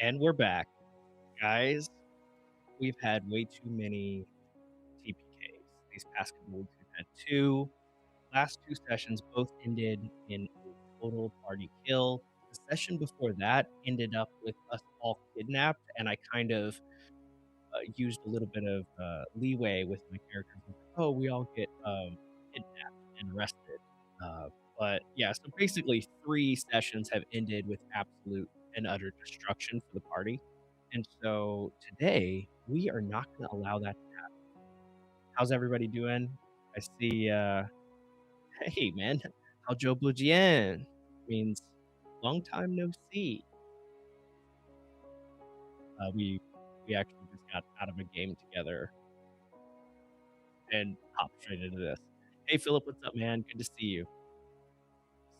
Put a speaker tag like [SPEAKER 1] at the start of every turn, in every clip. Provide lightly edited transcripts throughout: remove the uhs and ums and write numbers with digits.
[SPEAKER 1] And we're back, guys. We've had way too many TPKs. These past couple weeks, we've had two. Last two sessions both ended in a total party kill. The session before that ended up with us all kidnapped, and I kind of used a little bit of leeway with my characters. Like, oh, we all get kidnapped and arrested. But yeah, so basically, three sessions have ended with absolute and utter destruction for the party. And so today, we are not going to allow that. How's everybody doing? I see, hey man, how Joe Bujien means long time no see. We actually just got out of a game together and hop straight into this. Hey, Philip, what's up, man? Good to see you.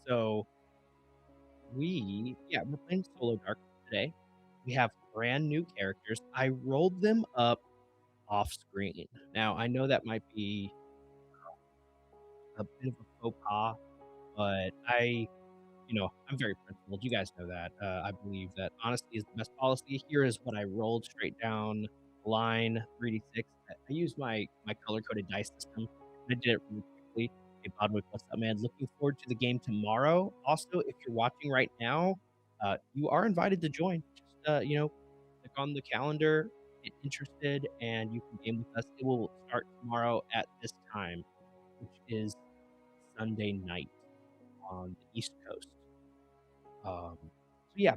[SPEAKER 1] So we're playing Solo Dark today. We have brand new characters. I rolled them up off screen. Now I know that might be a bit of a faux pas, but I'm very principled. You guys know that. I believe that honesty is the best policy. Here is what I rolled straight down the line 3d6. I used my color coded dice system. I did it really quickly. Hey, Bodwick, what's up, man? Looking forward to the game tomorrow. Also, if you're watching right now, you are invited to join. Just click on the calendar, get interested, and you can game with us. It will start tomorrow at this time, which is Sunday night on the East Coast. So yeah,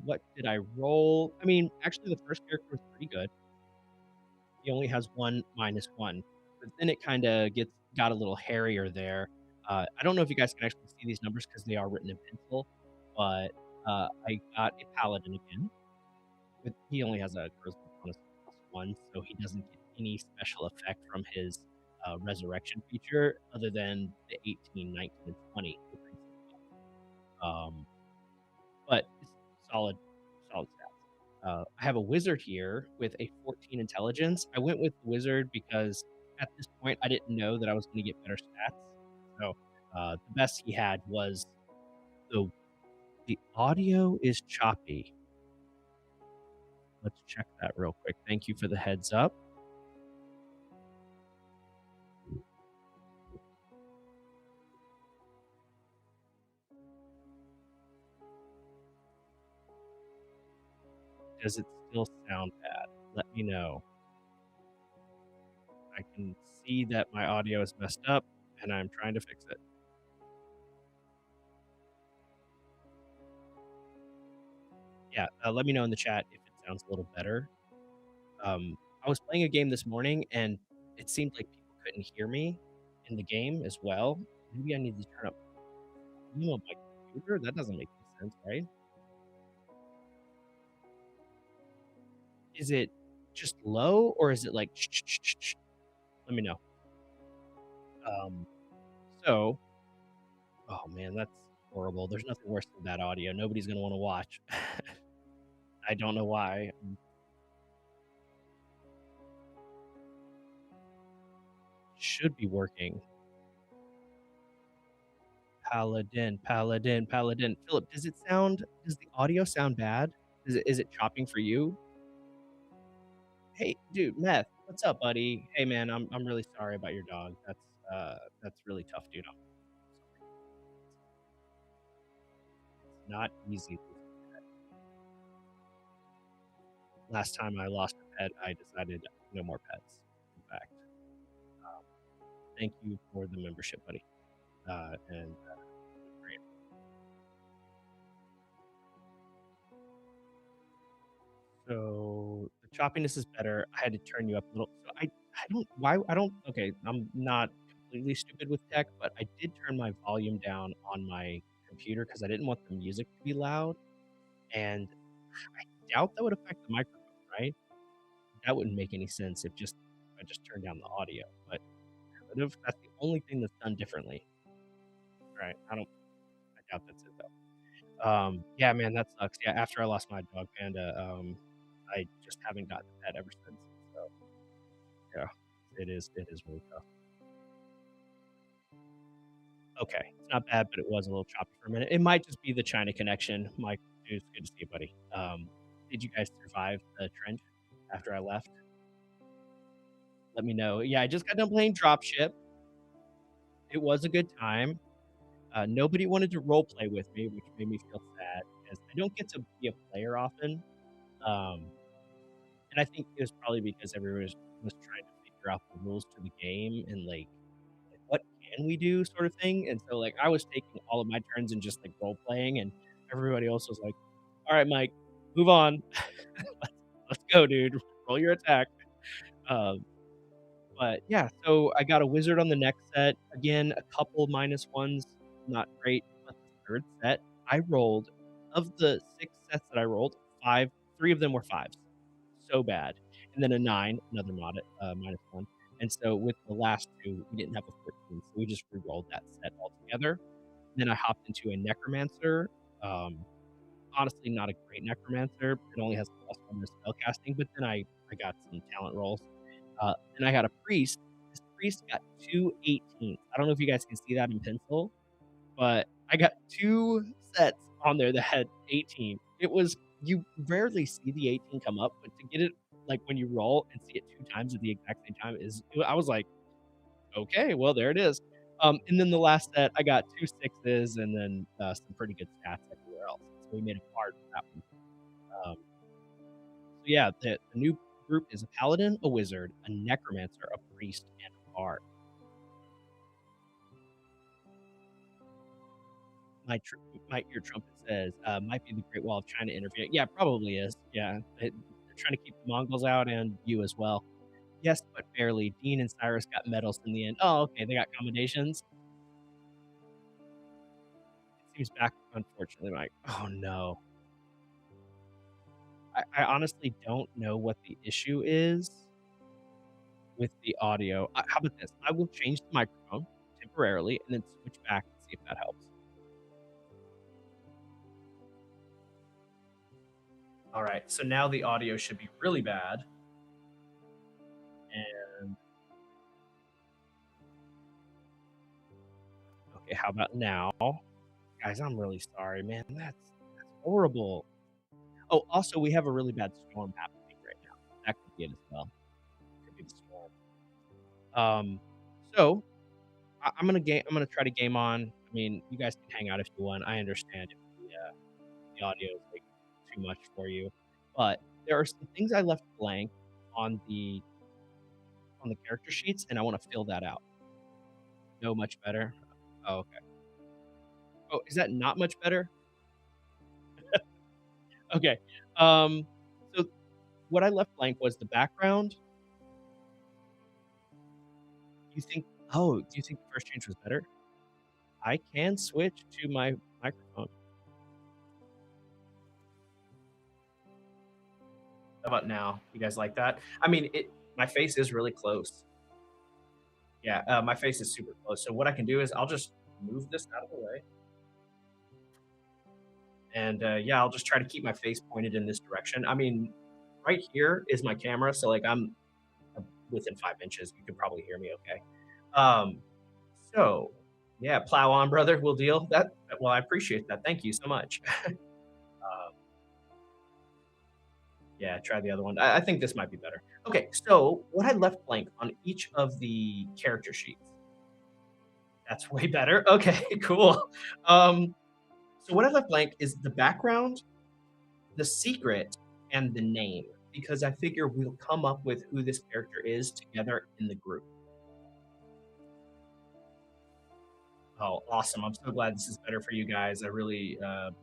[SPEAKER 1] what did I roll? I mean, actually, the first character was pretty good. He only has one -1, but then it kind of got a little hairier there. I don't know if you guys can actually see these numbers because they are written in pencil, but I got a paladin again. But he only has a charisma bonus +1, so he doesn't get any special effect from his resurrection feature other than the 18, 19, and 20. Um, but it's solid stats. I have a wizard here with a 14 intelligence. I went with the wizard because at this point I didn't know that I was going to get better stats. So the best he had was the the audio is choppy. Let's check that real quick. Thank you for the heads up. Does it still sound bad? Let me know. I can see that my audio is messed up and I'm trying to fix it. Yeah, let me know in the chat if it sounds a little better. I was playing a game this morning and it seemed like people couldn't hear me in the game as well. Maybe I need to turn up volume on my computer. That doesn't make any sense, right? Is it just low or is it like shh, shh, shh, shh? Let me know. Um, so, oh man, that's horrible. There's nothing worse than that audio. Nobody's gonna want to watch. I don't know why. Should be working. Paladin. Philip, does the audio sound bad? Is it chopping for you? Hey, dude, Meth, what's up, buddy? Hey, man, I'm really sorry about your dog. That's really tough, dude. It's not easy. Last time I lost a pet, I decided no more pets. In fact, um, thank you for the membership, buddy. And great. So the choppiness is better. I had to turn you up a little. So I don't why I don't okay, I'm not completely stupid with tech, but I did turn my volume down on my computer because I didn't want the music to be loud. And I doubt that would affect the microphone, right? That wouldn't make any sense if I just turned down the audio. But could have. That's the only thing that's done differently. Right. I doubt that's it though. Yeah, man, that sucks. Yeah, after I lost my dog Panda, I just haven't gotten a pet ever since. So yeah, it is really tough. Okay, it's not bad, but it was a little choppy for a minute. It might just be the China connection. Mike, it's good to see you, buddy. Did you guys survive the trench after I left? Let me know. Yeah, I just got done playing Dropship. It was a good time. Nobody wanted to role play with me, which made me feel sad because I don't get to be a player often. Um, and I think it was probably because everyone was trying to figure out the rules to the game and like what can we do sort of thing. And so like I was taking all of my turns and just like role playing, and everybody else was like, "All right, Mike, move on. Let's go, dude. Roll your attack." Um, But yeah, so I got a wizard on the next set. Again, a couple minus ones, not great. But the third set, I rolled of the 6 sets that I rolled, 3 of them were fives. So bad. And then a 9, another minus one. And so with the last two, we didn't have a 14, so we just re-rolled that set altogether. Then I hopped into a necromancer. Um, Honestly, not a great necromancer. It only has +1 to spell casting, but then I got some talent rolls. And I got a priest. This priest got 2 18s. I don't know if you guys can see that in pencil, but I got 2 sets on there that had 18. It was you rarely see the 18 come up, but to get it like when you roll and see it 2 times at the exact same time is I was like, okay, well there it is. And then the last set, I got 2 6s and then some pretty good stats everywhere else. So we made a card for that one. So yeah, the new group is a paladin, a wizard, a necromancer, a priest, and a bard. My ear trumpet says, might be the Great Wall of China interfering. Yeah, probably is. Yeah, they're trying to keep the Mongols out and you as well. Yes, but barely. Dean and Cyrus got medals in the end. Oh, okay, they got commendations. It seems back, unfortunately, Mike. Oh no. I honestly don't know what the issue is with the audio. How about this? I will change the microphone temporarily and then switch back and see if that helps. All right, so now the audio should be really bad. And okay, how about now? Guys, I'm really sorry, man. That's horrible. Oh, also, we have a really bad storm happening right now. That could be it as well. Could be the storm. So I'm gonna try to game on. I mean, you guys can hang out if you want. I understand if the audio is like too much for you, but there are some things I left blank on the character sheets, and I want to fill that out. No, much better. Oh, okay. Oh, is that not much better? Okay. Um, so what I left blank was the background. You think? Oh, do you think the first change was better? I can switch to my microphone. How about now? You guys like that? I mean, it. My face is really close. Yeah, my face is super close. So what I can do is I'll just move this out of the way, and yeah, I'll just try to keep my face pointed in this direction. I mean, right here is my camera, so like I'm within 5 inches. You can probably hear me okay. Um, so yeah, plow on, brother. We'll deal. That well, I appreciate that. Thank you so much. Yeah, try the other one. I think this might be better. Okay, so what I left blank on each of the character sheets. That's way better. Okay, cool. Um, so what I left blank is the background, the secret, and the name, because I figure we'll come up with who this character is together in the group. Oh, awesome! I'm so glad this is better for you guys. I really,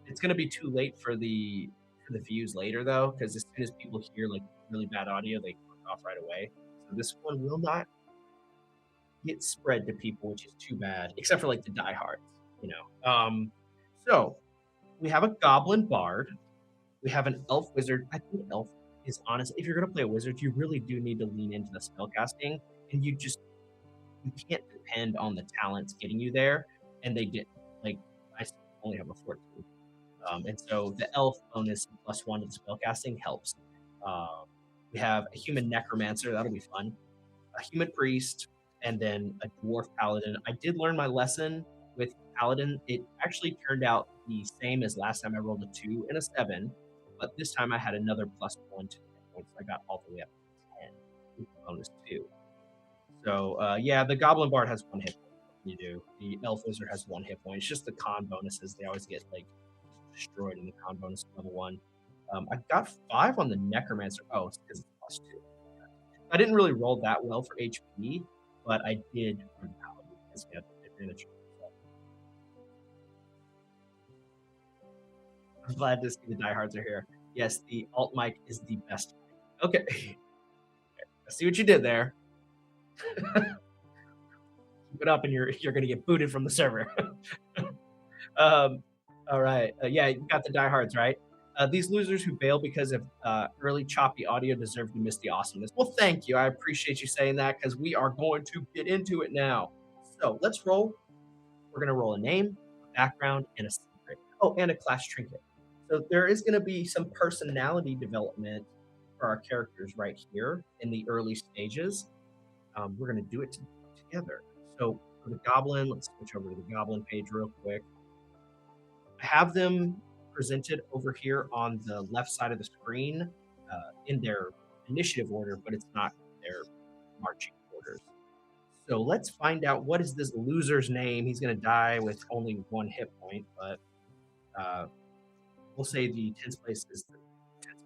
[SPEAKER 1] it's gonna be too late for the views later though, because as soon as people hear like really bad audio, they click off right away. So this one will not get spread to people, which is too bad, except for like the diehards, you know. So we have a goblin bard, we have an elf wizard. I think elf is honest. If you're gonna play a wizard, you really do need to lean into the spell casting, and you can't depend on the talents getting you there. And they did like I only have a 14, and so the elf bonus +1 to the spell casting helps. Um, we have a human necromancer. That'll be fun. A human priest, and then a dwarf paladin. I did learn my lesson with paladin. It actually turned out the same as last time. I rolled a 2 and a 7, but this time I had another +1 to the hit points, so I got all the way up to 10 with the bonus 2. So, yeah, the Goblin Bard has 1 hit point. You do. The Elf Wizard has 1 hit point. It's just the con bonuses. They always get, like, destroyed in the con bonus level 1. I got 5 on the Necromancer. Oh, it's because it's +2. I didn't really roll that well for HP, but I did for the Paladin because we had advantage. I'm glad to see the diehards are here. Yes, the alt mic is the best mic. Okay. I see what you did there. Keep it up and you're gonna get booted from the server. All right. Yeah, you got the diehards, right? These losers who bail because of early choppy audio deserve to miss the awesomeness. Well, thank you. I appreciate you saying that because we are going to get into it now. So let's roll. We're going to roll a name, a background, and a secret. Oh, and a class trinket. So there is going to be some personality development for our characters right here in the early stages. We're going to do it together. So for the goblin, let's switch over to the goblin page real quick. I have them presented over here on the left side of the screen in their initiative order, but it's not their marching orders. So let's find out what is this loser's name. He's going to die with only 1 hit point, but we'll say the 10th place is the 10th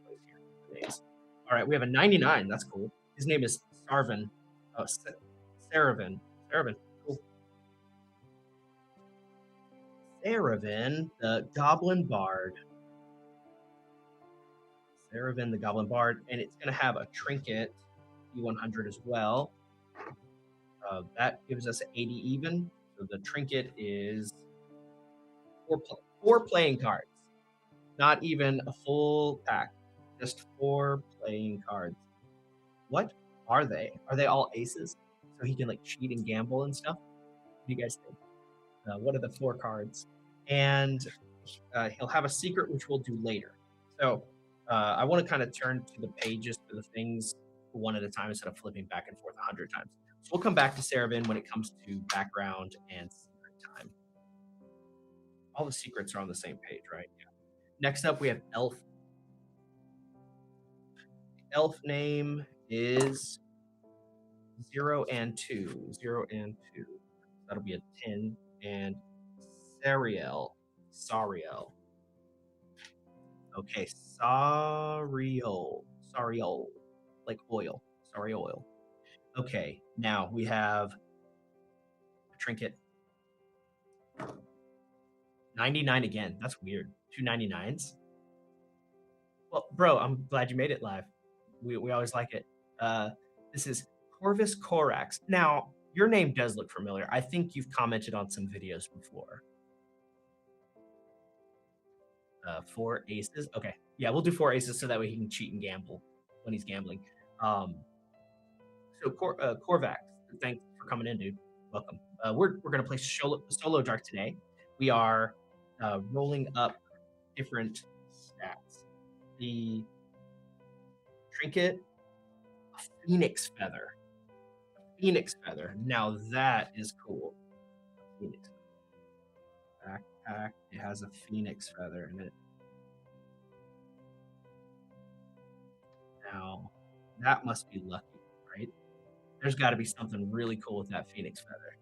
[SPEAKER 1] place here. All right, we have a 99. That's cool. His name is Sarvin. Saravin. Saravin. Cool. Saravin, the Goblin Bard. Saravin, the Goblin Bard, and it's going to have a trinket, D100 as well. That gives us 80 even. So the trinket is 4 playing cards. Not even a full pack, just 4 playing cards. What are they? Are they all aces? So he can like cheat and gamble and stuff? What do you guys think? What are the 4 cards? And he'll have a secret, which we'll do later. So I want to kind of turn to the pages, to the things one at a time instead of flipping back and forth 100 times. So we'll come back to Saravin when it comes to background and secret time. All the secrets are on the same page, right? Yeah. Next up, we have Elf. Elf name is 0 and 2. 0 and 2. That'll be a 10. And Sariel. Sariel. Okay, Sariel. Sariel. Like oil. Sorry, oil. Okay, now we have a trinket. 99 again. That's weird. 2 99s. Well, bro, I'm glad you made it live. We always like it. This is Corvus Corax. Now, your name does look familiar. I think you've commented on some videos before. 4 aces. Okay. Yeah, we'll do 4 aces so that way he can cheat and gamble when he's gambling. So Corvax, thanks for coming in, dude. Welcome. We're gonna play solo dark today. We are rolling up different stats. The trinket, a phoenix feather. A phoenix feather. Now that is cool. A phoenix backpack. It has a phoenix feather in it. Now that must be lucky, right? There's got to be something really cool with that phoenix feather.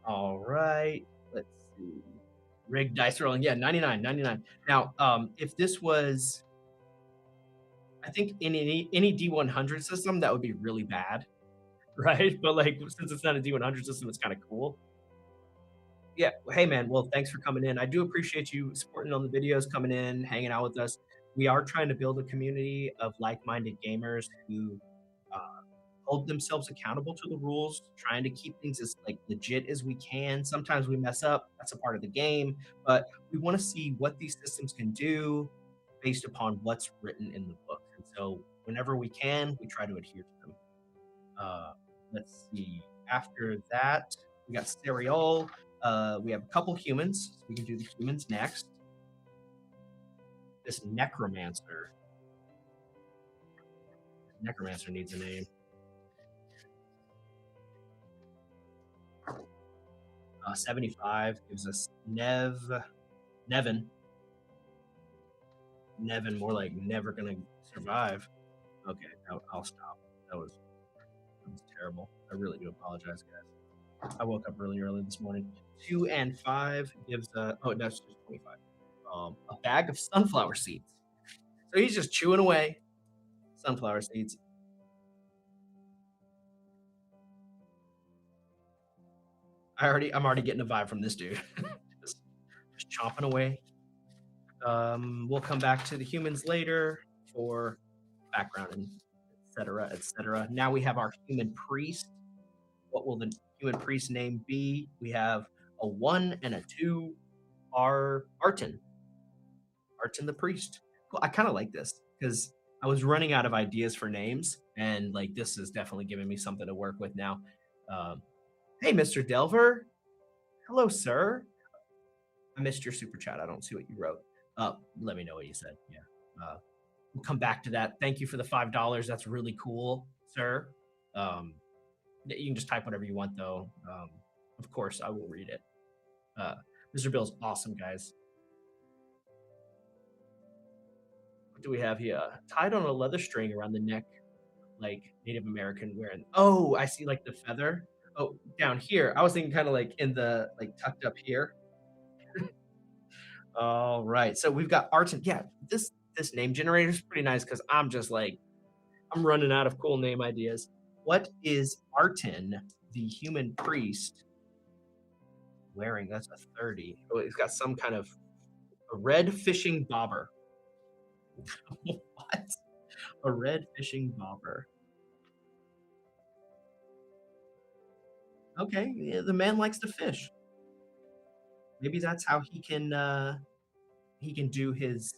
[SPEAKER 1] All right, let's see. Rigged dice rolling. Yeah, 99, 99. Now, if this was, I think in any D100 system, that would be really bad, right? But like, since it's not a D100 system, it's kind of cool. Yeah. Hey, man. Well, thanks for coming in. I do appreciate you supporting on the videos, coming in, hanging out with us. We are trying to build a community of like-minded gamers who hold themselves accountable to the rules, trying to keep things as like legit as we can. Sometimes we mess up, that's a part of the game, but we want to see what these systems can do based upon what's written in the book. And so whenever we can, we try to adhere to them. Let's see. After that, we got Steriol. We have a couple humans. So we can do the humans next. This necromancer. Necromancer needs a name. 75 gives us Nevin. Nevin, more like never gonna survive. Okay, I'll stop. That was terrible. I really do apologize, guys. I woke up really early this morning. 2 and 5 gives oh that's just 25. A bag of sunflower seeds. So he's just chewing away sunflower seeds. I'm already getting a vibe from this dude. just, just chomping away. We'll come back to the humans later for background and etc. etc. Now we have our human priest. What will the human priest name be? We have a 1 and a 2. Arton. Arton the priest. Cool. I kind of like this because I was running out of ideas for names, and like this is definitely giving me something to work with now. Um, hey, Mr. Delver. Hello, sir. I missed your super chat. I don't see what you wrote. Let me know what you said. Yeah. We'll come back to that. Thank you for the $5. That's really cool, sir. You can just type whatever you want, though. Of course, I will read it. Mr. Bill's awesome, guys. What do we have here? Tied on a leather string around the neck, like Native American wearing. Oh, I see, like the feather. Oh, down here. I was thinking kind of like in the like tucked up here. All right. So we've got Arton. Yeah, this name generator is pretty nice because I'm just like I'm running out of cool name ideas. What is Arton, the human priest, wearing? That's a 30. Oh, he's got some kind of a red fishing bobber. What? A red fishing bobber. Okay, yeah, the man likes to fish. Maybe that's how he can do his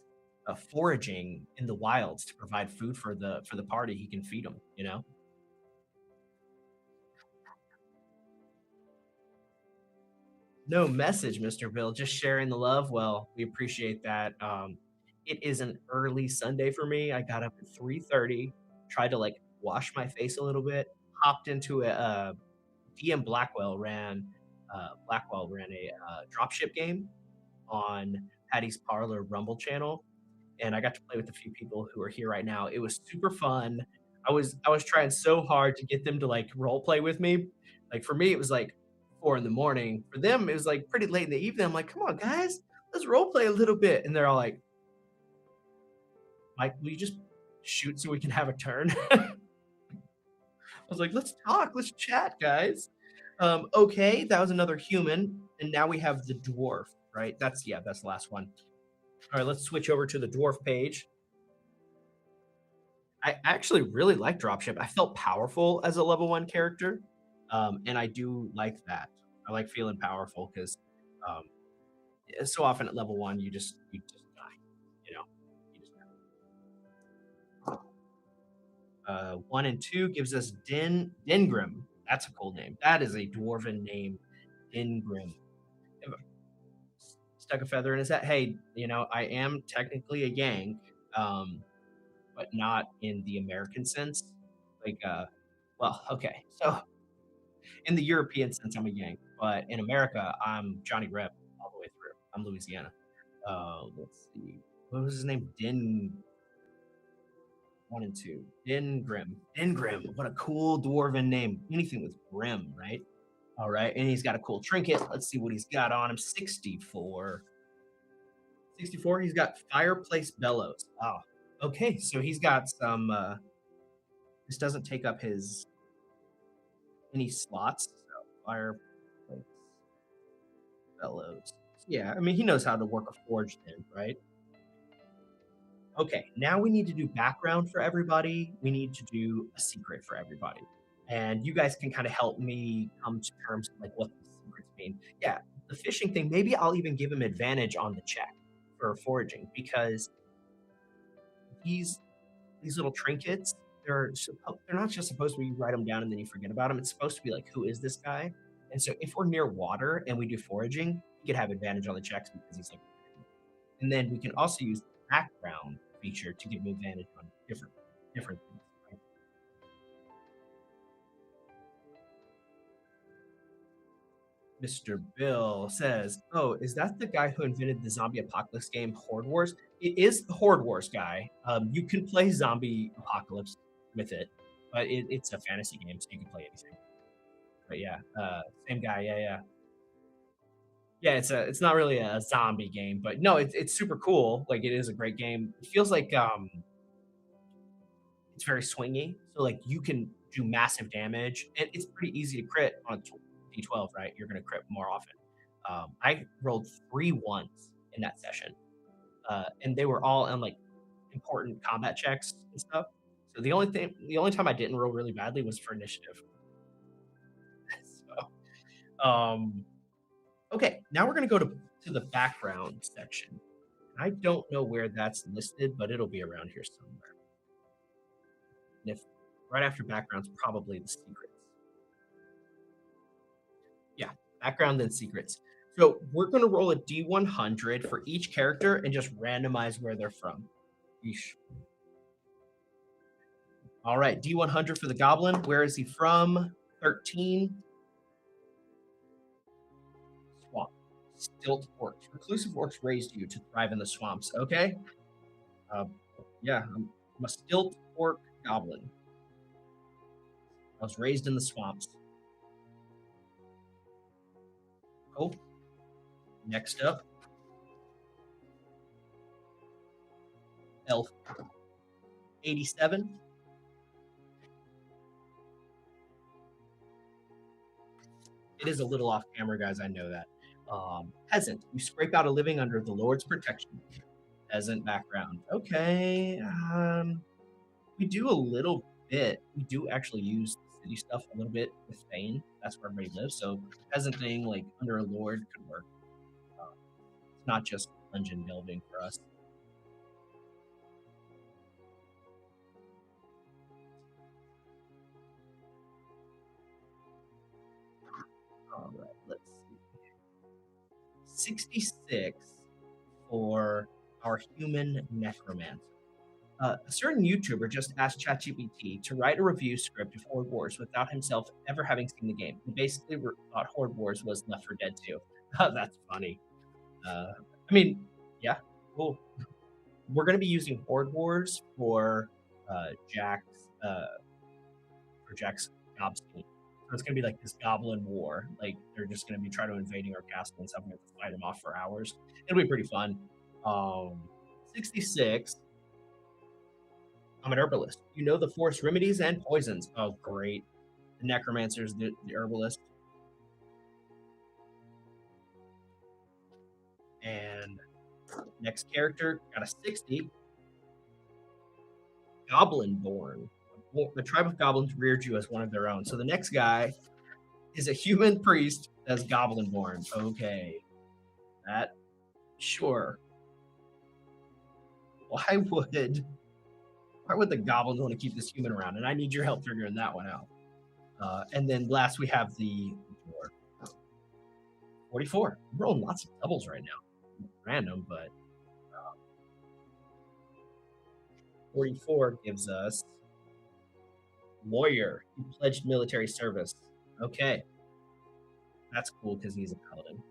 [SPEAKER 1] foraging in the wilds to provide food for the party. He can feed them, you know. No message, Mr. Bill. Just sharing the love. Well, we appreciate that. It is an early Sunday for me. I got up at 3:30, tried to like wash my face a little bit, hopped into a DM Blackwell ran a dropship game on Patty's Parlor Rumble channel, and I got to play with a few people who are here right now. It was super fun. I was trying so hard to get them to like role play with me. Like for me, it was like 4 in the morning. For them, it was like pretty late in the evening. I'm like, come on, guys, let's role play a little bit. And they're all like, Mike, will you just shoot so we can have a turn? I was like, let's talk, let's chat, guys. Okay, that was another human, and now we have the dwarf, right? That's the last one. All right, let's switch over to the dwarf page. I actually really like dropship. I felt powerful as a level 1 character, and I do like that. I like feeling powerful because um, so often at level 1 you just die, you know. You just die. 1 and 2 gives us Dengrim. That's a cool name. That is a dwarven name, Dengrim. Stuck a feather in his hat. Hey, you know, I am technically a Yank, but not in the American sense. Like, well, okay. So in the European sense, I'm a Yank, but in America, I'm Johnny Rep all the way through. I'm Louisiana. Let's see. What was his name? 1 and 2. Din Grim. Din Grim. What a cool dwarven name. Anything with Grim, right? All right. And he's got a cool trinket. Let's see what he's got on him. 64. 64. He's got fireplace bellows. Oh, okay. So he's got some. This doesn't take up his any slots. So fireplace bellows. Yeah, I mean he knows how to work a forge then, right? Okay, now we need to do background for everybody. We need to do a secret for everybody. And you guys can kind of help me come to terms with like what the secrets mean. Yeah, the fishing thing, maybe I'll even give him advantage on the check for foraging because these these little trinkets, they're not just supposed to be you write them down and then you forget about them. It's supposed to be like, who is this guy? And so if we're near water and we do foraging, he could have advantage on the checks because he's like, and then we can also use the background feature to give him advantage on different things. Right? Mr. Bill says, "Oh, is that the guy who invented the zombie apocalypse game Horde Wars?" It is the Horde Wars guy. You can play zombie apocalypse with it, but it's a fantasy game, so you can play anything. But yeah, same guy. Yeah, yeah, yeah. It's not really a zombie game, but no, it's super cool. Like it is a great game. It feels like it's very swingy, so like you can do massive damage, and it's pretty easy to crit on D12. Right, you're gonna crit more often. I rolled 3 ones in that session, and they were all on like important combat checks and stuff. So the only time I didn't roll really badly was for initiative. So, okay, now we're gonna go to the background section. I don't know where that's listed, but it'll be around here somewhere. And if right after backgrounds, probably the secrets. Yeah, background then secrets. So we're gonna roll a D100 for each character and just randomize where they're from. Yeesh. All right, D100 for the goblin. Where is he from? 13. Swamp. Stilt orcs. Reclusive orcs raised you to thrive in the swamps. Okay. Uh, yeah, I'm a stilt orc goblin. I was raised in the swamps. Oh, next up, elf. 87. It is a little off camera, guys. I know that. Peasant. You scrape out a living under the Lord's protection. Peasant background. Okay. We do a little bit. We do actually use the city stuff a little bit with Thane. That's where everybody lives. So peasant thing, like under a lord, could work. It's not just dungeon building for us. All right, let's see. 66 for our human necromancer. A certain YouTuber just asked ChatGPT to write a review script of Horde Wars without himself ever having seen the game. He basically thought Horde Wars was Left 4 Dead 2. That's funny. I mean, yeah, cool. We're going to be using Horde Wars Jack's for Jack's gob scheme. So it's going to be like this goblin war. Like they're just going to be trying to invading our castle and stuff. We have to fight them off for hours. It'll be pretty fun. 66. I'm an herbalist. You know the forest remedies and poisons. Oh, great. The necromancer's the herbalist. And next character got a 60. Goblin born. The tribe of goblins reared you as one of their own. So the next guy is a human priest that's goblin born. Okay. That sure. Why would the goblins want to keep this human around? And I need your help figuring that one out. And then last we have the 44. I'm rolling lots of doubles right now. Random, but 44 gives us lawyer. He pledged military service. Okay. That's cool because he's a paladin.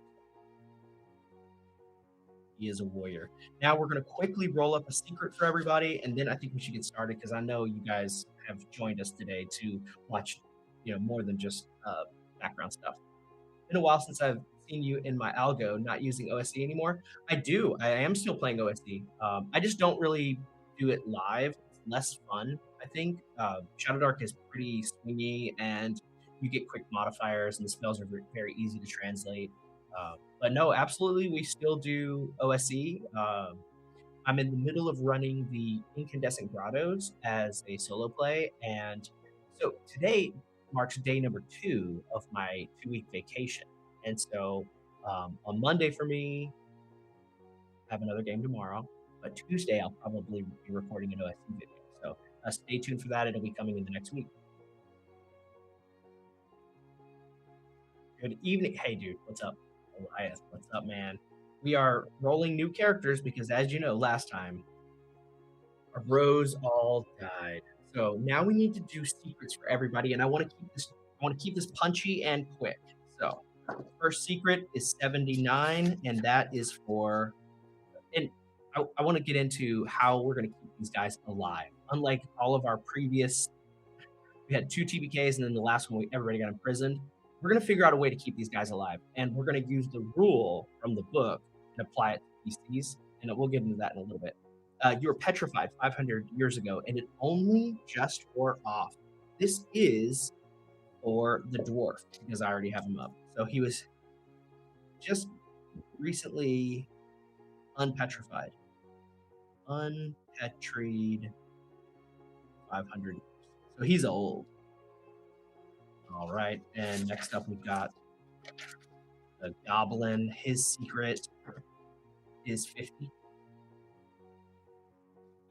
[SPEAKER 1] He is a warrior. Now we're going to quickly roll up a secret for everybody, and then I think we should get started because I know you guys have joined us today to watch, more than just background stuff. Been a while since I've seen you in my algo, not using OSE anymore. I do. I am still playing OSE. I just don't really do it live. It's less fun, I think. Shadowdark is pretty swingy, and you get quick modifiers, and the spells are very easy to translate. But no, absolutely, we still do OSE. I'm in the middle of running the Incandescent Grottos as a solo play, and so today marks day number 2 of my 2-week vacation. And so on Monday for me, I have another game tomorrow, but Tuesday I'll probably be recording an OSE video. So stay tuned for that. It'll be coming in the next week. Good evening. Hey, dude, what's up? Elias, what's up, man? We are rolling new characters because, as you know, last time our bros all died. So now we need to do secrets for everybody, and I want to keep this. I want to keep this punchy and quick. So First secret is 79, and that is for and I want to get into how we're going to keep these guys alive. Unlike all of our previous, we had 2 TPKs, and then the last one, everybody got imprisoned. We're going to figure out a way to keep these guys alive, and we're going to use the rule from the book and apply it to PCs, and we'll get into that in a little bit. You were petrified 500 years ago, and it only just wore off. This is for the dwarf, because I already have him up. So he was just recently unpetrified. Unpetried 500 years. So he's old. All right. And next up, we've got the goblin. His secret is 50.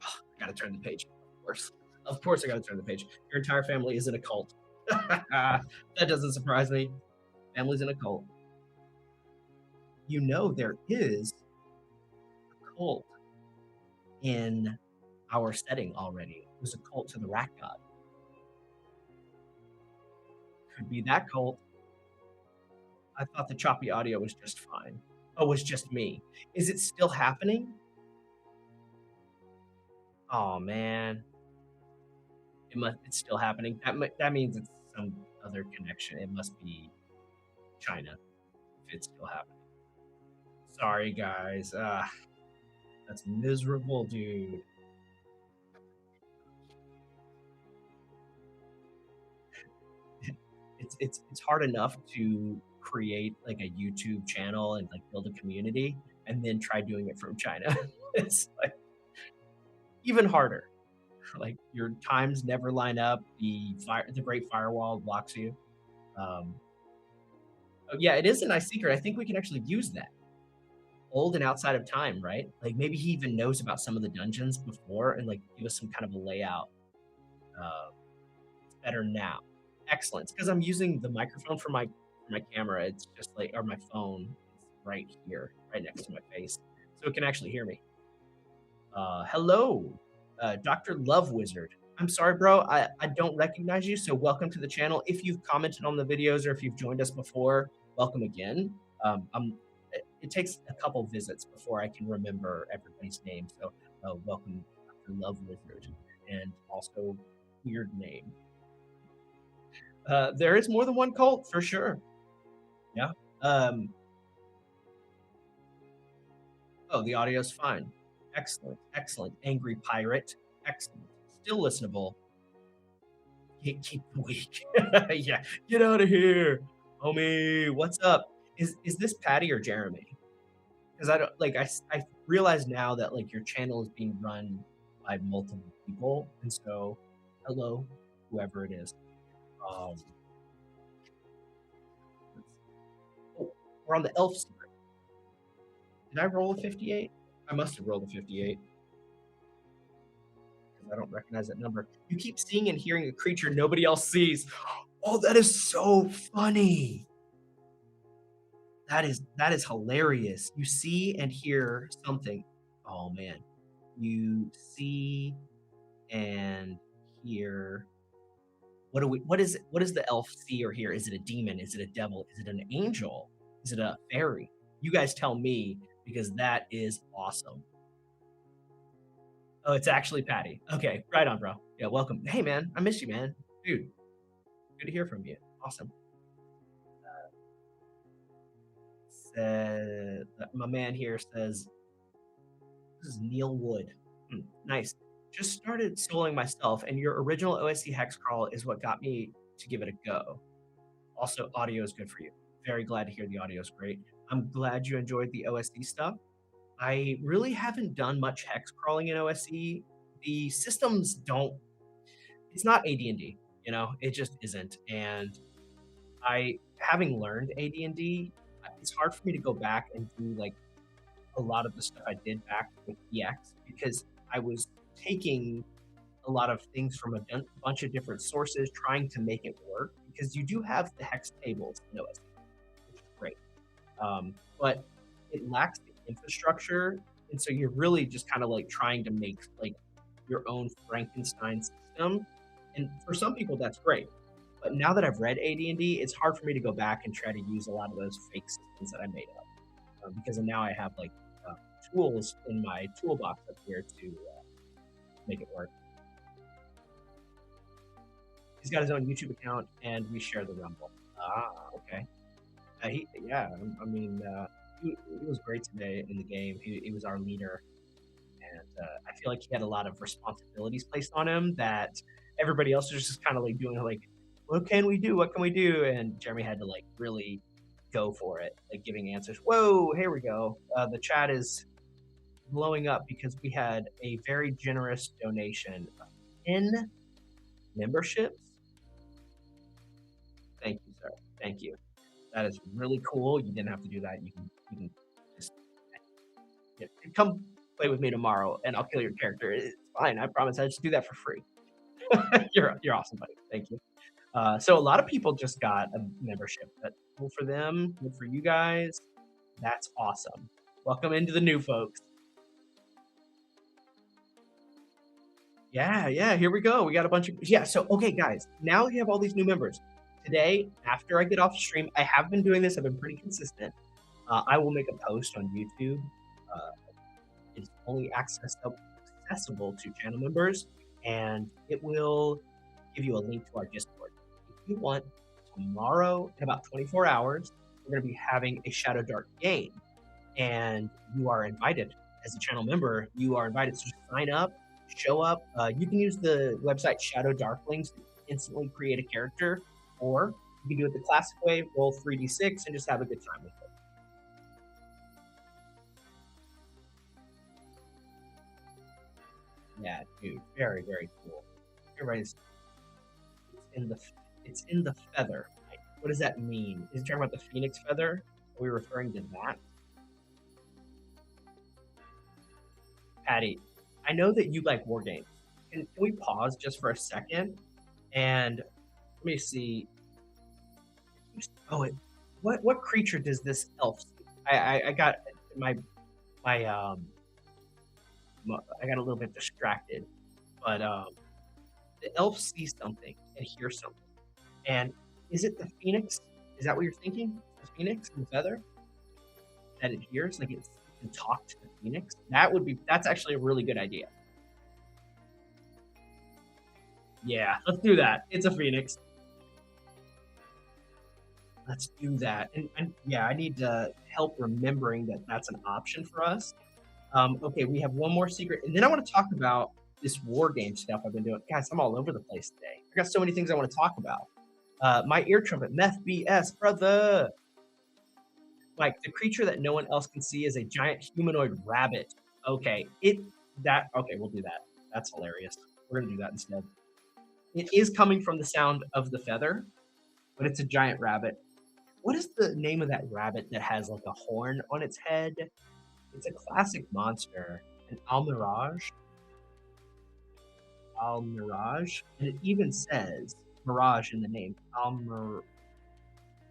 [SPEAKER 1] Oh, I got to turn the page. Of course. Of course, I got to turn the page. Your entire family is in a cult. That doesn't surprise me. Family's in a cult. You know, there is a cult in our setting already. It was a cult to the rat god. Could be that cult. I thought the choppy audio was just fine. Oh, it was just me. Is it still happening? Oh man, it's still happening. That means it's some other connection. It must be China if it's still happening. Sorry guys. That's miserable, dude. It's hard enough to create like a YouTube channel and like build a community and then try doing it from China. It's like even harder. Like your times never line up. The Great Firewall blocks you. Um, oh, yeah, it is a nice secret. I think we can actually use that. Old and outside of time, right? Like maybe he even knows about some of the dungeons before and like give us some kind of a layout. It's better now. Excellent. Because I'm using the microphone for my camera. It's just like or my phone. It's right here, right next to my face, so it can actually hear me. Hello, Dr. Love Wizard. I'm sorry, bro. I don't recognize you, so welcome to the channel. If you've commented on the videos or if you've joined us before, welcome again. It takes a couple visits before I can remember everybody's name, so welcome, Dr. Love Wizard, and also weird name. There is more than one cult for sure. Yeah. Oh, the audio's fine. Excellent, excellent. Angry pirate. Excellent. Still listenable. Keep the weak. Yeah, get out of here, homie. What's up? Is this Patty or Jeremy? Because I don't like. I realize now that like your channel is being run by multiple people, and so hello, whoever it is. Um, oh, we're on the elf secret. Did I roll a 58? I must have rolled a 58. I don't recognize that number. You keep seeing and hearing a creature nobody else sees. Oh, that is so funny. That is hilarious. You see and hear something. Oh man. You see and hear what is the elf see or hear? Is it a demon? Is it a devil? Is it an angel? Is it a fairy? You guys tell me because that is awesome. Oh, it's actually Patty. Okay, right on, bro. Yeah, welcome. Hey, man, I miss you, man. Dude, good to hear from you. Awesome. My man here says, this is Neil Wood. Nice. Just started soloing myself, and your original OSC hex crawl is what got me to give it a go. Also, audio is good for you. Very glad to hear the audio is great. I'm glad you enjoyed the OSC stuff. I really haven't done much hex crawling in OSC. The systems don't. It's not AD&D, you know. It just isn't. And having learned AD&D, it's hard for me to go back and do like a lot of the stuff I did back with EX because I was taking a lot of things from a bunch of different sources, trying to make it work. Because you do have the hex tables in OSC, which is great, but it lacks the infrastructure, and so you're really just kind of like trying to make like your own Frankenstein system. And for some people, that's great. But now that I've read AD&D, it's hard for me to go back and try to use a lot of those fake systems that I made up because now I have like uh, tools in my toolbox up here to make it work. He's got his own YouTube account, and we share the Rumble. Ah, okay. Yeah, I mean, he was great today in the game. He was our leader, and I feel like he had a lot of responsibilities placed on him that everybody else was just kind of like doing like, what can we do? What can we do? And Jeremy had to like really go for it, like giving answers. Whoa, here we go. The chat is blowing up because we had a very generous donation of 10 memberships. Thank you, sir. Thank you. That is really cool. You didn't have to do that. You can just yeah, come play with me tomorrow, and I'll kill your character. It's fine. I promise. I just do that for free. You're awesome, buddy. Thank you. So a lot of people just got a membership. That's cool for them. Good for you guys. That's awesome. Welcome into the new folks. Yeah, yeah. Here we go. We got a bunch of So okay, guys. Now you have all these new members. Today, after I get off stream, I have been doing this. I've been pretty consistent. I will make a post on YouTube. Uh, it's only accessible to channel members, and it will give you a link to our Discord. If you want, tomorrow in about 24 hours, we're going to be having a Shadowdark game, and you are invited as a channel member. You are invited to sign up, show up. You can use the website Shadowdarklings to instantly create a character, or you can do it the classic way, roll 3d6, and just have a good time with it. Yeah, dude, very, very cool. Everybody's it's in the feather. What does that mean? Is it talking about the phoenix feather? Are we referring to that? Patty, I know that you like war games. Can we pause just for a second and let me see? Oh, what creature does this elf see? I got my my I got a little bit distracted, but the elf sees something and hears something. And is it the phoenix? Is that what you're thinking? The phoenix and the feather that it hears, like it can talk to the phoenix. That's actually a really good idea. Yeah, let's do that. It's a phoenix. Let's do that. And yeah, I need help remembering that that's an option for us. Okay, we have one more secret, and then I want to talk about this war game stuff I've been doing. Guys, I'm all over the place today. I got so many things I want to talk about. My ear trumpet, meth BS, brother. Like the creature that no one else can see is a giant humanoid rabbit. Okay, okay, we'll do that. That's hilarious. We're gonna do that instead. It is coming from the sound of the feather, but it's a giant rabbit. What is the name of that rabbit that has like a horn on its head? It's a classic monster, an almirage. Almirage, and it even says mirage in the name.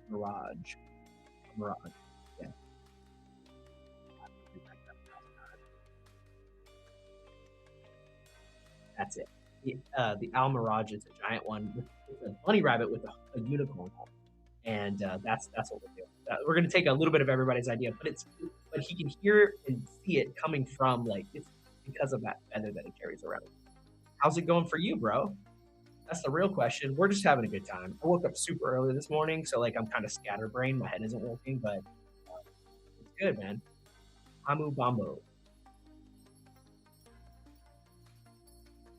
[SPEAKER 1] Mirage. Mirage. Yeah. That's it. The Almirage is a giant one with a bunny rabbit with a unicorn horn, and that's what we're doing. We're going to take a little bit of everybody's idea, but he can hear and see it coming from like it's because of that feather that it carries around. How's it going for you, bro? That's the real question. We're just having a good time. I woke up super early this morning, so like I'm kind of scatterbrained. My head isn't working, but it's good, man. Hamu Bambo.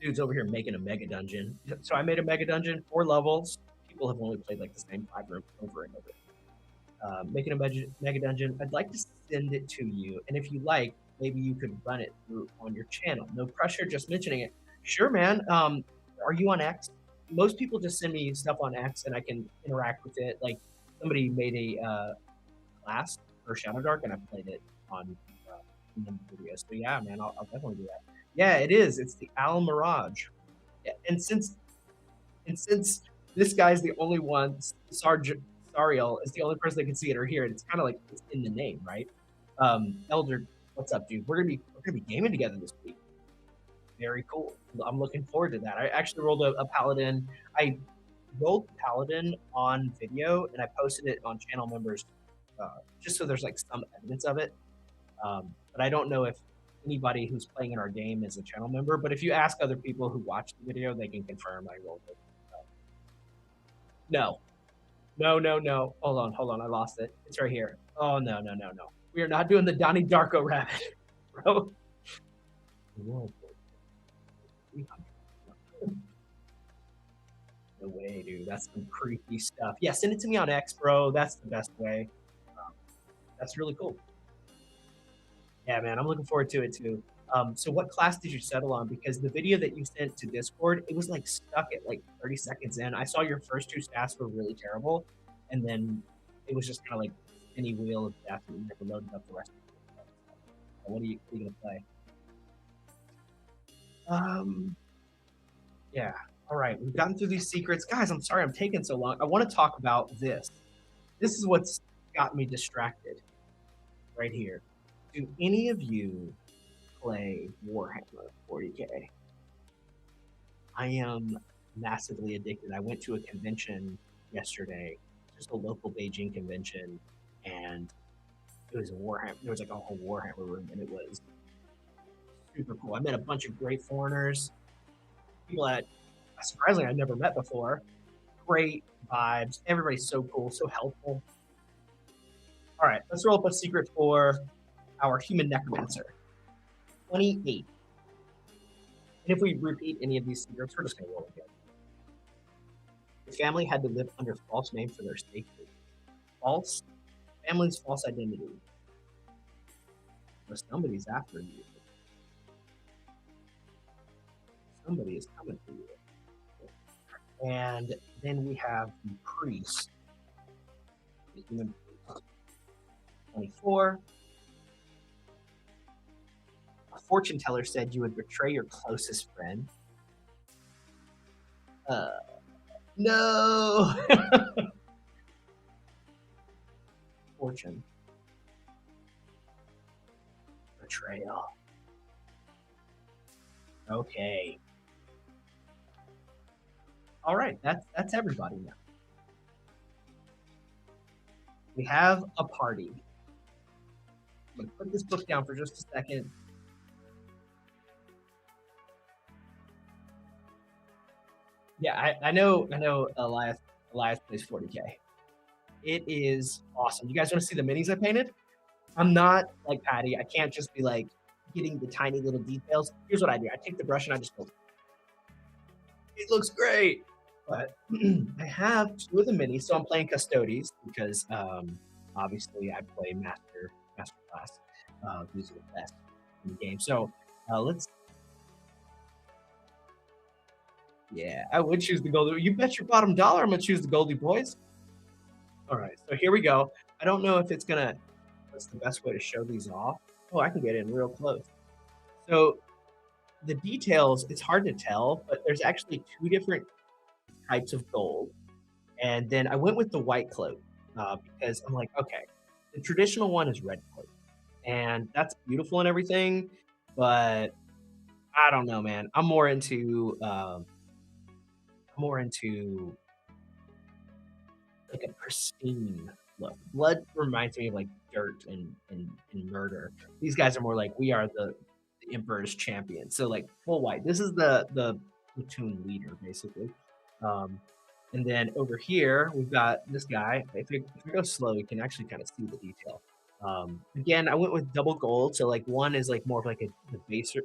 [SPEAKER 1] Dude's over here making a mega dungeon. So I made a mega dungeon, 4 levels. People have only played like the same 5 rooms over and over. Making a mega dungeon. I'd like to send it to you, and if you like, maybe you could run it through on your channel. No pressure, just mentioning it. Sure, man. Are you on X? Most people just send me stuff on X, and I can interact with it. Like somebody made a class for Shadowdark, and I played it on the video. So yeah, man, I'll definitely do that. Yeah, it is. It's the Al Mirage, yeah, and since this guy's the only one, Sariel is the only person that can see it or hear it. It's kind of like it's in the name, right? Elder, what's up, dude? We're gonna be gaming together this week. Very cool. I'm looking forward to that. I actually rolled a paladin. I rolled Paladin on video and I posted it on channel members just so there's like some evidence of it. But I don't know if anybody who's playing in our game is a channel member. But if you ask other people who watch the video, they can confirm I rolled it. No, no. Hold on. I lost it. It's right here. Oh no. We are not doing the Donnie Darko rabbit, bro. Whoa, no way, dude. That's some creepy stuff. Yeah, send it to me on X, bro. That's the best way. Um, that's really cool. Yeah, man, I'm looking forward to it too. So what class did you settle on? Because the video that you sent to Discord, it was like stuck at like 30 seconds in. I saw your first two stats were really terrible, and then it was just kind of like any wheel of death, and you never loaded up the rest of it. What are you gonna play? Um, yeah. All right, we've gotten through these secrets, guys. I'm sorry I'm taking so long. I want to talk about this. This is what's got me distracted right here. Do any of you play Warhammer 40K? I am massively addicted. I went to a convention yesterday, just a local Beijing convention, and it was a Warhammer. There was like a whole Warhammer room, and it was super cool. I met a bunch of great foreigners, people that surprisingly I'd never met before. Great vibes. Everybody's so cool, so helpful. All right, let's roll up a secret for our human necromancer. 28. And if we repeat any of these secrets, we're just going to roll again. The family had to live under false name for their safety. False family's false identity. But somebody's after you. Somebody is coming for you. And then we have the priest. The human priest. 24. A fortune teller said you would betray your closest friend. No. Fortune. Betrayal. Okay. All right, that's everybody now. We have a party. I'm gonna put this book down for just a second. Yeah, I know Elias plays 40K. It is awesome. You guys want to see the minis I painted? I'm not like Patty. I can't just be like getting the tiny little details. Here's what I do. I take the brush and I just go, it looks great. But I have two of the minis, so I'm playing Custodes because obviously I play master class. These are the best in the game. So let's. Yeah, I would choose the Goldie. You bet your bottom dollar I'm gonna choose the Goldie boys. All right, so here we go. I don't know if it's gonna. What's the best way to show these off? Oh, I can get in real close. So the details, it's hard to tell, but there's actually two different types of gold. And then I went with the white cloak because I'm like, okay, the traditional one is red cloak, and that's beautiful and everything, but I don't know, man. I'm more into like a pristine look. Blood reminds me of like dirt and murder. These guys are more like we are the Emperor's champion. So like full white. This is the platoon leader basically. Um, and then over here we've got this guy. If we go slow, you can actually kind of see the detail. Again, I went with double gold. So like one is like more of like the base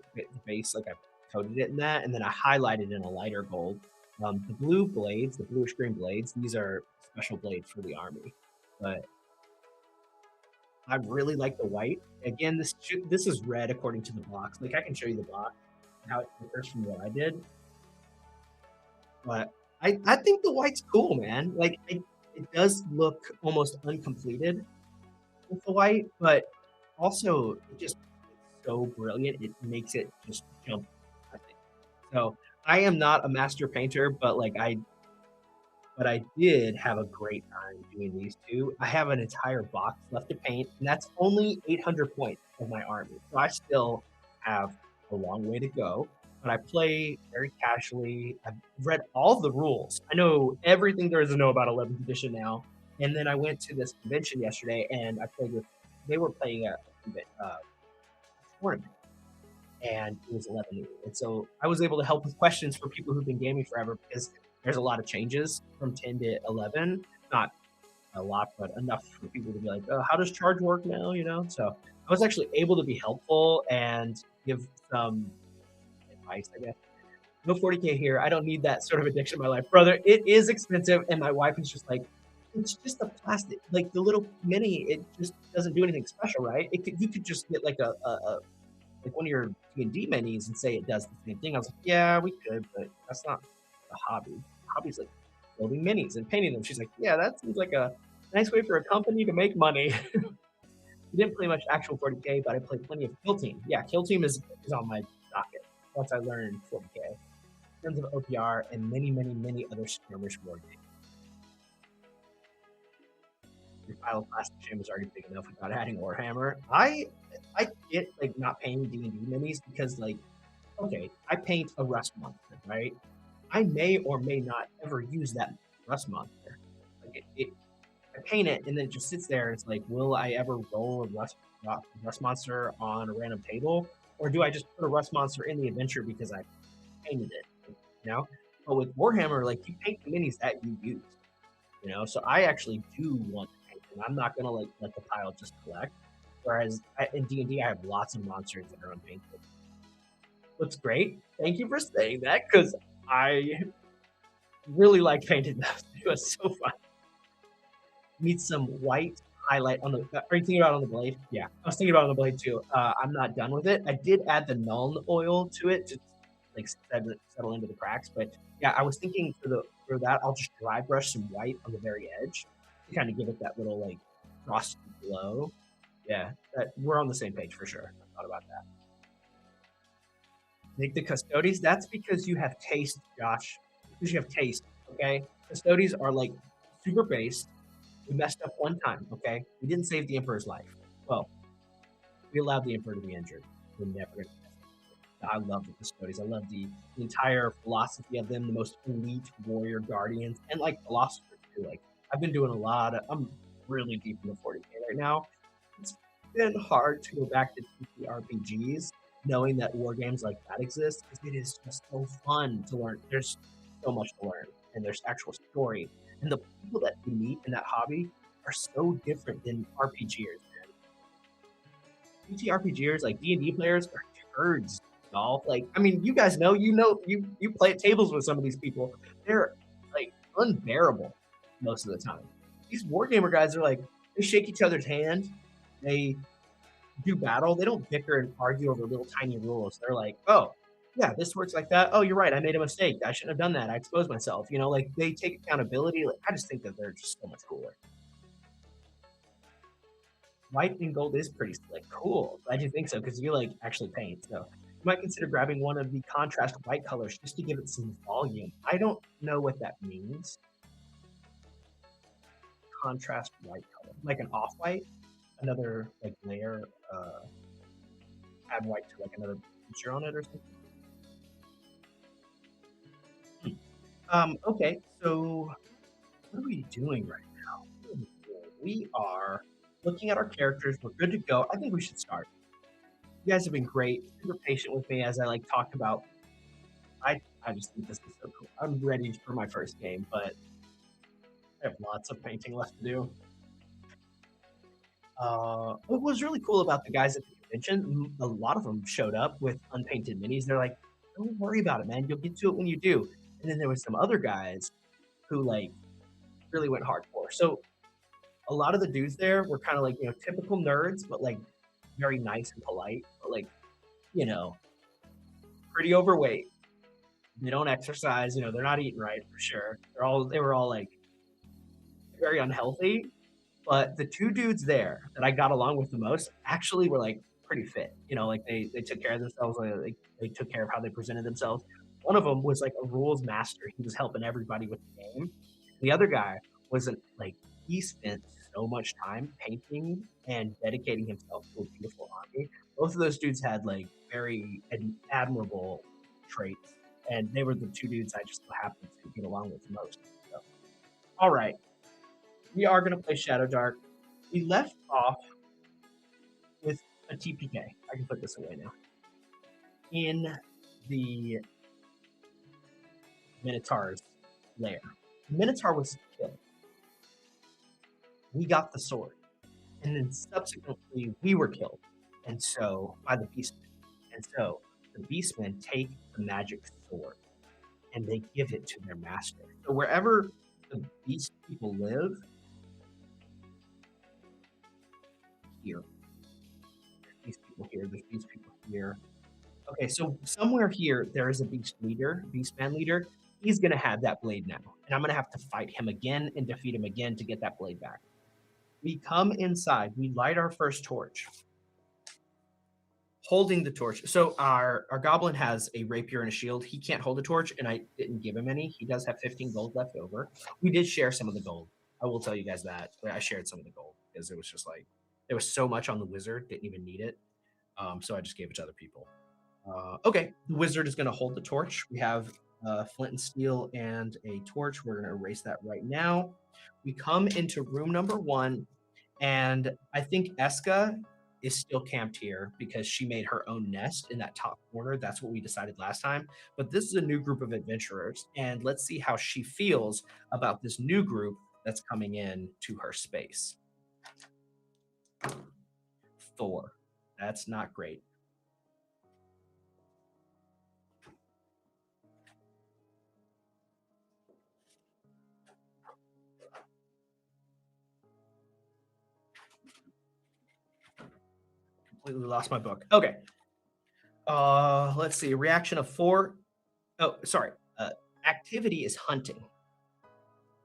[SPEAKER 1] like I coated it in that, and then I highlighted in a lighter gold. The blue blades, the bluish green blades, these are special blades for the army. But I really like the white. Again, this is red according to the box. Like I can show you the box, how it differs from what I did. But I think the white's cool, man. Like it does look almost uncompleted with the white, but also it just it's so brilliant. It makes it just jump. I think so. I am not a master painter, but I did have a great time doing these two. I have an entire box left to paint, and that's only 800 points of my army. So I still have a long way to go. but I play very casually. I've read all the rules. I know everything there is to know about 11th edition now. And then I went to this convention yesterday, and I played with. They were playing a tournament, and it was 11E. And so I was able to help with questions for people who've been gaming forever because there's a lot of changes from 10 to 11. Not a lot, but enough for people to be like, oh, how does charge work now? So I was actually able to be helpful and give some advice, I guess. No 40K here. I don't need that sort of addiction in my life, brother. It is expensive, and my wife is just like, it's just a plastic, like the little mini. It just doesn't do anything special, right? You could just get like a like one of your D&D minis and say it does the same thing. I was like, yeah, we could, but that's not a hobby. Hobby's like building minis and painting them. She's like, yeah, that seems like a nice way for a company to make money. I didn't play much actual 40K, but I played plenty of Kill Team. Yeah, Kill Team is on my docket once I learned 40K. Tons of OPR and many, many, many other skirmish war games. Your pile of plastic shame is already big enough without adding Warhammer. I get like not paying D&D minis because like okay, I paint a rust monster, right? I may or may not ever use that rust monster. Like I paint it and then it just sits there. And it's like, will I ever roll a rust monster on a random table, or do I just put a rust monster in the adventure because I painted it? You know. But with Warhammer, like you paint the minis that you use. So I actually do want to paint, and I'm not gonna like let the pile just collect. Whereas in D&D, I have lots of monsters that are unpainted. Looks great. Thank you for saying that because I really like painting those. It was so fun. Need some white highlight on the. Are you thinking about on the blade? Yeah, I was thinking about on the blade too. I'm not done with it. I did add the Nuln oil to it to like settle into the cracks, but yeah, I was thinking for that I'll just dry brush some white on the very edge to kind of give it that little like frosty glow. Yeah, we're on the same page for sure. I thought about that. Make the custodies. That's because you have taste, Josh. Because you have taste. Okay, custodies are like super based. We messed up one time. Okay, we didn't save the emperor's life. Well, we allowed the emperor to be injured. We're never going to. I love the custodies. I love the entire philosophy of them. The most elite warrior guardians and like philosophers too. Like I've been doing a lot. I'm really deep in the 40K right now. It's been hard to go back to TPRPGs knowing that war games like that exist because it is just so fun to learn. There's so much to learn, and there's actual story. And the people that you meet in that hobby are so different than RPGers. TTRPGers, like D&D players, are turds, y'all. Like, I mean, you guys know, you play at tables with some of these people. They're like unbearable most of the time. These wargamer guys are like, they shake each other's hand. They do battle. They don't bicker and argue over little tiny rules. They're like, oh, yeah, this works like that. Oh, you're right. I made a mistake. I shouldn't have done that. I exposed myself. Like they take accountability. Like I just think that they're just so much cooler. White and gold is pretty slick. Cool. Glad you think so because you like actually paint. So you might consider grabbing one of the contrast white colors just to give it some volume. I don't know what that means. Contrast white color, like an off white, another like layer, add white to like another feature on it or something. Okay, so what are we doing right now? We are looking at our characters. We're good to go. I think we should start. You guys have been great, super patient with me as I like talked about. I just think this is so cool. I'm ready for my first game, but I have lots of painting left to do. What was really cool about the guys at the convention, a lot of them showed up with unpainted minis. They're like, "Don't worry about it, man. You'll get to it when you do." And then there was some other guys who like really went hardcore. So a lot of the dudes there were kind of like typical nerds, but like very nice and polite, but like you know pretty overweight. They don't exercise. They're not eating right for sure. They were all like very unhealthy. But the two dudes there that I got along with the most actually were like pretty fit. Like they took care of themselves. Like they took care of how they presented themselves. One of them was like a rules master. He was helping everybody with the game. The other guy wasn't like he spent so much time painting and dedicating himself to a beautiful army. Both of those dudes had like very admirable traits, and they were the two dudes I just so happened to get along with most. So, all right, we are going to play Shadowdark. We left off with a TPK. I can put this away now. In the Minotaur's lair. The Minotaur was killed. We got the sword. And then subsequently, we were killed. And so, by the Beastmen. And so, the Beastmen take the magic sword and they give it to their master. So, wherever the Beast people live, here. There's Beast people here. There's Beast people here. Okay, so somewhere here, there is a Beastman leader. He's going to have that blade now. And I'm going to have to fight him again and defeat him again to get that blade back. We come inside. We light our first torch. Holding the torch. So our goblin has a rapier and a shield. He can't hold a torch, and I didn't give him any. He does have 15 gold left over. We did share some of the gold. I will tell you guys that. I shared some of the gold because it was just like there was so much on the wizard, didn't even need it. So I just gave it to other people. Okay, the wizard is going to hold the torch. We have flint and steel and a torch. We're going to erase that right now. We come into room number 1, and I think Eska is still camped here because she made her own nest in that top corner. That's what we decided last time. But this is a new group of adventurers, and let's see how she feels about this new group that's coming in to her space. 4. That's not great. Completely lost my book. Okay. Let's see. Reaction of 4. Oh, sorry. Activity is hunting.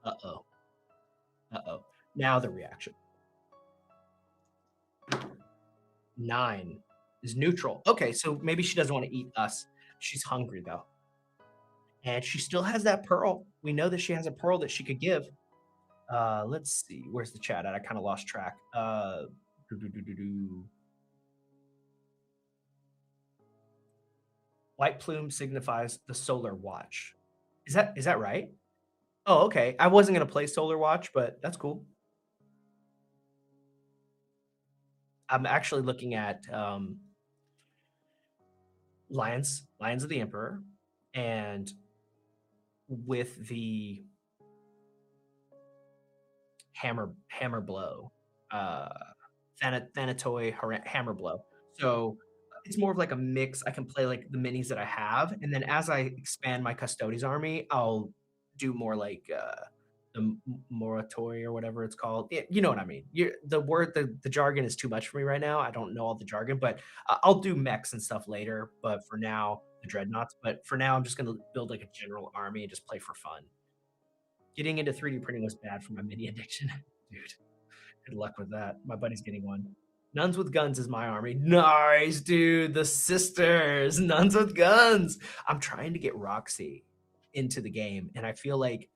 [SPEAKER 1] Uh-oh. Uh-oh. Now the reaction. 9 is neutral. Okay, so maybe she doesn't want to eat us. She's hungry, though. And she still has that pearl. We know that she has a pearl that she could give. Let's see. Where's the chat at? I kind of lost track. White plume signifies the solar watch. Is that right? Oh, okay. I wasn't gonna play solar watch, but that's cool. I'm actually looking at Lions of the Emperor, and with the hammer blow, Thanatoi hammer blow. So it's more of like a mix. I can play like the minis that I have, and then as I expand my Custodes army, I'll do more like the Moratori or whatever it's called. You know what I mean? The jargon is too much for me right now. I don't know all the jargon, but I'll do mechs and stuff later. But for now, the dreadnoughts. But for now, I'm just gonna build like a general army and just play for fun. Getting into 3D printing was bad for my mini addiction, dude. Good luck with that. My buddy's getting one. Nuns with Guns is my army. Nice, dude. The sisters. Nuns with Guns. I'm trying to get Roxy into the game, and I feel like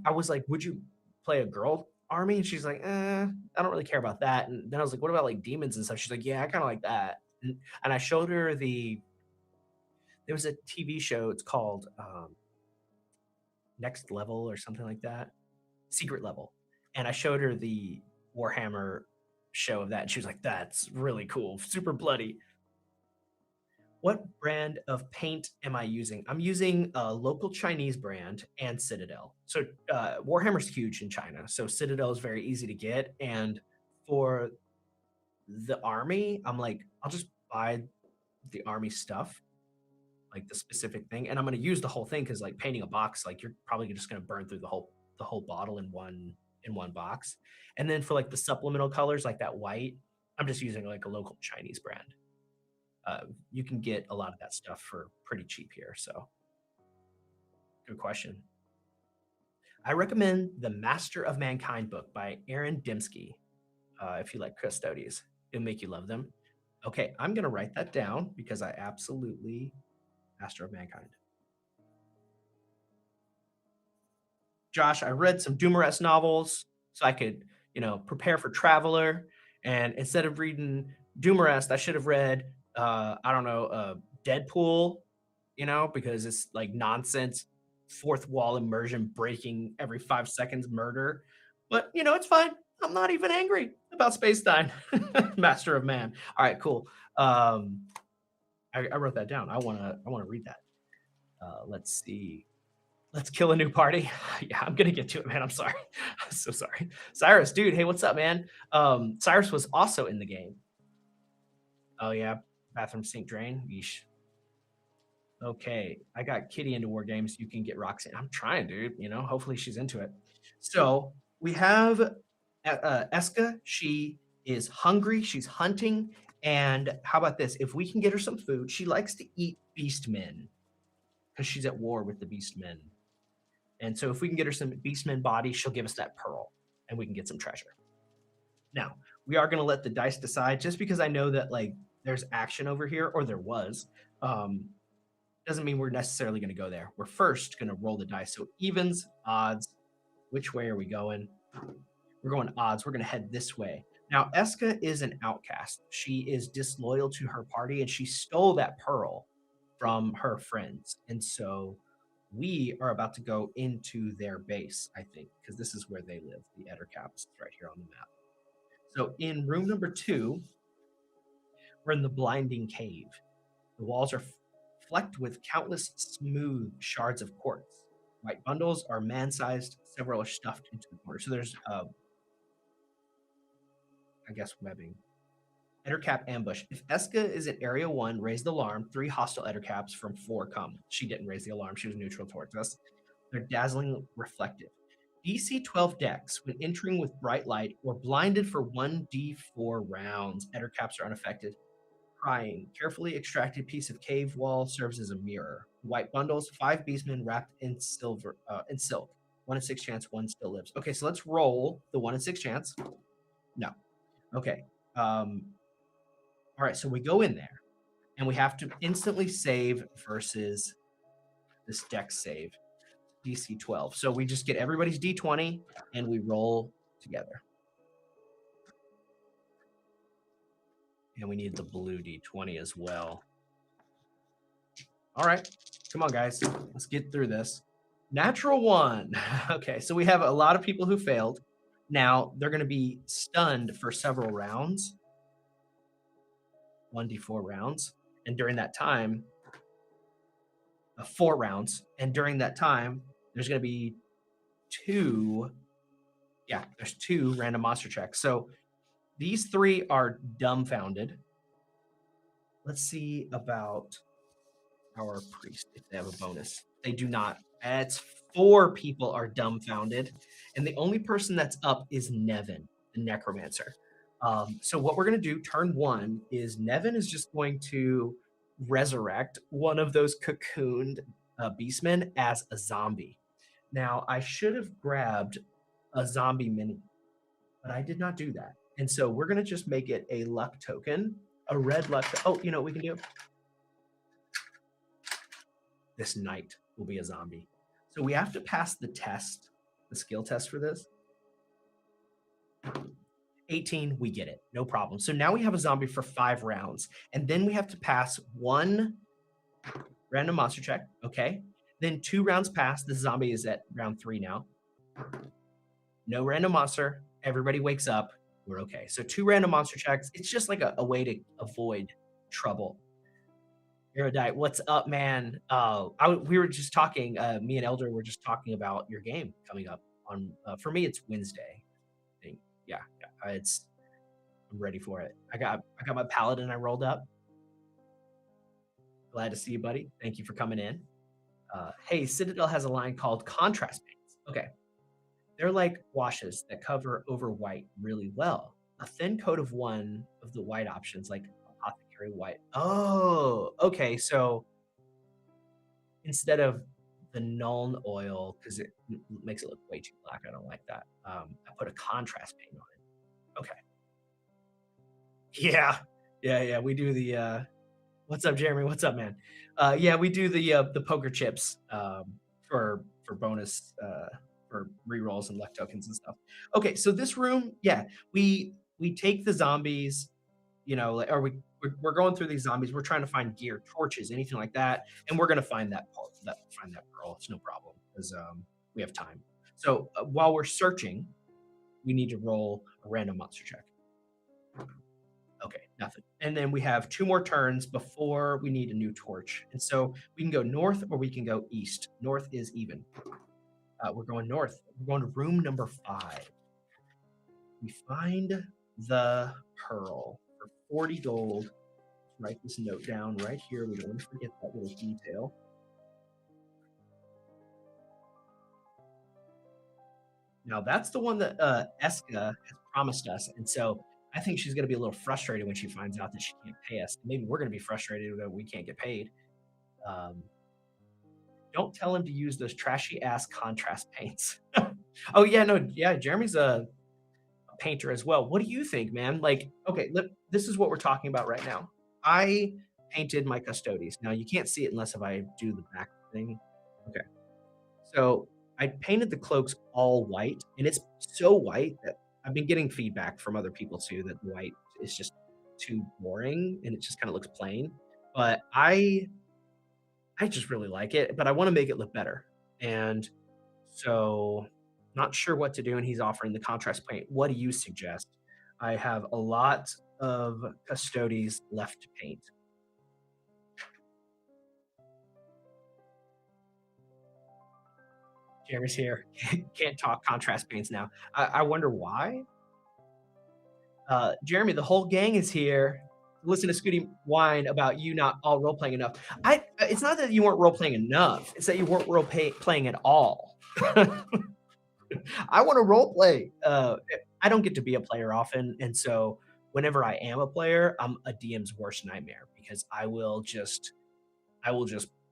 [SPEAKER 1] I was like, would you play a girl army? And she's like, I don't really care about that. And then I was like, what about like demons and stuff? She's like, yeah, I kind of like that. And I showed her there was a TV show. It's called Next Level or something like that. Secret Level. And I showed her the Warhammer show of that, and she was like, that's really cool, super bloody. What brand of paint am I using? I'm using a local Chinese brand and Citadel. So Warhammer's huge in China, so Citadel is very easy to get. And for the army, I'm like, I'll just buy the army stuff, like the specific thing, and I'm going to use the whole thing because like painting a box, like you're probably just going to burn through the whole bottle in one box. And then for like the supplemental colors, like that white, I'm just using like a local Chinese brand. You can get a lot of that stuff for pretty cheap here. So good question. I recommend the Master of Mankind book by Aaron Dembski. If you like Custodes, it'll make you love them. Okay, I'm going to write that down because I absolutely Master of Mankind. Josh, I read some Dumares novels so I could, prepare for Traveler. And instead of reading Dumares, I should have read, I don't know, Deadpool
[SPEAKER 2] because it's like nonsense, fourth wall immersion, breaking every 5 seconds murder. But it's fine. I'm not even angry about Space Nine, Master of Man. All right, cool. Um, I wrote that down. I wanna read that. Let's see. Let's kill a new party. Yeah, I'm gonna get to it, man. I'm sorry. I'm so sorry. Cyrus, dude, hey, what's up, man? Cyrus was also in the game. Oh yeah, bathroom sink drain. Yeesh. Okay, I got Kitty into war games. You can get Roxanne. I'm trying, dude. Hopefully she's into it. So we have Eska. She is hungry. She's hunting. And how about this? If we can get her some food, she likes to eat beastmen because she's at war with the beastmen. And so if we can get her some beastmen body, she'll give us that pearl, and we can get some treasure. Now we are going to let the dice decide, just because I know that like there's action over here, or there was. Um, doesn't mean we're necessarily going to go there. We're first going to roll the dice. So evens, odds. Which way are we going? We're going odds. We're going to head this way. Now, Eska is an outcast. She is disloyal to her party, and she stole that pearl from her friends. And so we are about to go into their base, I think, because this is where they live. The Ettercaps right here on the map. So in room number 2, we're in the Blinding Cave. The walls are flecked with countless smooth shards of quartz. White bundles are man-sized, several are stuffed into the corner. So there's, I guess, webbing. Ettercap ambush. If Eska is at area 1, raise the alarm. 3 hostile Ettercaps from 4 come. She didn't raise the alarm. She was neutral towards us. They're dazzling reflective. DC 12 decks, when entering with bright light, or blinded for 1d4 rounds. Ettercaps are unaffected. Crying. Carefully extracted piece of cave wall serves as a mirror. White bundles, 5 beastmen wrapped in silk. 1 in 6 chance, 1 still lives. Okay, so let's roll the 1 in 6 chance. No. Okay. All right, so we go in there, and we have to instantly save versus this deck save, DC 12. So we just get everybody's D20 and we roll together. And we need the blue D20 as well. All right, come on, guys. Let's get through this. Natural 1. Okay, so we have a lot of people who failed. Now they're going to be stunned for several rounds, 1d4 rounds. And during that time, 4 rounds. And during that time, there's going to be there's 2 random monster checks. So these 3 are dumbfounded. Let's see about our priest if they have a bonus. They do not. It's 4 people are dumbfounded, and the only person that's up is Nevin, the necromancer. So what we're going to do, turn 1, is Nevin is just going to resurrect one of those cocooned beastmen as a zombie. Now, I should have grabbed a zombie mini, but I did not do that. And so we're going to just make it a luck token, a red luck. Oh, you know what we can do? This knight will be a zombie. So we have to pass the test, the skill test for this. 18, we get it. No problem. So now we have a zombie for 5 rounds. And then we have to pass 1 random monster check. Okay. Then 2 rounds pass. The zombie is at round 3 now. No random monster. Everybody wakes up. We're okay. So 2 random monster checks. It's just like a way to avoid trouble. Erudite, what's up, man? We were just talking. Me and Elder were just talking about your game coming up on. For me, it's Wednesday. I think. Yeah. I'm ready for it. I got my paladin. I rolled up. Glad to see you, buddy. Thank you for coming in. Hey, Citadel has a line called contrast paints. Okay, they're like washes that cover over white really well. A thin coat of one of the white options, like apothecary white. Oh, okay. So instead of the Nuln oil, because it makes it look way too black, I don't like that. I put a contrast paint on it. Okay. Yeah. We do the. What's up, Jeremy? What's up, man? Yeah, we do the poker chips for bonus for rerolls and luck tokens and stuff. Okay, so this room, yeah, we take the zombies, or we're going through these zombies. We're trying to find gear, torches, anything like that, and we're gonna find that pearl. It's no problem because we have time. So while we're searching, we need to roll a random monster check. Okay, nothing. And then we have 2 more turns before we need a new torch. And so we can go north or we can go east. North is even. We're going north. We're going to room number 5. We find the pearl for 40 gold. Write this note down right here. We don't want to forget that little detail. Now that's the one that Eska has promised us, and so I think she's going to be a little frustrated when she finds out that she can't pay us. Maybe we're going to be frustrated that we can't get paid. Um, don't tell him to use those trashy ass contrast paints. Oh yeah, no, yeah. Jeremy's a painter as well. What do you think, man? Like, okay, this is what we're talking about right now. I painted my custodies. Now you can't see it unless if I do the back thing. Okay. So I painted the cloaks all white, and it's so white that I've been getting feedback from other people too that the white is just too boring and it just kind of looks plain. But I just really like it, but I want to make it look better. And so not sure what to do, and he's offering the contrast paint. What do you suggest? I have a lot of custodies left to paint. Jeremy's here. Can't talk contrast paints now. I wonder why. Jeremy, the whole gang is here. Listen to Scooty whine about you not all role playing enough. It's not that you weren't role playing enough. It's that you weren't playing at all. I want to role play. I don't get to be a player often, and so whenever I am a player, I'm a DM's worst nightmare because I will just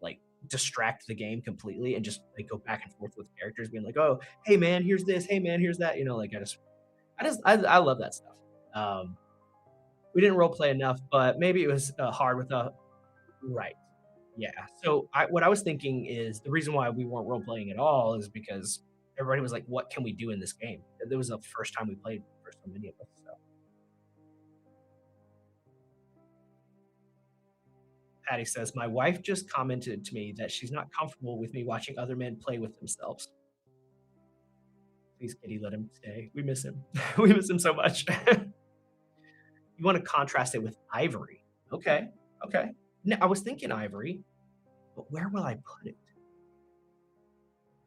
[SPEAKER 2] like distract the game completely and just like go back and forth with characters, being like, "Oh, hey man, here's this. Hey man, here's that." You know, like I love that stuff. Um, we didn't role play enough, but maybe it was hard with a right. Yeah. So what I was thinking is the reason why we weren't role playing at all is because everybody was like, "What can we do in this game?" It was the first time we played for so many of us. So Patty says, "My wife just commented to me that she's not comfortable with me watching other men play with themselves. Please, Kitty, let him stay. We miss him. We miss him so much." You want to contrast it with ivory. Okay. Okay. Now, I was thinking ivory, but where will I put it?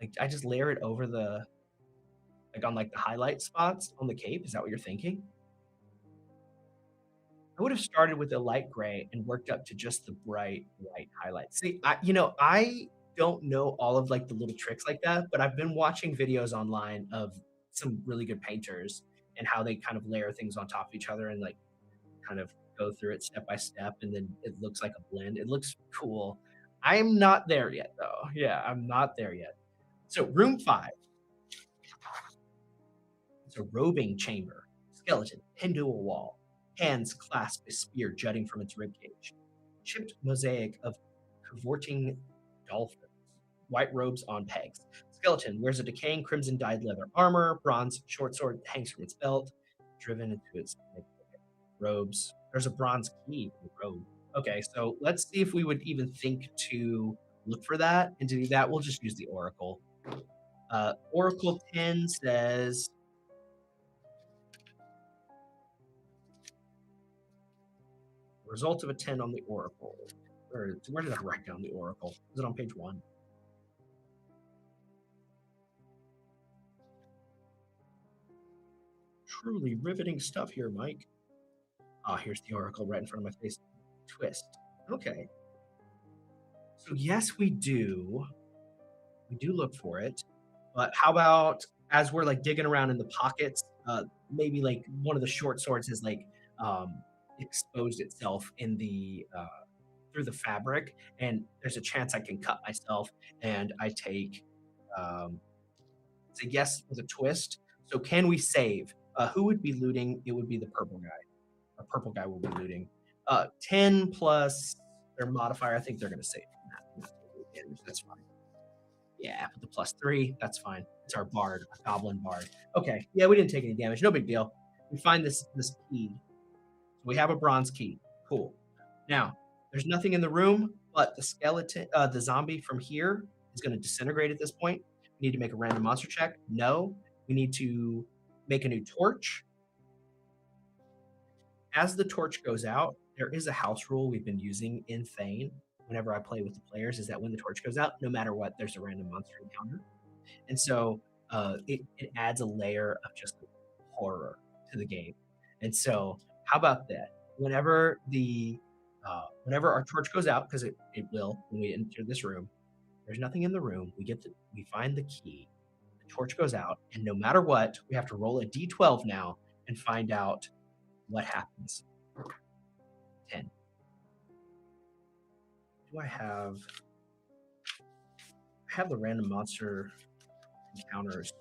[SPEAKER 2] Like, I just layer it over like on like the highlight spots on the cape. Is that what you're thinking? I would have started with a light gray and worked up to just the bright white highlights. See, I don't know all of like the little tricks like that, but I've been watching videos online of some really good painters and how they kind of layer things on top of each other and like kind of go through it step by step, and then it looks like a blend. It looks cool. I'm not there yet, though. Yeah, I'm not there yet. So, room 5. It's a robing chamber. Skeleton pinned to a wall. Hands clasp a spear jutting from its ribcage. Chipped mosaic of cavorting dolphins. White robes on pegs. Skeleton wears a decaying crimson dyed leather armor. Bronze short sword hangs from its belt, driven into its robes. There's a bronze key in the robe. Okay, so let's see if we would even think to look for that. And to do that, we'll just use the Oracle. Oracle 10 says result of a 10 on the Oracle. Where did I write down the Oracle? Is it on page 1? Truly riveting stuff here, Mike. Ah, here's the Oracle right in front of my face. Twist. Okay. So yes, we do. We do look for it. But how about as we're like digging around in the pockets, maybe like one of the short swords has like exposed itself in the through the fabric, and there's a chance I can cut myself, and I take it's a yes with a twist. So can we save? Who would be looting? It would be the purple guy. A purple guy will be looting. 10 plus their modifier. I think they're going to save from that. That's fine. Yeah, with the +3, that's fine. It's our bard, a goblin bard. Okay, yeah, we didn't take any damage. No big deal. We find this key. We have a bronze key. Cool. Now, there's nothing in the room, but the zombie from here is going to disintegrate at this point. We need to make a random monster check. No. We need to make a new torch. As the torch goes out, there is a house rule we've been using in Thane whenever I play with the players is that when the torch goes out, no matter what, there's a random monster encounter. And so it adds a layer of just horror to the game. And so, how about that? Whenever our torch goes out, because it will when we enter this room, there's nothing in the room. We find the key. The torch goes out, and no matter what, we have to roll a d12 now and find out what happens. 10. Do I have the random monster encounters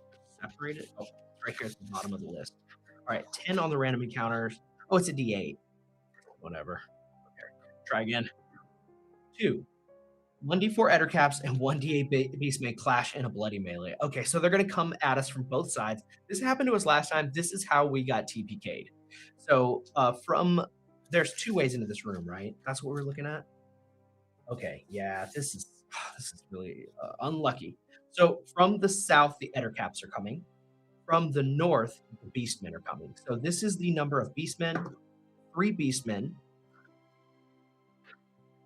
[SPEAKER 2] separated? Oh, it's right here at the bottom of the list. All right, 10 on the random encounters. Oh, it's a d8. Whatever. Okay, try again. 2. 1d4 Ettercaps and 1d8 Beastmen clash in a bloody melee. Okay, so they're going to come at us from both sides. This happened to us last time. This is how we got TPK'd. So there's 2 ways into this room, right? That's what we're looking at? Okay, yeah, this is really unlucky. So from the south, the Ettercaps are coming. From the north, the Beastmen are coming. So this is the number of Beastmen. 3 Beastmen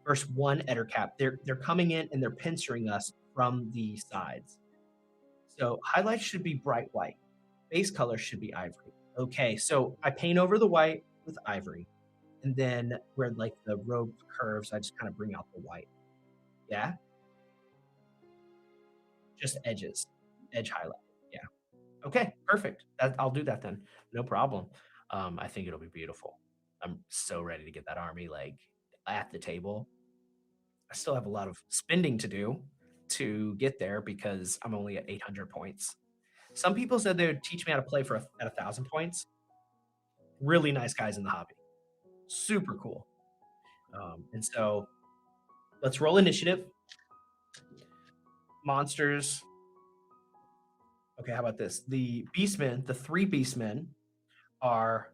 [SPEAKER 2] versus 1 Ettercap. They're coming in and they're pincering us from the sides. So highlights should be bright white. Base color should be ivory. Okay, so I paint over the white with ivory. And then where like the robe curves, I just kind of bring out the white. Yeah? Just edges. Edge highlight. Yeah. Okay, perfect. I'll do that then. No problem. I think it'll be beautiful. I'm so ready to get that army like at the table. I still have a lot of spending to do to get there because I'm only at 800 points. Some people said they would teach me how to play at 1,000 points. Really nice guys in the hobby. Super cool. And so let's roll initiative. Monsters. Okay, how about this? The 3 Beastmen are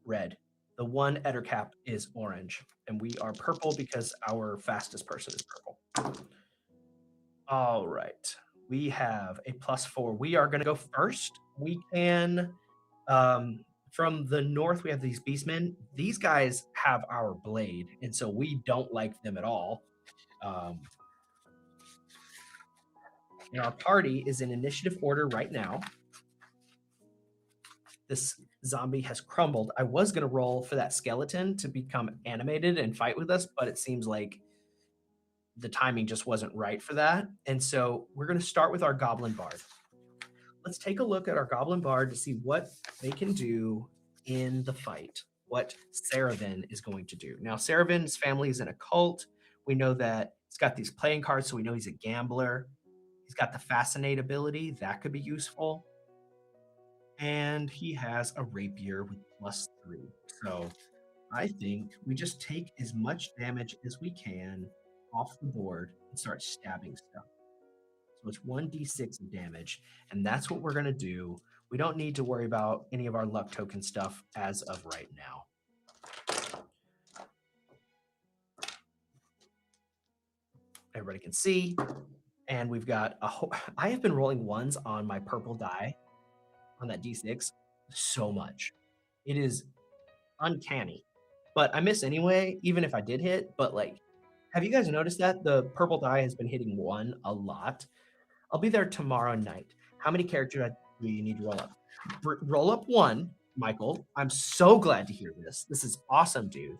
[SPEAKER 2] red. The 1 Ettercap is orange. And we are purple because our fastest person is purple. All right. We have a +4. We are going to go first. We can, from the north, we have these beastmen. These guys have our blade, and so we don't like them at all. And our party is in initiative order right now. This zombie has crumbled. I was going to roll for that skeleton to become animated and fight with us, but it seems like the timing just wasn't right for that. And so we're going to start with our Goblin Bard. Let's take a look at our Goblin Bard to see what they can do in the fight, what Saraven is going to do. Now, Saraven's family is in a cult. We know that he's got these playing cards, so we know he's a gambler. He's got the Fascinate ability. That could be useful. And he has a rapier with +3. So I think we just take as much damage as we can off the board and start stabbing stuff. So it's 1d6 of damage, and that's what we're going to do. We don't need to worry about any of our luck token stuff as of right now. Everybody can see, and we've got I have been rolling 1s on my purple die on that d6 so much. It is uncanny, but I miss anyway, even if I did hit. But like, have you guys noticed that the purple die has been hitting 1 a lot? I'll be there tomorrow night. How many characters do you need to roll up? Roll up 1, Michael. I'm so glad to hear this. This is awesome, dude.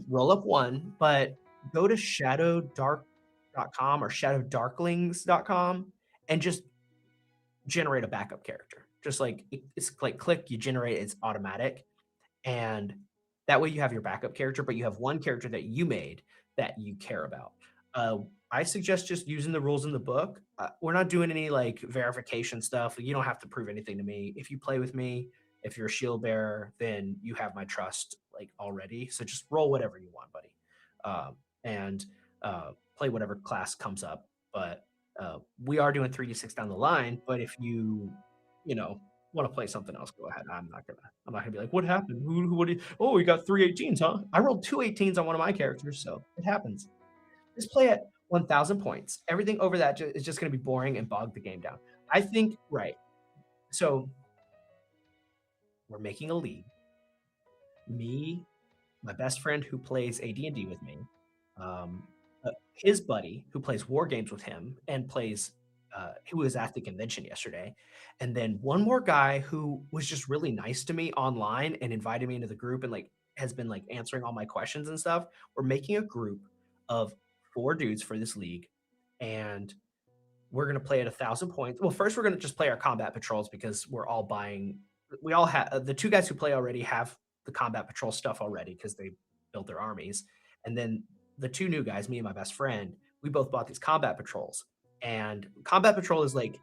[SPEAKER 2] Roll up 1, but go to shadowdark.com or shadowdarklings.com and just generate a backup character. Just like it's like click, you generate, it's automatic. And that way you have your backup character, but you have 1 character that you made that you care about. I suggest just using the rules in the book. We're not doing any like verification stuff. You don't have to prove anything to me. If you play with me, if you're a shield bearer, then you have my trust like already. So just roll whatever you want, buddy, and play whatever class comes up. But we are doing 3d6 down the line. But if you wanna play something else, go ahead. I'm not gonna be like, "What happened? What did oh, we got 3 18s, huh?" I rolled 2 18s on one of my characters, so it happens. Just play at 1,000 points. Everything over that is just gonna be boring and bog the game down. I think right. So, we're making a league. Me, my best friend who plays AD&D with me, um, his buddy who plays war games with him and plays who was at the convention yesterday, and then one more guy who was just really nice to me online and invited me into the group and like has been like answering all my questions and stuff. We're making a group of 4 dudes for this league, and we're gonna play at 1,000 points. Well, first we're gonna just play our combat patrols because we're all buying. We all have the 2 guys who play already have the combat patrol stuff already because they built their armies, and then the 2 new guys, me and my best friend, we both bought these combat patrols. And combat patrol is like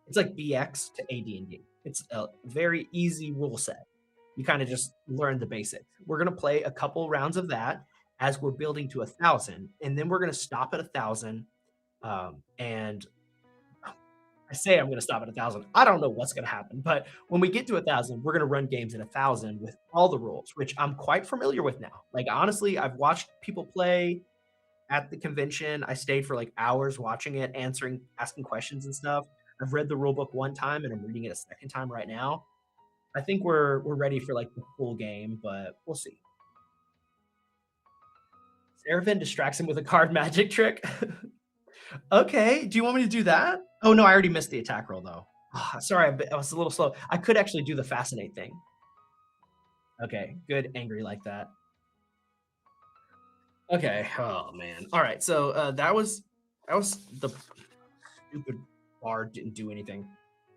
[SPEAKER 2] it's like BX to AD&D. It's a very easy rule set. You kind of just learn the basics. We're gonna play a couple rounds of that as we're building to 1,000, and then we're gonna stop at 1,000. And I say I'm going to stop at 1,000. I don't know what's going to happen, but when we get to 1,000, we're going to run games at 1,000 with all the rules, which I'm quite familiar with now. Like honestly, I've watched people play at the convention. I stayed for like hours watching it, asking questions and stuff. I've read the rule book one time and I'm reading it a second time right now. I think we're ready for like the full game, but we'll see. Seraphim distracts him with a card magic trick. Okay, do you want me to do that? Oh no, I already missed the attack roll though. Ah, sorry, I was a little slow. I could actually do the fascinate thing. Okay, good, angry like that. Okay. Oh man. All right. So that was the stupid bar didn't do anything.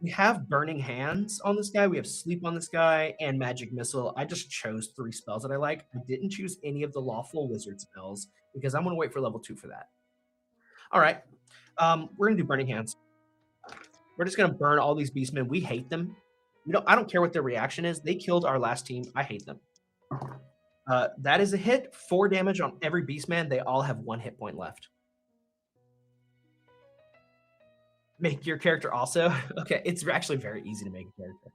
[SPEAKER 2] We have burning hands on this guy. We have sleep on this guy and magic missile. I just chose 3 spells that I like. I didn't choose any of the lawful wizard spells because I'm gonna wait for level 2 for that. All right. We're gonna do burning hands. We're just gonna burn all these beastmen. We hate them. I don't care what their reaction is. They killed our last team. I hate them. That is a hit. 4 damage on every beastman. They all have 1 hit point left. Make your character also. Okay, it's actually very easy to make a character.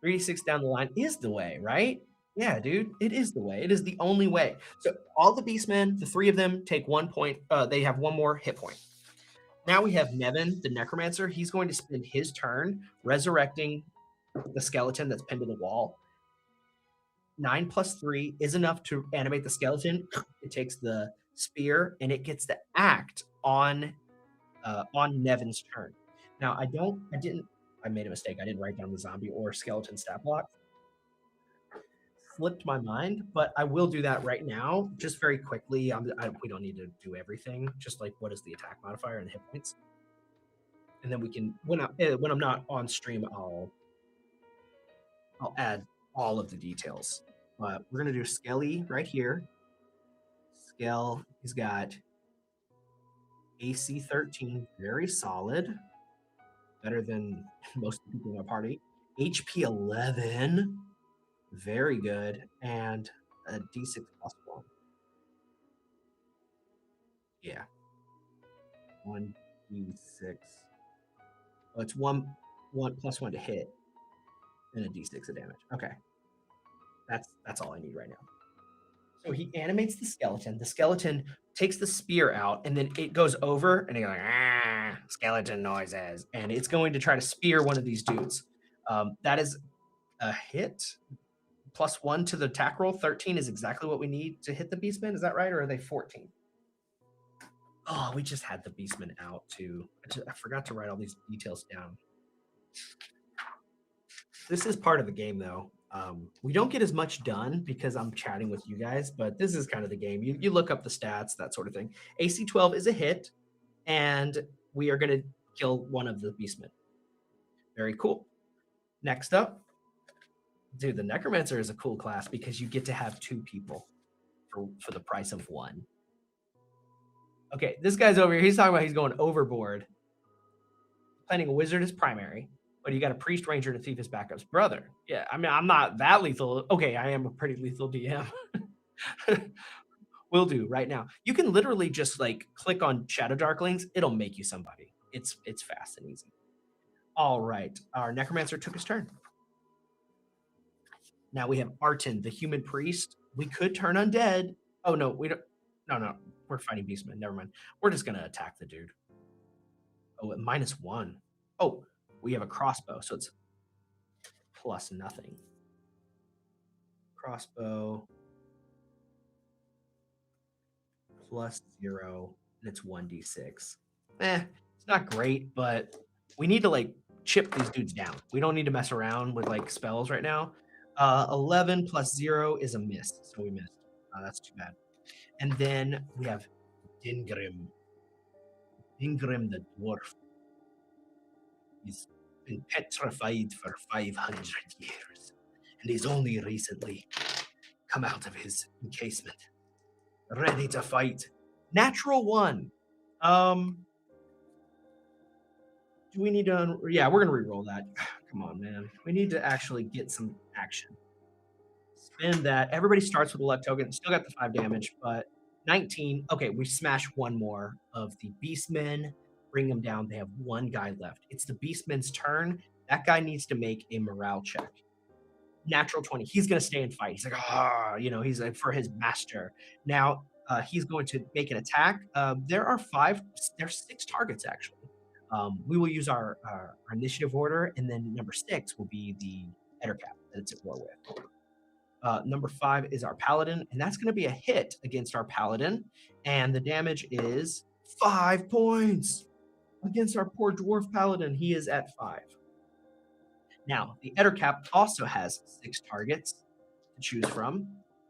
[SPEAKER 2] 3d6 down the line is the way, right? Yeah, dude, it is the way. It is the only way. So all the beastmen, the 3 of them take 1 point. They have 1 more hit point. Now we have Nevin, the necromancer. He's going to spend his turn resurrecting the skeleton that's pinned to the wall. 9 plus 3 is enough to animate the skeleton. It takes the spear and it gets to act on Nevin's turn. Now I made a mistake. I didn't write down the zombie or skeleton stat block. Flipped my mind, but I will do that right now, just very quickly. We don't need to do everything. Just like what is the attack modifier and the hit points, and then we can when I'm not on stream, I'll add all of the details. But we're gonna do Skelly right here. Skell, he's got AC 13, very solid, better than most of the people in our party. HP 11, very good, and a D6 plus 1. Yeah, 1d6. Oh, it's one plus 1 to hit, and a d6 of damage. Okay, that's all I need right now. So he animates the skeleton. The skeleton takes the spear out, and then it goes over, and he's like, ah, skeleton noises, and it's going to try to spear one of these dudes. That is a hit. Plus 1 to the attack roll. 13 is exactly what we need to hit the beastman. Is that right, or are they 14? Oh, we just had the beastman out too. I forgot to write all these details down. This is part of the game, though. We don't get as much done because I'm chatting with you guys, but this is kind of the game. You look up the stats, that sort of thing. AC 12 is a hit, and we are going to kill one of the beastmen. Very cool. Next up, dude, the necromancer is a cool class because you get to have 2 people for the price of 1. Okay, this guy's over here. He's talking about he's going overboard. Planning a wizard as primary, but you got a priest, ranger, and a thief as backups. Brother, yeah, I mean, I'm not that lethal. Okay, I am a pretty lethal DM. Will do right now. You can literally just like click on Shadowdark links. It'll make you somebody. It's fast and easy. All right, our necromancer took his turn. Now we have Arton, the human priest. We could turn undead. Oh no, we don't. No, no, we're fighting Beastmen. Never mind. We're just gonna attack the dude. Oh, at -1. Oh, we have a crossbow, so it's plus nothing. Crossbow +0, and it's 1d6. It's not great, but we need to like chip these dudes down. We don't need to mess around with like spells right now. 11 +0 is a miss, so we missed. That's too bad. And then we have Dingrim. Dingrim the dwarf. He's been petrified for 500 years, and he's only recently come out of his encasement, ready to fight. Natural one. Do we need to? Yeah, we're gonna re-roll that. Come on, man. We need to actually get some action. Spin that. Everybody starts with a luck token. Still got the 5 damage, but 19. Okay, we smash one more of the beastmen. Bring them down. They have one guy left. It's the beastman's turn. That guy needs to make a morale check. Natural 20. He's gonna stay and fight. He's like, he's like for his master. Now he's going to make an attack. There's 6 targets actually. We will use our initiative order, and then number 6 will be the Ettercap that it's at war with. Number 5 is our Paladin, and that's going to be a hit against our Paladin, and the damage is 5 points against our poor Dwarf Paladin. He is at 5. Now, the Ettercap also has 6 targets to choose from.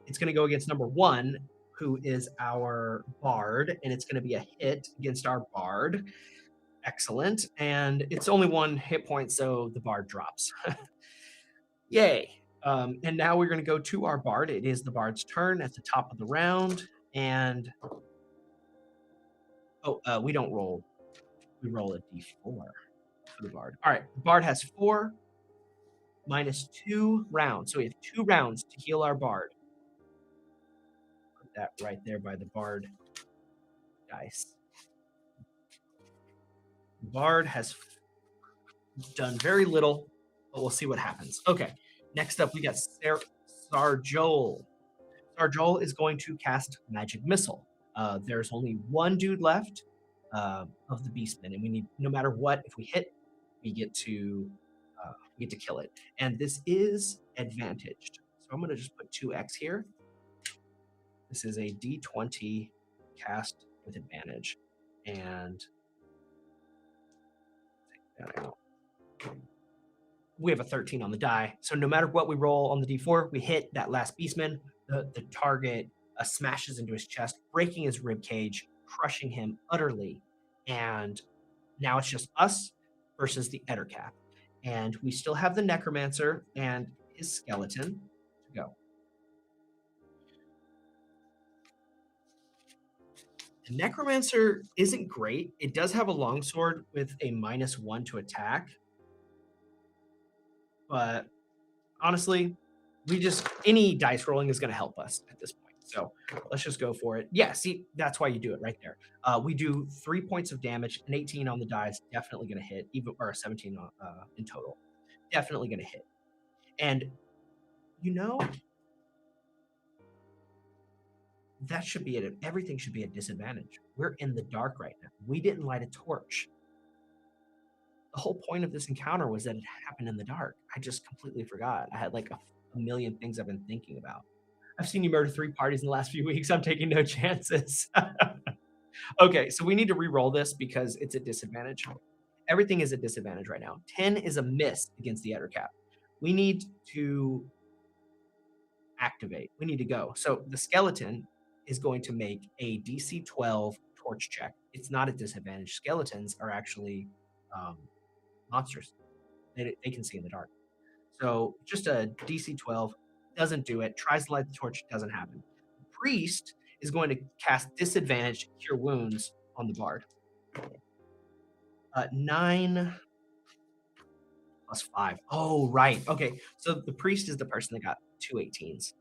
[SPEAKER 2] It's going to go against number 1, who is our Bard, and it's going to be a hit against our Bard. Excellent. And it's only 1 hit point, so the Bard drops. Yay. And now we're going to go to our Bard. It is the Bard's turn at the top of the round. And we don't roll. We roll a d4 for the Bard. All right. The Bard has 4 minus 2 rounds. So we have 2 rounds to heal our Bard. Put that right there by the Bard dice. The Bard has done very little, but we'll see what happens. Okay. Next up, we got Sarjol. Sarjol is going to cast Magic Missile. There's only 1 dude left of the Beastmen, and we need, no matter what, if we hit, we get to kill it. And this is advantaged. So I'm going to just put 2x here. This is a d20 cast with advantage. And we have a 13 on the die. So no matter what we roll on the d4, we hit that last Beastman. The target smashes into his chest, breaking his rib cage, crushing him utterly. And now it's just us versus the Ettercap. And we still have the Necromancer and his skeleton to go. The Necromancer isn't great. It does have a longsword with a -1 to attack. But honestly, any dice rolling is going to help us at this point. So let's just go for it. Yeah, see, that's why you do it right there. We do 3 points of damage. An 18 on the die is definitely going to hit, or a 17 in total. Definitely going to hit. And, that should be it. Everything should be a disadvantage. We're in the dark right now. We didn't light a torch. The whole point of this encounter was that it happened in the dark. I just completely forgot. I had like a million things I've been thinking about. I've seen you murder 3 parties in the last few weeks. I'm taking no chances. Okay, so we need to re-roll this because it's a disadvantage. Everything is a disadvantage right now. 10 is a miss against the Ettercap. We need to activate. We need to go. So the skeleton is going to make a DC 12 torch check. It's not a disadvantage. Skeletons are actually monsters. They can see in the dark. So just a DC 12 doesn't do it. Tries to light the torch, doesn't happen. The priest is going to cast disadvantage cure wounds on the bard. 9 plus 5. Oh, right. Okay. So the priest is the person that got 2 18s.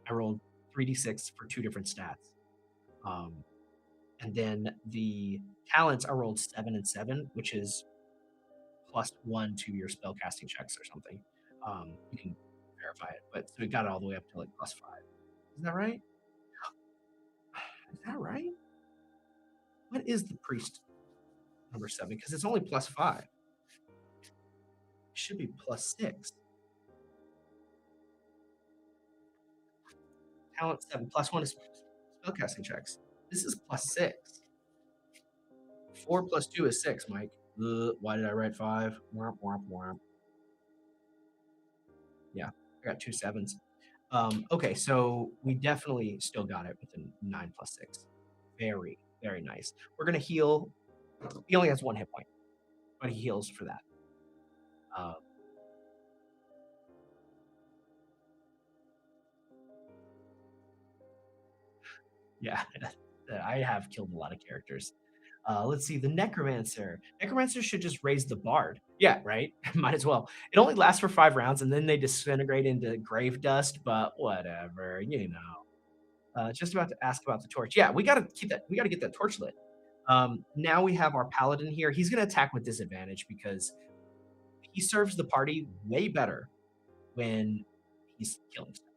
[SPEAKER 2] I rolled 3d6 for 2 different stats. And then the talents are rolled 7 and 7, which is +1 to your spell casting checks or something. You can verify it, but so we got it all the way up to like +5. Is that right? Is that right? What is the priest number 7? Because it's only +5. It should be +6. Talent 7 +1 is spellcasting checks. This is +6. 4 + 2 is 6, Mike. Why did I write 5? Womp, womp, womp. Yeah, I got 2 sevens. Okay, so we definitely still got it with a 9 + 6. Very, very nice. We're gonna heal. He only has 1 hit point, but he heals for that. Uh, yeah, I have killed a lot of characters. Let's see, the Necromancer. Necromancer should just raise the Bard. Yeah, right? Might as well. It only lasts for 5 rounds, and then they disintegrate into grave dust, but whatever, you know. Just about to ask about the torch. Yeah, we gotta keep that. We gotta get that torch lit. Now we have our paladin here. He's gonna attack with disadvantage because he serves the party way better when he's killing stuff.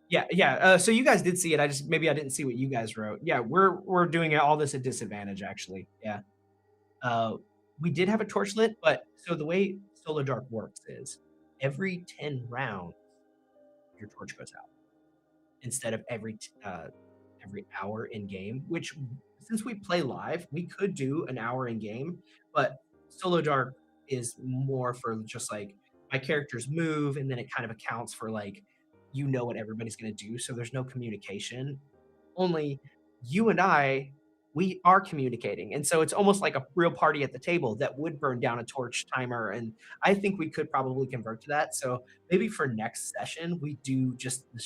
[SPEAKER 2] Yeah, yeah. So you guys did see it. I just maybe I didn't see what you guys wrote. Yeah, we're doing all this at disadvantage actually. Yeah. Uh, we did have a torch lit, but so the way Solar Dark works is every 10 rounds your torch goes out instead of every hour in game, which since we play live, we could do an hour in game, but Solo Dark is more for just like my characters move and then it kind of accounts for like you know what everybody's going to do, so there's no communication. Only you and I, we are communicating. And so it's almost like a real party at the table that would burn down a torch timer. And I think we could probably convert to that. So maybe for next session, we do just the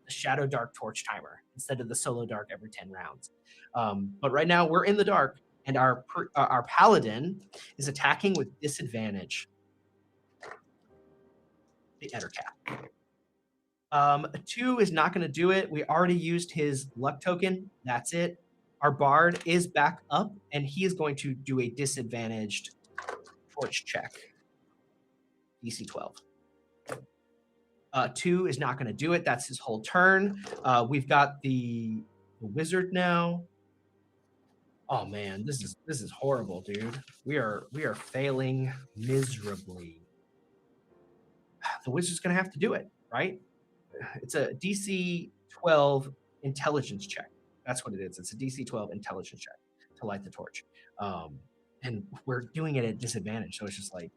[SPEAKER 2] Shadow Dark torch timer instead of the Solo Dark every 10 rounds. But right now we're in the dark and our paladin is attacking with disadvantage. The Ettercap. A 2 is not going to do it. We already used his luck token. That's it. Our bard is back up, and he is going to do a disadvantaged torch check. DC 12. 2 is not going to do it. That's his whole turn. We've got the wizard now. Oh man, this is horrible, dude. We are failing miserably. The wizard's going to have to do it, right? It's a DC 12 intelligence check. That's what it is. It's a DC 12 intelligence check to light the torch. And we're doing it at disadvantage. So it's just like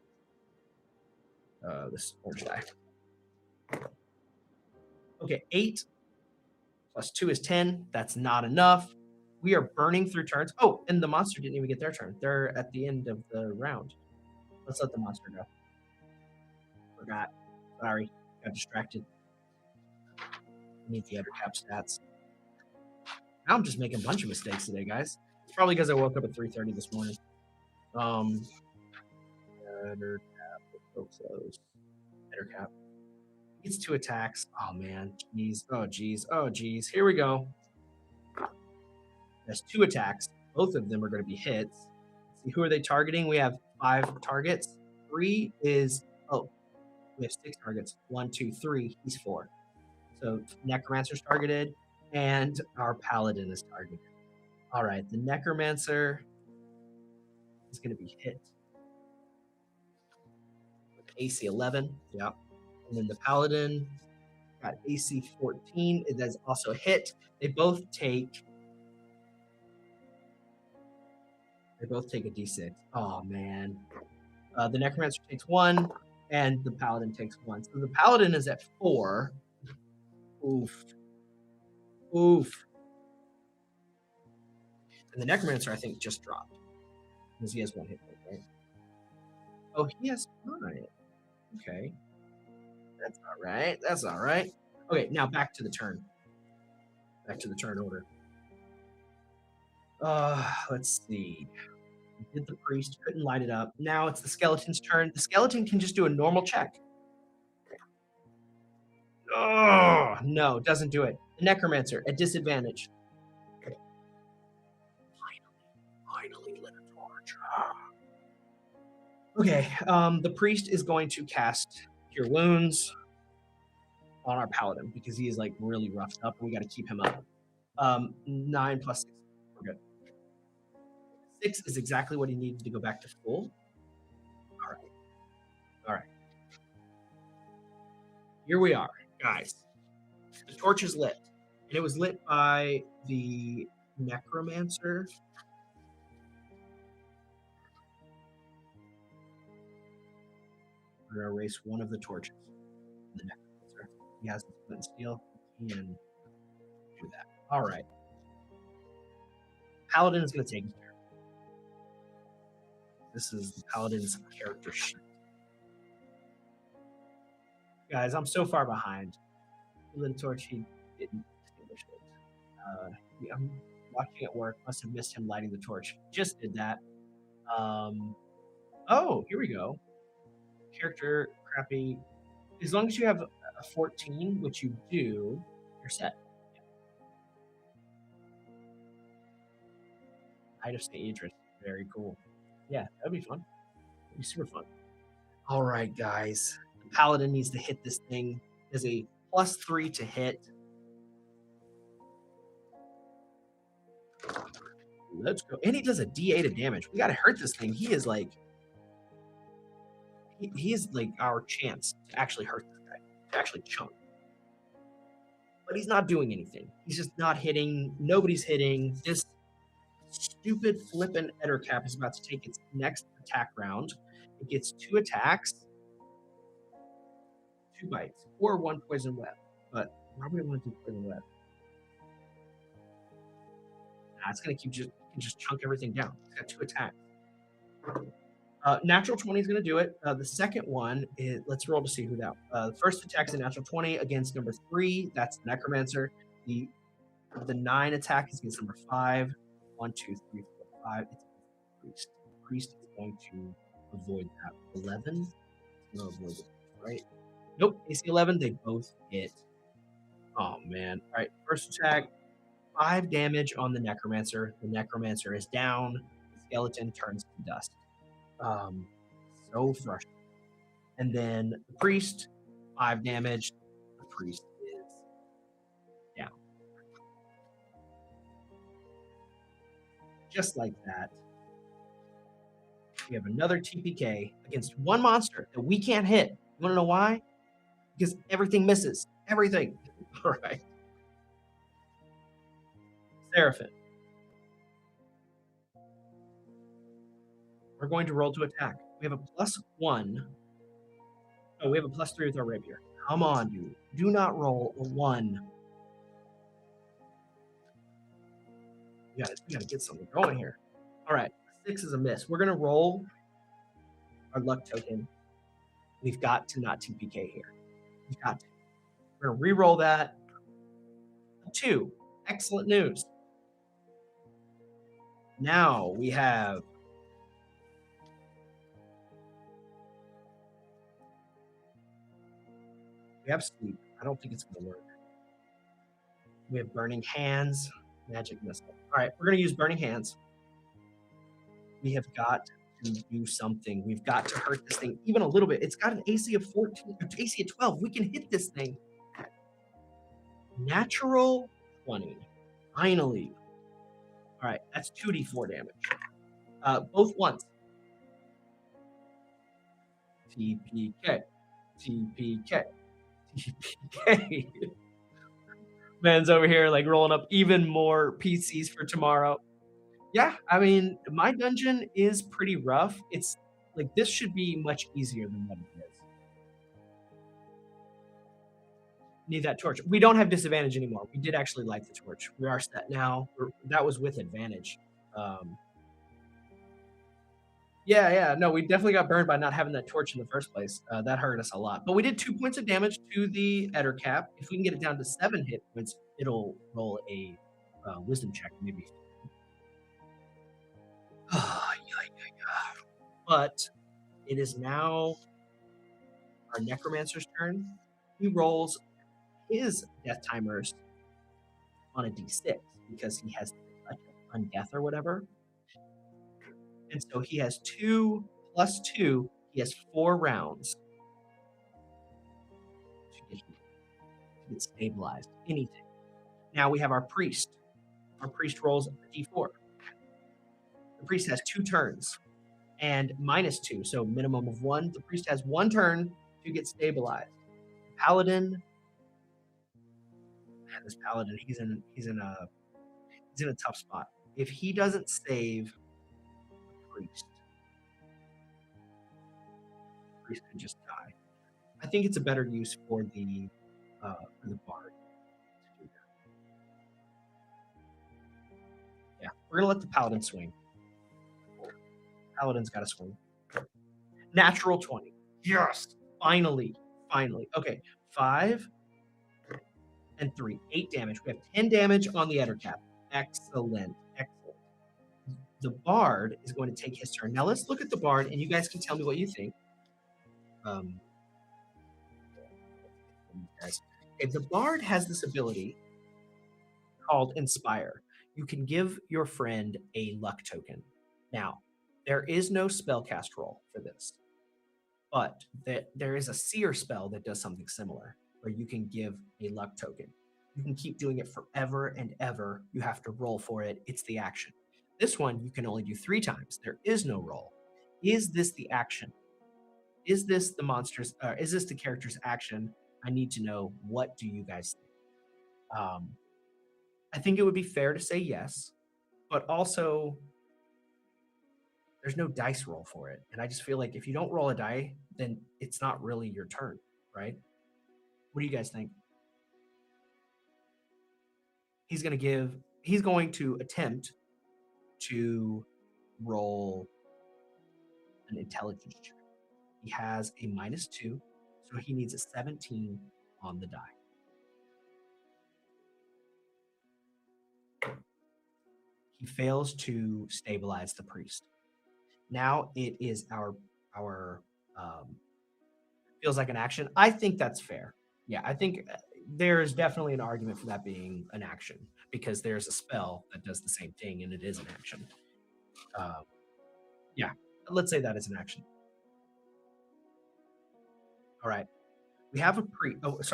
[SPEAKER 2] this orange die. Okay, 8 plus 2 is 10. That's not enough. We are burning through turns. Oh, and the monster didn't even get their turn. They're at the end of the round. Let's let the monster go. Forgot. Sorry. Got distracted. Need the other cap stats. Now I'm just making a bunch of mistakes today, guys. It's probably because I woke up at 3:30 this morning. Better cap, so close. Better cap. He gets 2 attacks. Oh man, jeez. Oh jeez. Oh jeez. Here we go. There's 2 attacks. Both of them are going to be hits. Let's see, who are they targeting? We have 5 targets. 3 is we have 6 targets. 1, 2, 3. He's 4. So Necromancer's targeted, and our Paladin is targeted. All right, the Necromancer is going to be hit with AC 11. Yep. And then the Paladin got AC 14. It is also a hit. They both take a D6. Oh man. The Necromancer takes 1, and the Paladin takes 1. So the Paladin is at 4. Oof. Oof. And the Necromancer, I think, just dropped. Because he has 1 hit point, right? Oh, he has 5. Okay. That's all right. That's all right. Okay, now back to the turn. Back to the turn order. Let's see. We did the priest, couldn't light it up. Now it's the skeleton's turn. The skeleton can just do a normal check. Oh, no, doesn't do it. The Necromancer at disadvantage. Finally lit a torch. Okay, the priest is going to cast cure wounds on our paladin because he is like really roughed up and we got to keep him up. 9 plus 6. We're good. 6 is exactly what he needed to go back to full. All right. All right. Here we are, guys. The torch is lit. And it was lit by the necromancer. We're going to erase one of the torches. The necromancer. He has the flint and steel. He can do that. All right. Paladin is going to take his turn. This is the Paladin's character sheet. Guys, I'm so far behind. He lit a torch. He didn't extinguish it. I'm watching it work. Must have missed him lighting the torch. Just did that. Oh, here we go. Character crappy. As long as you have a 14, which you do, you're set. Night of St. Idris. Very cool. Yeah, that'd be fun. That'd be super fun. All right, guys. The Paladin needs to hit this thing. There's a +3 to hit. Let's go. And he does a D8 of damage. We got to hurt this thing. He is like, he is like our chance to actually hurt this guy, to actually chunk. But he's not doing anything. He's just not hitting. Nobody's hitting. This stupid flippin' Ettercap is about to take its next attack round. It gets 2 attacks, 2 bites, or 1 poison web. But why would I want to do poison web? Nah, it's going to keep just chunk everything down. It's got 2 attacks. Natural 20 is going to do it. The second one is, let's roll to see who that. The first attack is a natural 20 against number 3. That's the Necromancer. The 9 attack is against number 5. 1, 2, 3, 4, 5. It's the priest. The priest is going to avoid that. 11. No, avoid it, right? Nope. AC 11. They both hit. Oh man. All right. First attack. 5 damage on the Necromancer. The Necromancer is down. The skeleton turns to dust. So frustrating. And then the priest, 5 damage. The priest is down. Just like that. We have another TPK against one monster that we can't hit. You want to know why? Because everything misses. Everything. All right. Seraphim. We're going to roll to attack. We have a +1. Oh, we have a +3 with our rapier. Come on, dude. Do not roll a 1. We gotta get something going here. All right. 6 is a miss. We're going to roll our luck token. We've got to not TPK here. We've got to. We're going to re-roll that. A 2. Excellent news. Now we have sleep. I don't think it's going to work. We have burning hands, magic missile. All right, we're going to use burning hands. We have got to do something. We've got to hurt this thing even a little bit. It's got an AC of 14, AC of 12. We can hit this thing. Natural 20. Finally. All right, that's 2d4 damage. Both once. TPK. TPK. TPK. Man's over here like rolling up even more PCs for tomorrow. Yeah, I mean, my dungeon is pretty rough. It's like this should be much easier than what it is. Need that torch. We don't have disadvantage anymore. We did actually light the torch. We are set now. That was with advantage. Yeah. No, we definitely got burned by not having that torch in the first place. That hurt us a lot. But we did 2 points of damage to the Ettercap. If we can get it down to 7 hit points, it'll roll a wisdom check, maybe. But it is now our Necromancer's turn. He rolls his death timers on a d6 because he has undeath or whatever. And so he has 2 plus 2. He has 4 rounds. to get stabilized. Anything. Now we have our priest. Our priest rolls a d4. The priest has 2 turns and -2, so minimum of 1. The priest has 1 turn to get stabilized. Paladin, man, this paladin, he's in a tough spot. If he doesn't save priest, the priest could just die. I think it's a better use for the bard to do that. Yeah, we're gonna let the paladin swing. Paladin's got to swing. Natural 20. Yes, finally, finally. Okay, 5 and 3, 8 damage. We have 10 damage on the Ettercap. Excellent, excellent. The bard is going to take his turn. Now let's look at the bard, and you guys can tell me what you think. Um, guys. Okay, the bard has this ability called Inspire. You can give your friend a luck token. Now, there is no spellcast roll for this, but there is a seer spell that does something similar, where you can give a luck token. You can keep doing it forever and ever. You have to roll for it. It's the action. This one you can only do 3 times. There is no roll. Is this the action? Is this the monster's? Is this the character's action? I need to know, what do you guys think? I think it would be fair to say yes, but also there's no dice roll for it. And I just feel like if you don't roll a die, then it's not really your turn, right? What do you guys think? He's going to attempt to roll an intelligence check. He has a -2, so he needs a 17 on the die. He fails to stabilize the priest. Now it is our feels like an action. I think that's fair. Yeah, I think there's definitely an argument for that being an action, because there's a spell that does the same thing and it is an action. Uh, yeah, let's say that is an action. All right. We have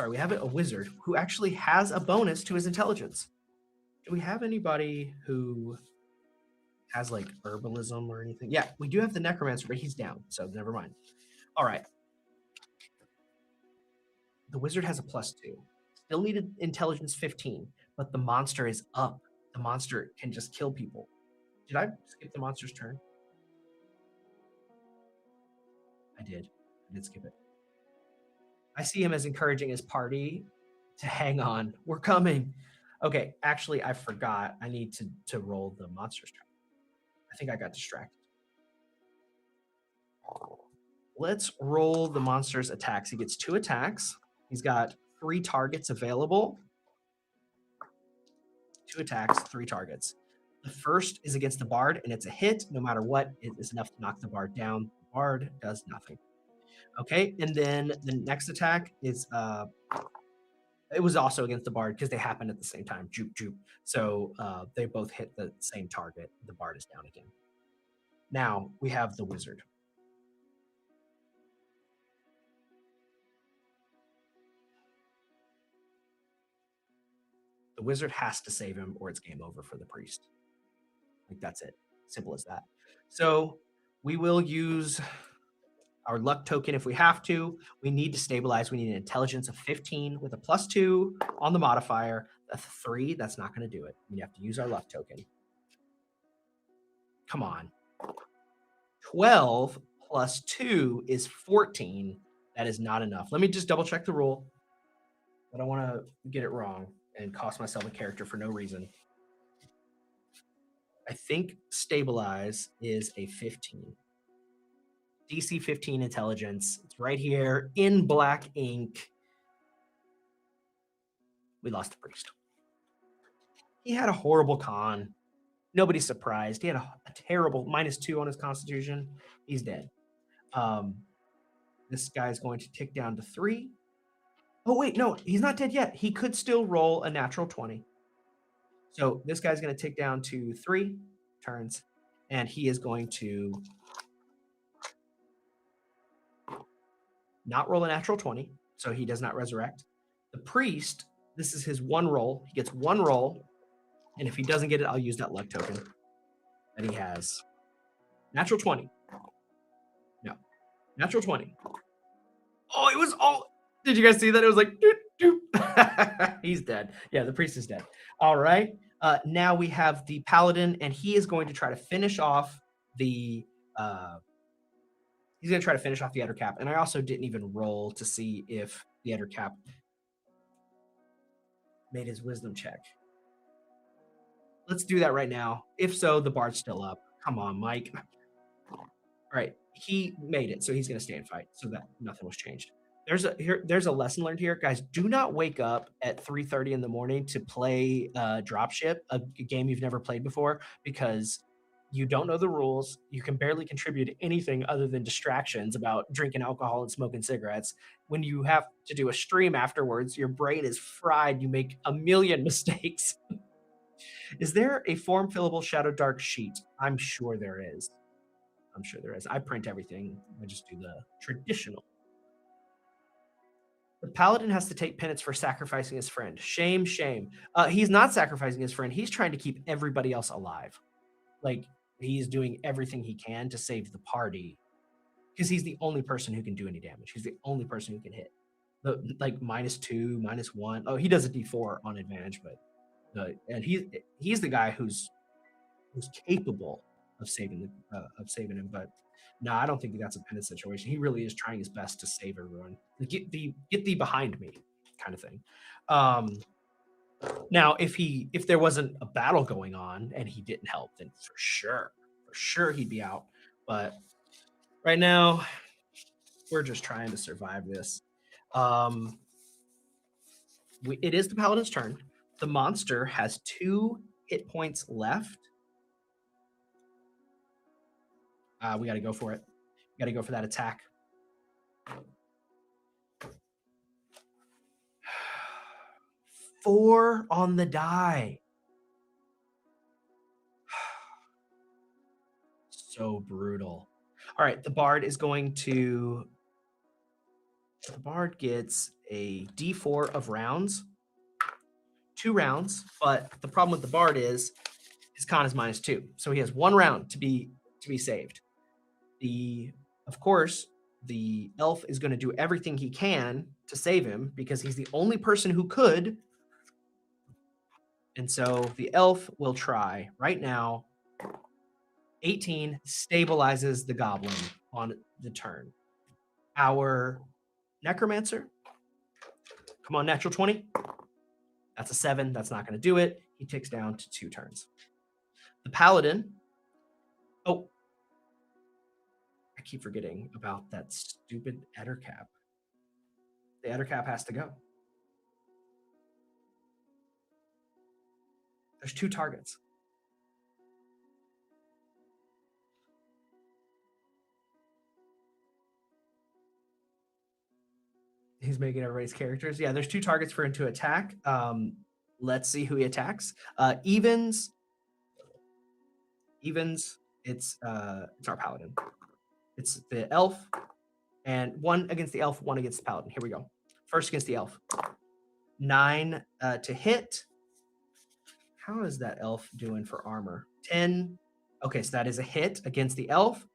[SPEAKER 2] we have a wizard who actually has a bonus to his intelligence. Do we have anybody who has like herbalism or anything? Yeah, we do have the necromancer, but he's down, so never mind. All right. The wizard has a +2. Still needed intelligence 15, but the monster is up. The monster can just kill people. Did I skip the monster's turn? I did. I did skip it. I see him as encouraging his party to hang on. We're coming. Okay, actually, I forgot. I need to roll the monster's turn. I think I got distracted. Let's roll the monster's attacks. He gets 2 attacks. He's got 3 targets available. 2 attacks, 3 targets. The first is against the bard, and it's a hit. No matter what, it is enough to knock the bard down. The bard does nothing. Okay, and then the next attack is it was also against the bard because they happened at the same time. Joop joop. So they both hit the same target. The bard is down again. Now we have the wizard. The wizard has to save him or it's game over for the priest. Like, that's it. Simple as that. So we will use our luck token if we have to. We need to stabilize. We need an intelligence of 15 with a +2 on the modifier. A 3, that's not going to do it. We have to use our luck token. Come on. 12 plus 2 is 14. That is not enough. Let me just double check the rule. I don't want to get it wrong and cost myself a character for no reason. I think stabilize is a 15. DC 15 intelligence. It's right here in black ink. We lost the priest. He had a horrible con. Nobody's surprised. He had a terrible -2 on his constitution. He's dead. This guy's going to tick down to 3. Oh, wait, no, he's not dead yet. He could still roll a natural 20. So this guy's going to tick down to 3 turns, and he is going to not roll a natural 20, so he does not resurrect. The priest, this is his one roll. He gets one roll, and if he doesn't get it, I'll use that luck token that he has. Natural 20. No. Natural 20. Oh, it was all. Did you guys see that? It was like, doot, doot. He's dead. Yeah, the priest is dead. All right. Now we have the paladin, and he is going to try to finish off the. He's going to try to finish off the Ettercap, and I also didn't even roll to see if the Ettercap made his wisdom check. Let's do that right now. If so, the bard's still up. Come on, Mike. All right, he made it, so he's going to stay and fight. So that nothing was changed. There's a lesson learned here, guys. Do not wake up at 3:30 in the morning to play Dropship, a game you've never played before, because you don't know the rules. You can barely contribute to anything other than distractions about drinking alcohol and smoking cigarettes. When you have to do a stream afterwards, your brain is fried. You make a million mistakes. Is there a form fillable Shadowdark sheet? I'm sure there is. I'm sure there is. I print everything. I just do the traditional. The paladin has to take penance for sacrificing his friend. Shame, shame. He's not sacrificing his friend. He's trying to keep everybody else alive. Like, he's doing everything he can to save the party because he's the only person who can do any damage. He's the only person who can hit. Like -2, -1. Oh, he does a D4 on advantage, but and he's the guy who's capable of saving him. But no, I don't think that's a penance situation. He really is trying his best to save everyone. Get thee behind me, kind of thing. Now, if there wasn't a battle going on and he didn't help, then for sure he'd be out. But right now, we're just trying to survive this. It is the paladin's turn. The monster has 2 hit points left. We got to go for it. We got to go for that attack. Four on the die. So brutal. All right, the bard is going to. The bard gets a D4 of rounds. 2 rounds, but the problem with the bard is his con is -2, so he has 1 round to be saved. Of course, the elf is going to do everything he can to save him because he's the only person who could. And so the elf will try right now. 18 stabilizes the goblin on the turn. Our necromancer, come on, natural 20. That's a 7. That's not going to do it. He ticks down to 2 turns. The paladin. Oh, I keep forgetting about that stupid Ettercap. The Ettercap has to go. There's 2 targets. He's making everybody's characters. Yeah, there's 2 targets for him to attack. Let's see who he attacks. Evens. It's our paladin. It's the elf, and 1 against the elf, 1 against the paladin. Here we go. First against the elf. 9 to hit. How is that elf doing for armor? 10. Okay, so that is a hit against the elf.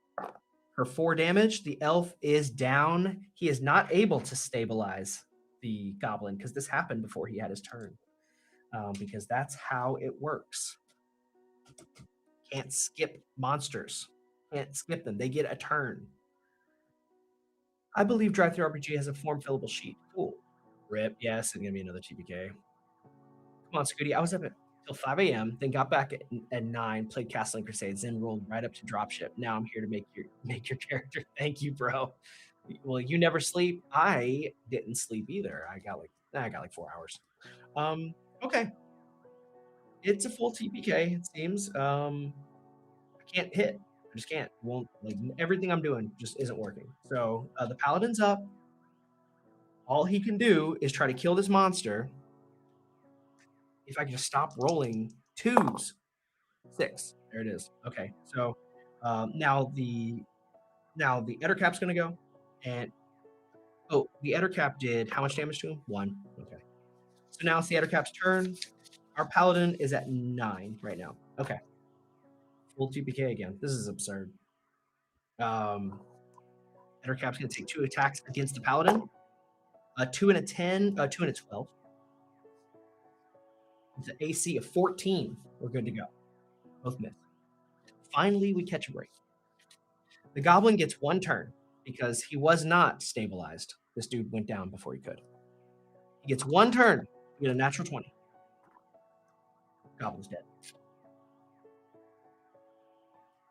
[SPEAKER 2] For 4 damage, the elf is down. He is not able to stabilize the goblin because this happened before he had his turn. Because that's how it works. Can't skip monsters. Can't skip them. They get a turn. I believe Drive-Thru RPG has a form fillable sheet. Cool. Rip. Yes, it's gonna be another TPK. Come on, Scooty. I was up till 5 a.m., then got back at 9, played Castling Crusades, then rolled right up to Dropship. Now I'm here to make your character. Thank you, bro. Well, you never sleep. I didn't sleep either. I got like 4 hours. Okay. It's a full TPK, it seems. I can't hit. I just can't. Won't, like, everything I'm doing just isn't working. So the paladin's up. All he can do is try to kill this monster. If I can just stop rolling 2s. 6. There it is. Okay. So now the Ettercap's gonna go. And the Ettercap did how much damage to him? 1. Okay. So now it's the Ettercap's turn. Our paladin is at 9 right now. Okay. Full TPK again. This is absurd. Ettercap's going to take 2 attacks against the paladin. A 2 and a 10, 2 and a 12. With an AC of 14, we're good to go. Both miss. Finally, we catch a break. The goblin gets 1 turn because he was not stabilized. This dude went down before he could. He gets 1 turn. We get a natural 20. Goblin's dead.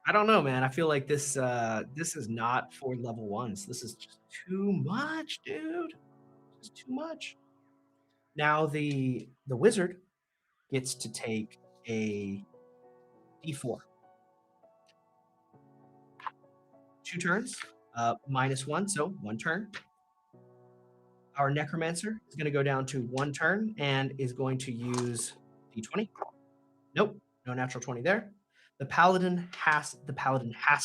[SPEAKER 2] I don't know, man. I feel like this is not for level 1s. This is just too much, dude. Just too much. Now the wizard gets to take a d4. 2 turns, -1, so 1 turn. Our necromancer is going to go down to 1 turn and is going to use d20. Nope, no natural 20 there. The paladin has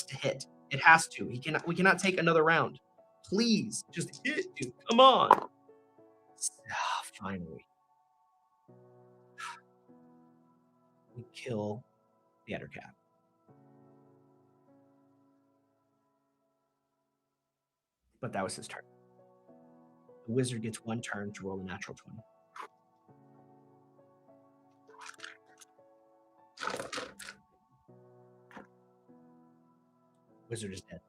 [SPEAKER 2] to hit. It has to. We cannot take another round. Please, just hit, dude. Come on. Finally. We kill the Ettercap. But that was his turn. The wizard gets 1 turn to roll a natural 20. Wizard is dead.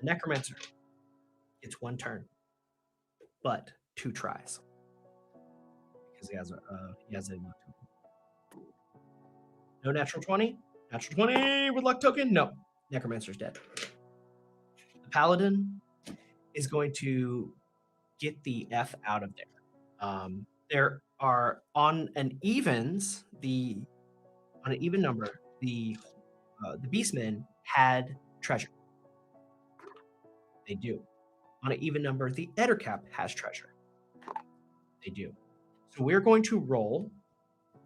[SPEAKER 2] The necromancer gets 1 turn, but 2 tries because he has a luck token. No natural 20. Natural 20 with luck token. No, necromancer's dead. The paladin is going to get the F out of there. There are on an even number, the beastmen had treasure. They do. On an even number, the Ettercap has treasure. They do. So we're going to roll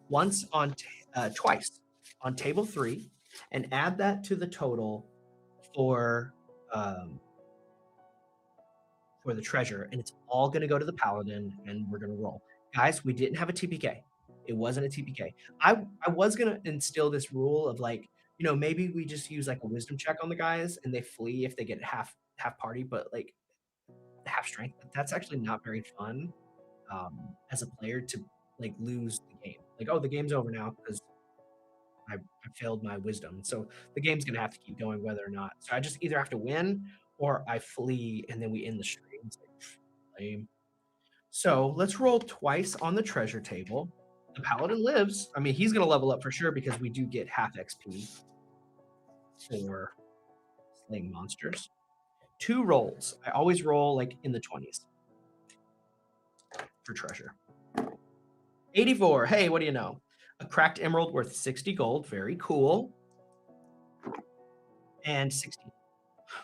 [SPEAKER 2] twice on table 3 and add that to the total for the treasure, and it's all going to go to the paladin, and we're going to roll. Guys, we didn't have a TPK. It wasn't a TPK. I was going to instill this rule of like, maybe we just use like a wisdom check on the guys and they flee if they get half party, but like half strength. That's actually not very fun as a player to like lose the game. Like, oh, the game's over now because I failed my wisdom. So the game's going to have to keep going whether or not. So I just either have to win or I flee and then we end the stream. It's like, lame. So let's roll twice on the treasure table. The paladin lives. I mean, he's going to level up for sure because we do get half XP for slaying monsters. 2 rolls. I always roll like in the 20s for treasure. 84. Hey, what do you know? A cracked emerald worth 60 gold. Very cool. And 60.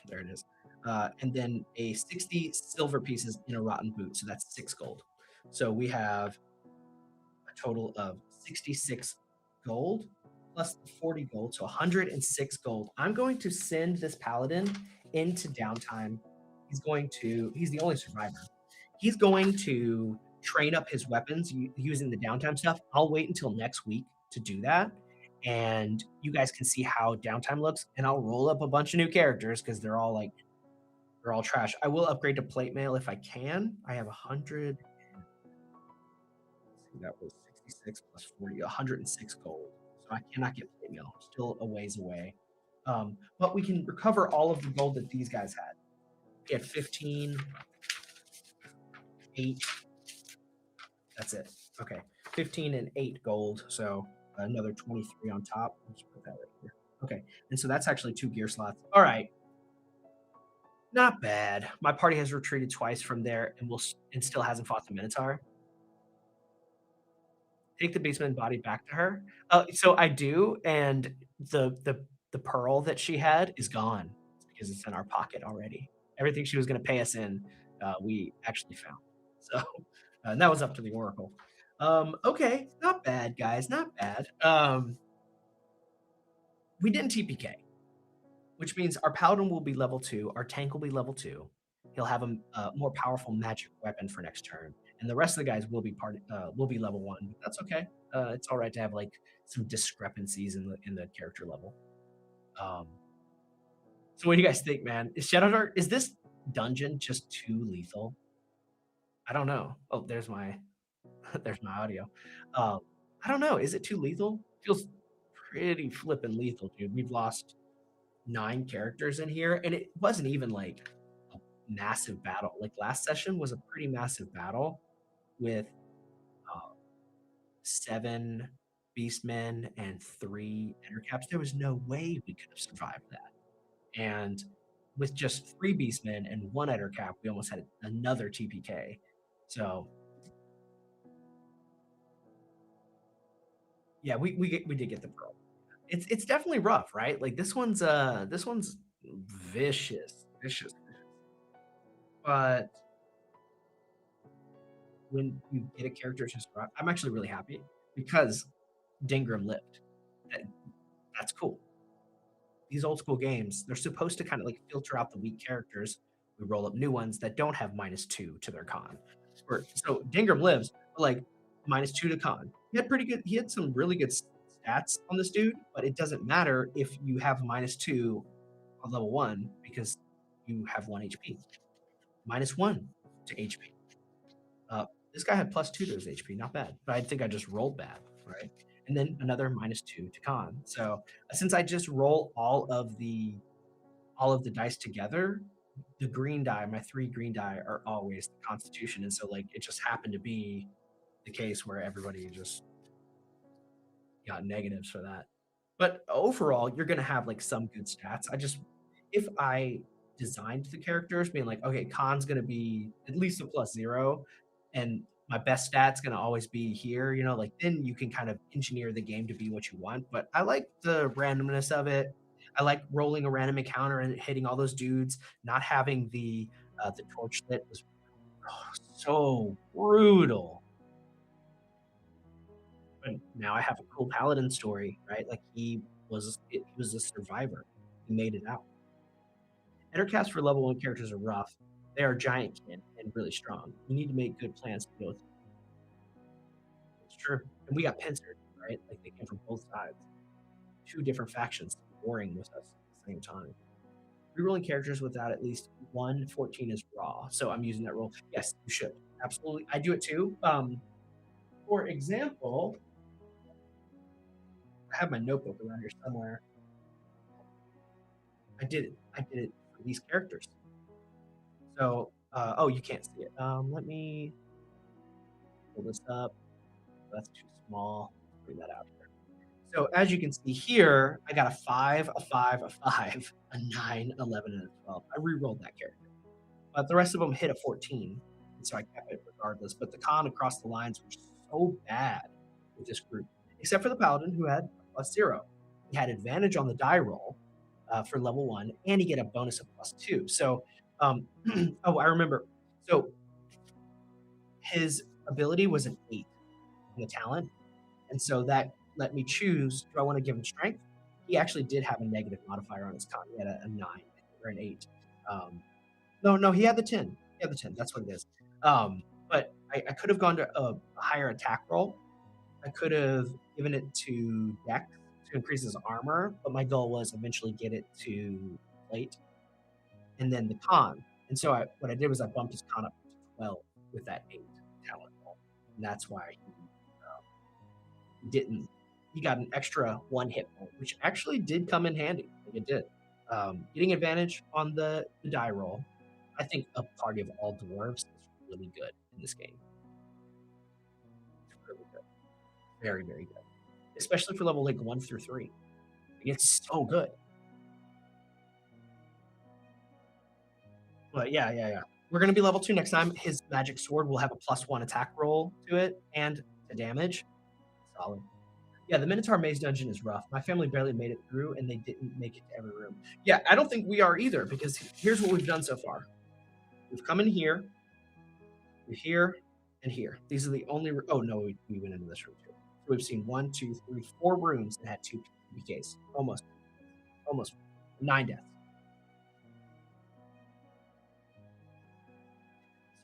[SPEAKER 2] There it is. And then a 60 silver pieces in a rotten boot. So that's 6 gold. So we have a total of 66 gold plus 40 gold. So 106 gold. I'm going to send this paladin into downtime. He's the only survivor. He's going to train up his weapons using the downtime stuff. I'll wait until next week to do that. And you guys can see how downtime looks. And I'll roll up a bunch of new characters because they're all trash. I will upgrade to plate mail if I can. I have 100. That was 66 plus 40, 106 gold. So I cannot get plate mail. I'm still a ways away. But we can recover all of the gold that these guys had. We had 15, 8. That's it. Okay. 15 and 8 gold. So another 23 on top. Let's put that right here. Okay. And so that's actually 2 gear slots. All right. Not bad. My party has retreated twice from there and still hasn't fought the Minotaur. Take the beastman body back to her. So I do, and the pearl that she had is gone because it's in our pocket already. Everything she was going to pay us in, we actually found. So and that was up to the oracle. Okay, not bad, guys, not bad. We didn't TPK, which means our paladin will be level 2, our tank will be level 2. He'll have a more powerful magic weapon for next turn, and the rest of the guys will be level 1. But that's okay. It's all right to have like some discrepancies in the character level. Um, so what do you guys think, man? Is this dungeon just too lethal? I don't know. Oh, there's my there's my audio. Um, I don't know. Is it too lethal? Feels pretty flippin' lethal, dude. We've lost 9 characters in here, and it wasn't even like a massive battle. Like last session was a pretty massive battle with uh, 7 beastmen and 3 ettercaps. There was no way we could have survived that. And with just 3 beastmen and 1 ettercap, we almost had another TPK. So yeah, we did get the pearl. It's definitely rough, right? Like this one's vicious, vicious, vicious. But when you get a character just rough, I'm actually really happy because Dingram lived. That, that's cool. These old school games, they're supposed to kind of like filter out the weak characters. We roll up new ones that don't have -2 to their con. So Dingram lives, but like -2 to con. He had some really good stats on this dude, but it doesn't matter if you have -2 on level 1 because you have 1 HP. -1 to HP. Uh, this guy had +2 to his HP, not bad. But I think I just rolled bad, right? And then another -2 to con. So since I just roll all of the dice together, the green die, my 3 green die are always the Constitution, and so like it just happened to be the case where everybody just got negatives for that. But overall, you're gonna have like some good stats. If I designed the characters being like, okay, con's gonna be at least a +0, and my best stat's gonna always be here, like then you can kind of engineer the game to be what you want. But I like the randomness of it. I like rolling a random encounter and hitting all those dudes. Not having the torch lit was so brutal. But now I have a cool paladin story, right? Like he was a survivor. He made it out. Entercasts for level 1 characters are rough. They are giant kin and really strong. You need to make good plans to deal with. It's true. And we got pincered, right? Like they came from both sides. 2 different factions warring with us at the same time. Rerolling characters without at least 114 is raw. So I'm using that rule. Yes, you should. Absolutely. I do it too. For example, I have my notebook around here somewhere. I did it. I did it for these characters. So, oh, you can't see it. Let me pull this up. That's too small. Bring that out here. So as you can see here, I got a 5, a 5, a 5, a 9, 11, and a 12. I re-rolled that character. But the rest of them hit a 14, and so I kept it regardless. But the con across the lines was so bad with this group, except for the paladin who had +0. He had advantage on the die roll for level 1, and he get a bonus of +2. So, oh, I remember. So his ability was an 8 in the talent, and so that let me choose, do I want to give him strength? He actually did have a negative modifier on his con. He had a 9 or an 8. No, he had the 10. He had the 10. That's what it is. But I could have gone to a higher attack roll. I could have given it to Dex to increase his armor, but my goal was eventually get it to plate and then the con. And so what I did was I bumped his con up to 12 with that 8 talent roll. And that's why he didn't. He got an extra 1 hit point, which actually did come in handy. Like it did. Getting advantage on the die roll. I think a party of all dwarves is really good in this game. It's really good. Very, very good. Especially for level like 1 through 3. It's so good. But yeah. We're gonna be level 2 next time. His magic sword will have a +1 attack roll to it and to damage. Solid. Yeah, the Minotaur Maze dungeon is rough. My family barely made it through, and they didn't make it to every room. Yeah, I don't think we are either, because here's what we've done so far. We've come in here, we're here, and here. These are the only. Oh no, we went into this room too. So we've seen 1, 2, 3, 4 rooms that had 2 PKs. Almost 9 deaths.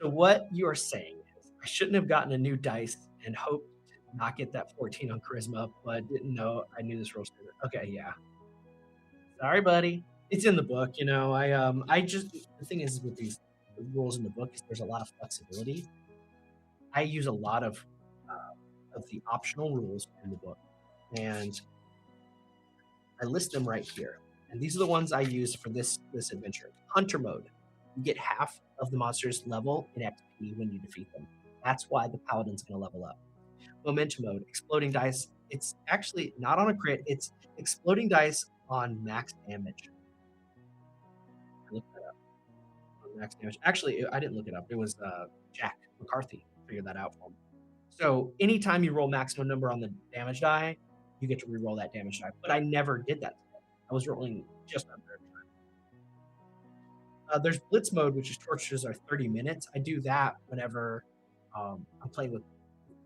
[SPEAKER 2] So what you are saying is, I shouldn't have gotten a new dice and hoped to not get that 14 on charisma, but didn't know I knew this rule sooner. Okay, yeah. Sorry, buddy. It's in the book, you know. I just the thing is with these rules in the book is there's a lot of flexibility. I use a lot of the optional rules in the book, and I list them right here. And these are the ones I use for this adventure. Hunter mode. You get half of the monster's level in XP when you defeat them. That's why the paladin's going to level up. Momentum mode. Exploding dice. It's actually not on a crit. It's exploding dice on max damage. I looked that up on max damage. Actually, I didn't look it up. It was Jack McCarthy figured that out for me. So anytime you roll maximum number on the damage die, you get to re-roll that damage die. But I never did that. I was rolling just under. There's blitz mode, which is torches are 30 minutes. I do that whenever I'm playing with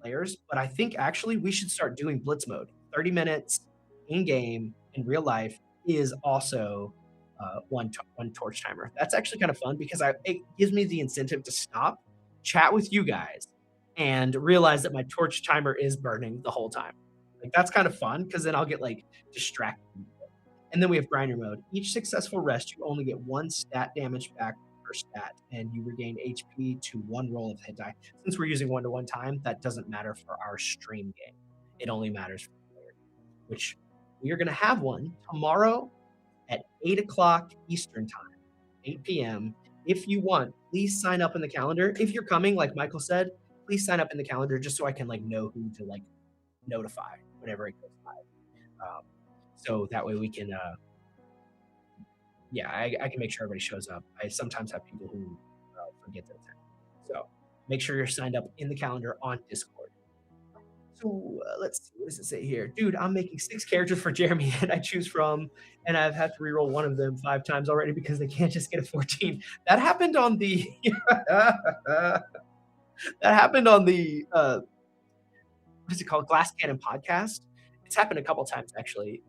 [SPEAKER 2] players, but I think actually we should start doing blitz mode. 30 minutes in game in real life is also one torch timer. That's actually kind of fun because it gives me the incentive to stop, chat with you guys, and realize that my torch timer is burning the whole time. Like that's kind of fun because then I'll get like distracted. And then we have grinder mode. Each successful rest, you only get one stat damage back per stat, and you regain HP to one roll of hit die. Since we're using 1-to-1 time, that doesn't matter for our stream game. It only matters for player, which we are going to have one tomorrow at 8 o'clock Eastern time, 8 p.m. If you want, please sign up in the calendar. If you're coming, like Michael said, please sign up in the calendar just so I can like know who to like notify whenever it goes live. So that way we can, yeah, I can make sure everybody shows up. I sometimes have people who forget their time. So make sure you're signed up in the calendar on Discord. So let's see, what does it say here? Dude, I'm making 6 characters for Jeremy and I choose from, and I've had to reroll one of them 5 times already because they can't just get a 14. That happened on the, that happened on the, what is it called? Glass Cannon podcast. It's happened a couple times actually.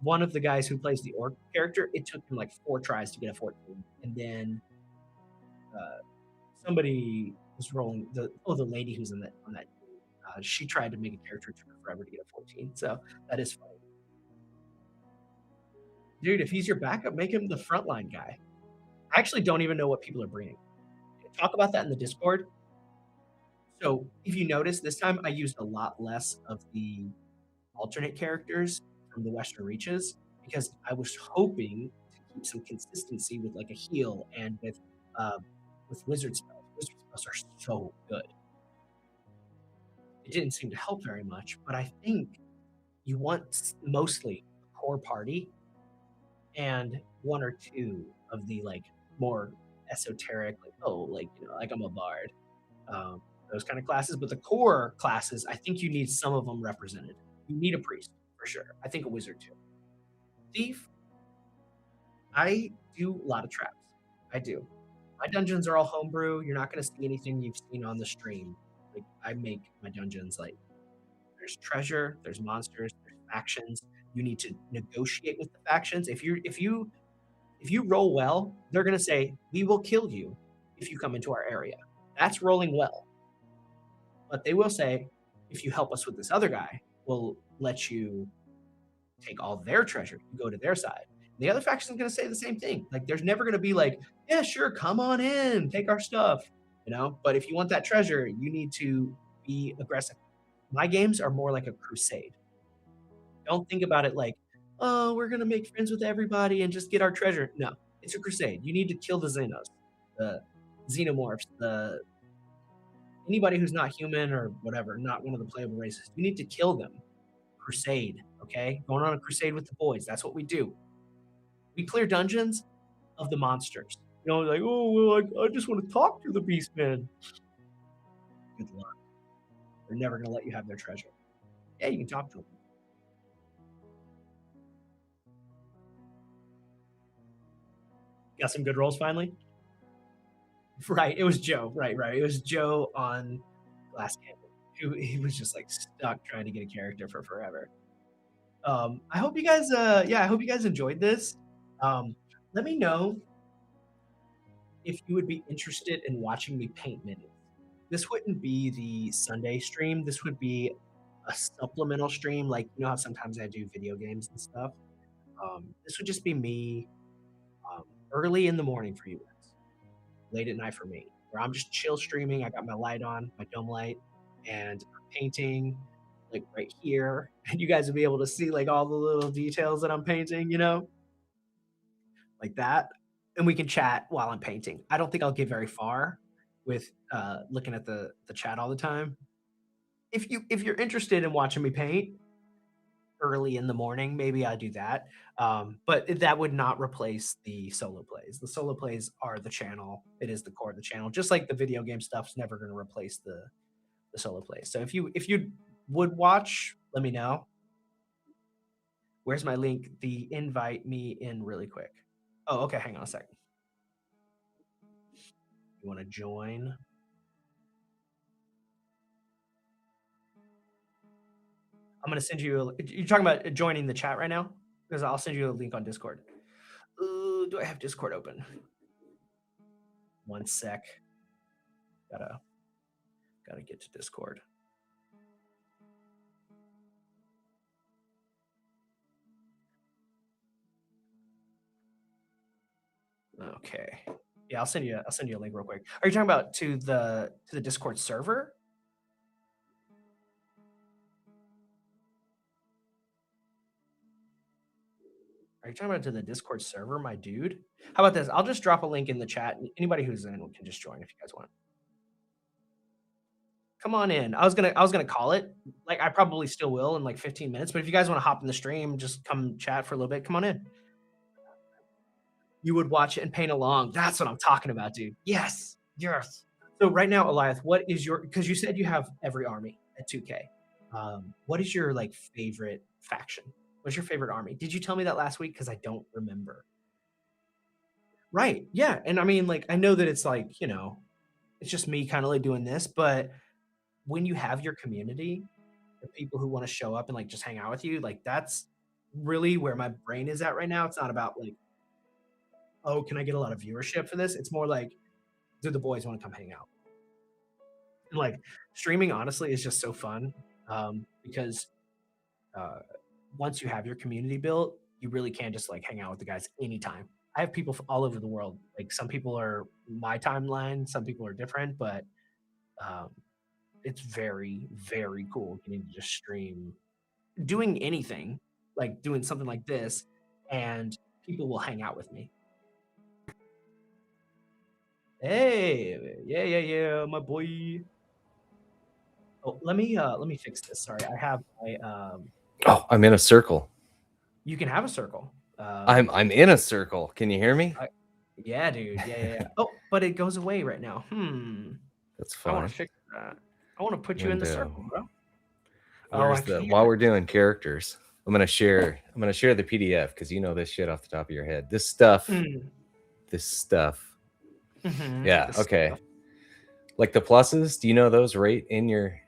[SPEAKER 2] One of the guys who plays the orc character, it took him like 4 tries to get a 14, and then somebody was rolling the lady who's on that. She tried to make a character, it took her forever to get a 14. So that is funny, dude. If he's your backup, make him the frontline guy. I actually don't even know what people are bringing. Talk about that in the Discord. So if you notice, this time I used a lot less of the alternate characters from the Western Reaches because I was hoping to keep some consistency with like a heal and with wizard spells. Wizard spells are so good. It didn't seem to help very much, but I think you want mostly a core party and 1 or 2 of the like more esoteric, like like I'm a bard, those kind of classes. But the core classes, I think you need some of them represented. You need a priest for sure. I think a wizard too. Thief, I do a lot of traps. I do. My dungeons are all homebrew. You're not going to see anything you've seen on the stream. Like I make my dungeons like there's treasure, there's monsters, there's factions. You need to negotiate with the factions. If you roll well, they're going to say we will kill you if you come into our area. That's rolling well. But they will say if you help us with this other guy, we'll let you take all their treasure. You go to their side. The other faction is going to say the same thing. Like, there's never going to be like, yeah, sure, come on in, take our stuff, you know. But if you want that treasure, you need to be aggressive. My games are more like a crusade. Don't think about it like, oh, we're going to make friends with everybody and just get our treasure. No, it's a crusade. You need to kill the Xenos, the xenomorphs, anybody who's not human or whatever, not one of the playable races. You need to kill them. Crusade, okay? Going on a crusade with the boys. That's what we do. We clear dungeons of the monsters. You know, like, oh, well, I just want to talk to the Beastmen. Good luck. They're never going to let you have their treasure. Yeah, you can talk to them. Got some good rolls finally? Right, it was Joe. Right. It was Joe on Glass Cannon. He was just like stuck trying to get a character for forever. I hope you guys I hope you guys enjoyed this. Let me know if you would be interested in watching me paint minis. this wouldn't be the Sunday stream. This would be a supplemental stream. Like, you know how sometimes I do video games and stuff? This would just be me early in the morning for you guys, late at night for me, where I'm just chill streaming. I got my light on, my dome light, and I'm painting like right here. And you guys will be able to see like all the little details that I'm painting, like that. And we can chat while I'm painting. I don't think I'll get very far with looking at the chat all the time. If you're interested in watching me paint early in the morning, maybe I do that. But that would not replace the solo plays. The solo plays are the channel. It is the core of the channel. Just like the video game stuff's never going to replace the solo plays. So if you would watch, let me know. Where's my link? The invite me in really quick. Oh, okay. Hang on a second. You want to join? I'm going to send you. You're talking about joining the chat right now? Because I'll send you a link on Discord. Do I have Discord open? One sec. Gotta get to Discord. Okay. Yeah, I'll send you a link real quick. Are you talking about to the Discord server? Are you talking about to the Discord server, my dude? How about this? I'll just drop a link in the chat. Anybody who's in can just join if you guys want. Come on in. I was gonna call it. Like I probably still will in like 15 minutes. But if you guys want to hop in the stream, just come chat for a little bit. Come on in. You would watch it and paint along. That's what I'm talking about, dude. Yes. Yes. So right now, Eliath, what is your, because you said you have every army at 2K. What is your like favorite faction? What's your favorite army? Did you tell me that last week? Because I don't remember. Right. Yeah. And I mean, like, I know that it's like, it's just me kind of like doing this, but when you have your community, the people who want to show up and like just hang out with you, like that's really where my brain is at right now. It's not about like, oh, can I get a lot of viewership for this? It's more like, do the boys want to come hang out? And like streaming, honestly, is just so fun because once you have your community built, you really can just like hang out with the guys anytime. I have people from all over the world. Like some people are my timeline, some people are different, but um, it's very, very cool getting to just stream, doing anything, like doing something like this, and people will hang out with me. Hey, yeah, my boy. Oh, let me fix this. Sorry, I have my.
[SPEAKER 3] Oh, I'm in a circle.
[SPEAKER 2] You can have a circle.
[SPEAKER 3] I'm in a circle. Can you hear me?
[SPEAKER 2] Yeah, dude. Yeah. Oh, but it goes away right now.
[SPEAKER 3] That's
[SPEAKER 2] I want
[SPEAKER 3] fine.
[SPEAKER 2] to fix that. I want to put you in the circle, bro.
[SPEAKER 3] Where's while we're doing characters, I'm gonna share the PDF because you know this shit off the top of your head. This stuff. This stuff. Yeah. Okay. Stuff. Like the pluses, do you know those right in your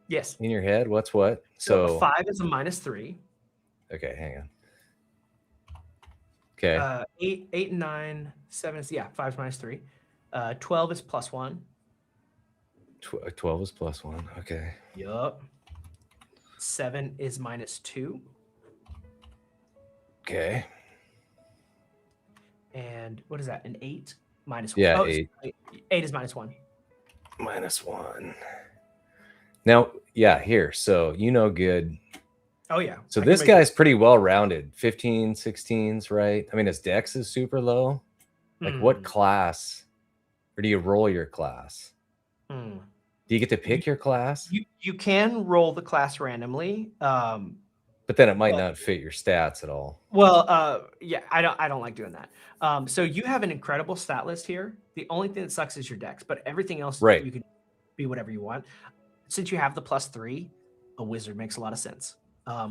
[SPEAKER 3] in your head? What's what?
[SPEAKER 2] So 5 is a -3.
[SPEAKER 3] Okay, hang on. Okay.
[SPEAKER 2] 8, 9, 7 is 5 is -3. 12 is +1.
[SPEAKER 3] 12 is +1. Okay.
[SPEAKER 2] Yup. 7 is -2.
[SPEAKER 3] Okay.
[SPEAKER 2] And what is that? An 8 -1.
[SPEAKER 3] Yeah, 8.
[SPEAKER 2] 8 is -1.
[SPEAKER 3] -1. Now, yeah, here. So good.
[SPEAKER 2] Oh yeah.
[SPEAKER 3] So this guy's pretty well rounded. 15, 16s, right? I mean, his dex is super low. Like what class? Or do you roll your class? Do you get to pick your class?
[SPEAKER 2] You can roll the class randomly.
[SPEAKER 3] But then it might not fit your stats at all.
[SPEAKER 2] Well, yeah, I don't like doing that. So you have an incredible stat list here. The only thing that sucks is your dex, but everything else you can be whatever you want. Since you have the +3, a wizard makes a lot of sense.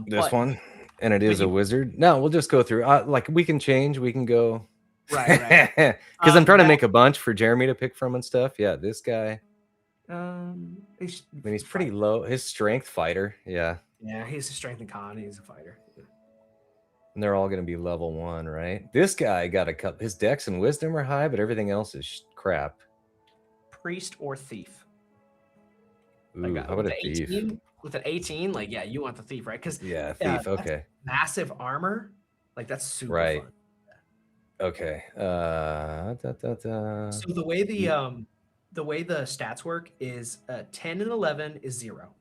[SPEAKER 3] This one, and it is a wizard. No, we'll just go through. Like we can change. We can go.
[SPEAKER 2] Right.
[SPEAKER 3] Because I'm trying to make a bunch for Jeremy to pick from and stuff. Yeah, this guy. He's pretty low. His strength fighter. Yeah.
[SPEAKER 2] Yeah, he's a strength and con. He's a fighter.
[SPEAKER 3] And they're all going to be level 1, right? This guy got a couple. His dex and wisdom are high, but everything else is crap.
[SPEAKER 2] Priest or thief.
[SPEAKER 3] Ooh, how about a thief?
[SPEAKER 2] With an 18, like, yeah, you want the thief, right? Because
[SPEAKER 3] thief. Okay.
[SPEAKER 2] Massive armor, like that's super
[SPEAKER 3] right.
[SPEAKER 2] fun.
[SPEAKER 3] Okay.
[SPEAKER 2] So the way the stats work is 10 and 11 is 0.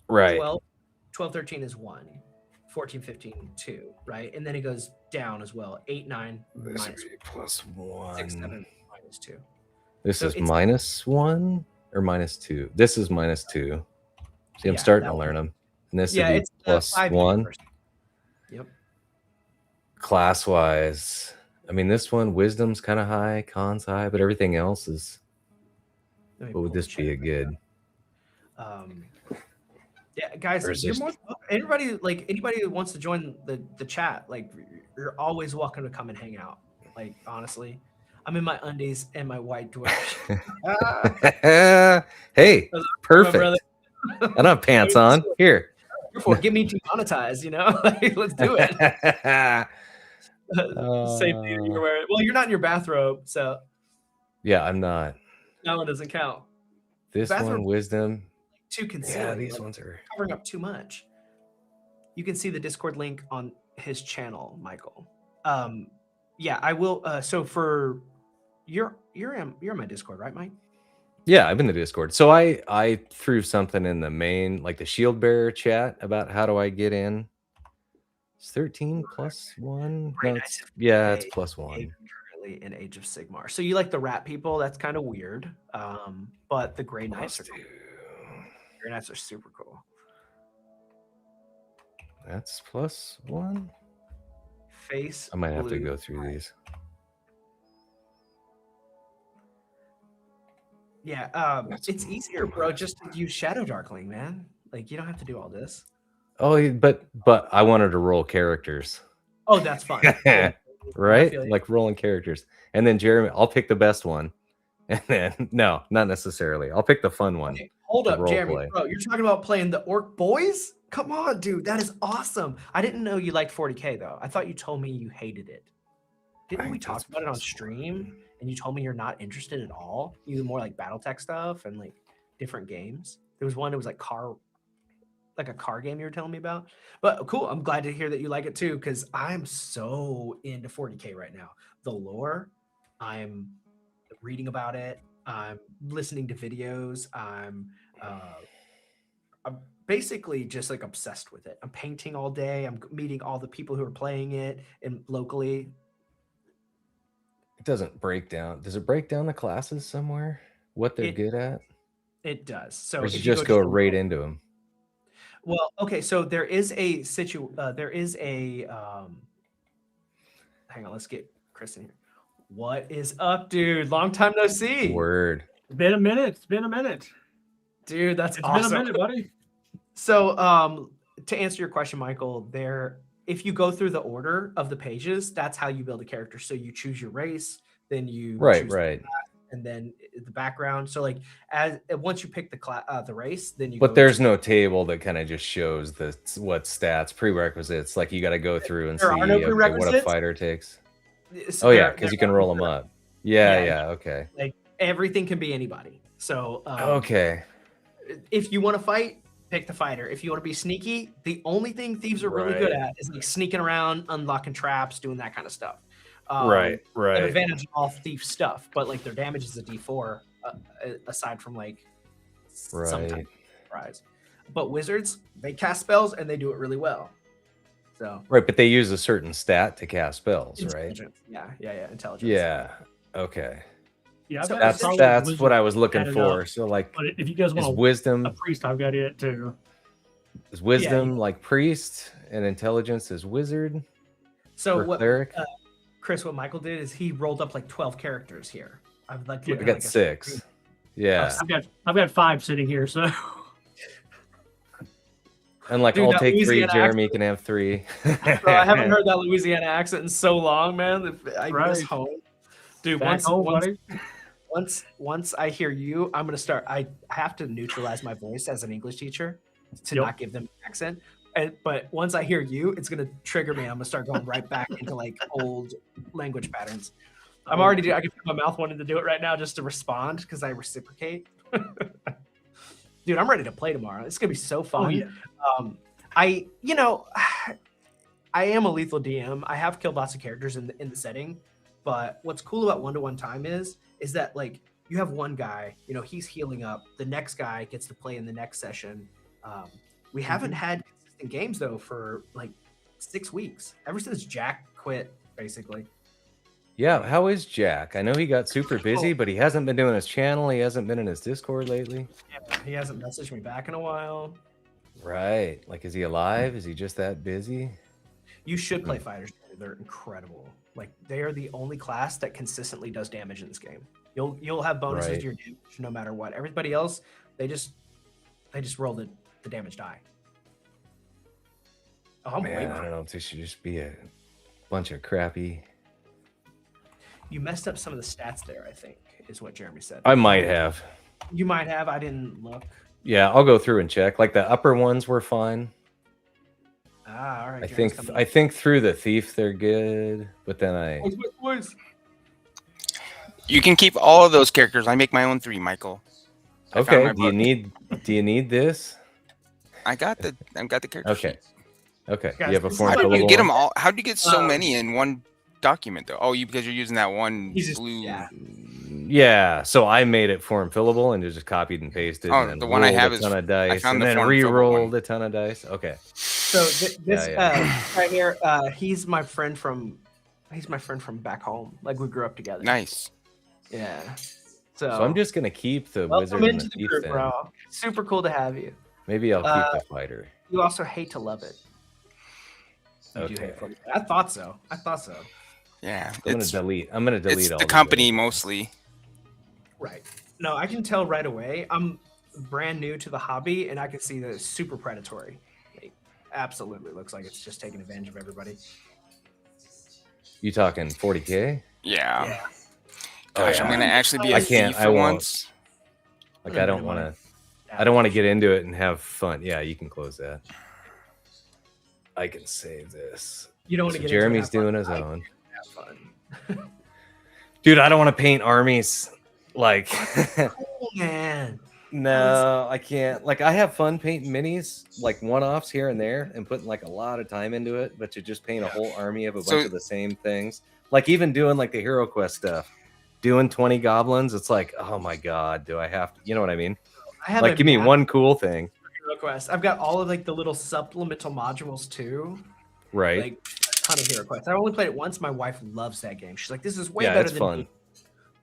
[SPEAKER 3] Right.
[SPEAKER 2] 12, 13 is 1. 14, 15, 2, right? And then it goes down as well. 8, 9,
[SPEAKER 3] This
[SPEAKER 2] minus
[SPEAKER 3] plus 1.
[SPEAKER 2] 6, 7, minus 2.
[SPEAKER 3] This is minus 1 or minus 2? This is minus 2. See, I'm starting to learn them. And this would be plus 1.
[SPEAKER 2] Yep.
[SPEAKER 3] Class-wise, I mean, this one, wisdom's kind of high, con's high, but everything else is... What would this be a good?
[SPEAKER 2] Yeah, guys, you're more anybody who wants to join the chat, like you're always welcome to come and hang out. Like honestly, I'm in my undies and my white dwarf.
[SPEAKER 3] Hey, perfect. I don't have pants on. Here.
[SPEAKER 2] Get me demonetized, like, let's do it. Same thing you're wearing. Well, you're not in your bathrobe, so
[SPEAKER 3] yeah, I'm not.
[SPEAKER 2] That one doesn't count.
[SPEAKER 3] This one, wisdom.
[SPEAKER 2] Too concealing.
[SPEAKER 3] Yeah, these ones are
[SPEAKER 2] covering up too much. You can see the Discord link on his channel, Michael. Yeah, I will. So for you're in my Discord, right, Mike?
[SPEAKER 3] Yeah, I'm in the Discord. So I threw something in the main, like the shield bearer chat about how do I get in. It's 13 plus 1. No, it's plus 1.
[SPEAKER 2] Currently in Age of Sigmar. So you like the rat people? That's kind of weird. But the Grey Knights are cool. Grey Knights are super cool.
[SPEAKER 3] That's plus 1.
[SPEAKER 2] Face.
[SPEAKER 3] I might have to go through these.
[SPEAKER 2] Yeah, it's easier, bro. Just to use Shadow Darkling, man. Like you don't have to do all this.
[SPEAKER 3] Oh, but I wanted to roll characters.
[SPEAKER 2] Oh, that's fine.
[SPEAKER 3] Right? Like rolling characters. And then Jeremy, I'll pick the best one. And then no, not necessarily. I'll pick the fun one.
[SPEAKER 2] Okay, hold up, Jeremy, bro. You're talking about playing the Orc Boys? Come on, dude. That is awesome. I didn't know you liked 40K though. I thought you told me you hated it. Didn't we talk about it on stream? And you told me you're not interested at all. You do more like BattleTech stuff and like different games. There was one that was like a car game you were telling me about. But cool. I'm glad to hear that you like it too, because I'm so into 40K right now. The lore, I'm reading about it. I'm listening to videos. I'm basically just like obsessed with it. I'm painting all day. I'm meeting all the people who are playing it and locally.
[SPEAKER 3] It doesn't break down. Does it break down the classes somewhere? What they're good at?
[SPEAKER 2] It does. So
[SPEAKER 3] or does it just go right into them?
[SPEAKER 2] Well, okay. So there is a hang on, let's get Chris in here. What is up, dude? Long time no see.
[SPEAKER 3] Word.
[SPEAKER 4] It's been a minute.
[SPEAKER 2] Dude, it's
[SPEAKER 4] awesome. Been a minute, buddy.
[SPEAKER 2] So to answer your question, Michael, if you go through the order of the pages, that's how you build a character. So you choose your race, then you choose the class, and then the background. So like once you pick the race, then you.
[SPEAKER 3] But there's no table that kind of just shows what stats prerequisites. Like you got to go through and see what a fighter takes. Oh yeah, because you can roll them up. Yeah. Okay.
[SPEAKER 2] Like everything can be anybody. So
[SPEAKER 3] okay.
[SPEAKER 2] If you want to fight, pick the fighter. If you want to be sneaky, the only thing thieves are really good at is like sneaking around, unlocking traps, doing that kind of stuff.
[SPEAKER 3] Right.
[SPEAKER 2] An advantage of all thief stuff, but like their damage is a D4 aside from like some type of surprise. But wizards, they cast spells and they do it really well. So
[SPEAKER 3] right, but they use a certain stat to cast spells, right?
[SPEAKER 2] Yeah, intelligence.
[SPEAKER 3] Yeah. Okay.
[SPEAKER 4] Yeah,
[SPEAKER 2] so
[SPEAKER 3] that's what I was looking for. So like,
[SPEAKER 4] but if you guys want
[SPEAKER 3] wisdom
[SPEAKER 4] a priest, I've got it too.
[SPEAKER 3] Is wisdom like priest and intelligence is wizard?
[SPEAKER 2] So what
[SPEAKER 3] cleric?
[SPEAKER 2] Chris, what Michael did is he rolled up like 12 characters here. I've like
[SPEAKER 3] I got 6. Yeah,
[SPEAKER 4] I've got 5 sitting here. So,
[SPEAKER 3] and like I'll take 3. Jeremy can have 3.
[SPEAKER 2] Bro, I haven't heard that Louisiana accent in so long, man. I miss home, dude. Once I hear you, I'm gonna start. I have to neutralize my voice as an English teacher to not give them an accent. But once I hear you, it's gonna trigger me. I'm gonna start going right back into like old language patterns. I can feel my mouth wanting to do it right now just to respond because I reciprocate. dude, I'm ready to play tomorrow. It's gonna be so fun.
[SPEAKER 4] Oh yeah.
[SPEAKER 2] I you know, I am a lethal DM. I have killed lots of characters in the setting, but what's cool about 1-to-1 time is that like you have one guy, you know, he's healing up. The next guy gets to play in the next session. We haven't had consistent games though for like 6 weeks. Ever since Jack quit, basically.
[SPEAKER 3] Yeah, how is Jack? I know he got super busy, but he hasn't been doing his channel. He hasn't been in his Discord lately.
[SPEAKER 2] Yeah, he hasn't messaged me back in a while.
[SPEAKER 3] Right. Like, is he alive? Is he just that busy?
[SPEAKER 2] You should play fighters. They're incredible. Like they are the only class that consistently does damage in this game. You'll have bonuses to your damage no matter what. Everybody else, they just roll the damage die. Oh
[SPEAKER 3] man, I don't know if this should just be a bunch of crappy.
[SPEAKER 2] You messed up some of the stats there, I think, is what Jeremy said.
[SPEAKER 3] I might have.
[SPEAKER 2] You might have. I didn't look.
[SPEAKER 3] Yeah, I'll go through and check. Like the upper ones were fine.
[SPEAKER 2] Ah, all right.
[SPEAKER 3] I think through the thief they're good, but then
[SPEAKER 2] Boys.
[SPEAKER 5] You can keep all of those characters. I make my own 3, Michael.
[SPEAKER 3] Okay. Do you need this?
[SPEAKER 5] I've got the character.
[SPEAKER 3] Okay.
[SPEAKER 5] sheet.
[SPEAKER 3] Okay.
[SPEAKER 2] Guys,
[SPEAKER 3] You have a form
[SPEAKER 5] How do you
[SPEAKER 3] fillable
[SPEAKER 5] get
[SPEAKER 3] one?
[SPEAKER 5] them all? How do you get so many in one document though? Oh, because you're using that one blue.
[SPEAKER 3] Yeah, so I made it form fillable and just copied and pasted.
[SPEAKER 5] Oh,
[SPEAKER 3] and then
[SPEAKER 5] the one I have
[SPEAKER 3] rolled
[SPEAKER 5] is
[SPEAKER 3] a ton of dice,
[SPEAKER 5] I found
[SPEAKER 3] and
[SPEAKER 5] the
[SPEAKER 3] then
[SPEAKER 5] form fillable
[SPEAKER 3] re-rolled
[SPEAKER 5] one.
[SPEAKER 3] a ton of dice. Okay.
[SPEAKER 2] So this right here, he's my friend from back home. Like we grew up together.
[SPEAKER 5] Nice.
[SPEAKER 2] Yeah.
[SPEAKER 3] So I'm just gonna keep the wizard
[SPEAKER 2] welcome
[SPEAKER 3] and
[SPEAKER 2] into
[SPEAKER 3] the
[SPEAKER 2] the
[SPEAKER 3] thief
[SPEAKER 2] group,
[SPEAKER 3] then.
[SPEAKER 2] bro. Super cool to have you.
[SPEAKER 3] Maybe I'll keep the fighter.
[SPEAKER 2] You also hate to love it. You do hate it. I thought so.
[SPEAKER 5] Yeah.
[SPEAKER 3] I'm gonna delete. I'm gonna delete
[SPEAKER 5] It's
[SPEAKER 3] all
[SPEAKER 5] the
[SPEAKER 3] these
[SPEAKER 5] company
[SPEAKER 3] other-
[SPEAKER 5] mostly.
[SPEAKER 2] Right. No, I can tell right away. I'm brand new to the hobby, and I can see that it's super predatory. It absolutely looks like it's just taking advantage of everybody.
[SPEAKER 3] You talking 40K?
[SPEAKER 5] Yeah.
[SPEAKER 2] Yeah.
[SPEAKER 5] Gosh,
[SPEAKER 3] yeah.
[SPEAKER 5] I'm gonna actually be a
[SPEAKER 3] I can't.
[SPEAKER 5] thief
[SPEAKER 3] I
[SPEAKER 5] for
[SPEAKER 3] won't.
[SPEAKER 5] once.
[SPEAKER 3] Like I don't want to. I don't want to get into it and have fun. Yeah, you can close that. I can save this.
[SPEAKER 2] You don't want to
[SPEAKER 3] So
[SPEAKER 2] get
[SPEAKER 3] Jeremy's
[SPEAKER 2] into
[SPEAKER 3] doing his own.
[SPEAKER 2] Have fun.
[SPEAKER 3] Dude, I don't want to paint armies. Like,
[SPEAKER 2] Oh, man.
[SPEAKER 3] no, I can't. Like, I have fun painting minis, like one-offs here and there, and putting like a lot of time into it. But to just paint a whole army of a bunch of the same things, like even doing like the Hero Quest stuff, doing 20 goblins, it's like, oh my god, do I have to? You know what I mean?
[SPEAKER 2] I have
[SPEAKER 3] Like, give me one cool thing.
[SPEAKER 2] Hero Quest. I've got all of like the little supplemental modules too.
[SPEAKER 3] Right.
[SPEAKER 2] Like a ton of Hero Quest. I only played it once. My wife loves that game. She's like, this is way
[SPEAKER 3] Yeah,
[SPEAKER 2] better
[SPEAKER 3] it's
[SPEAKER 2] than
[SPEAKER 3] fun.
[SPEAKER 2] me.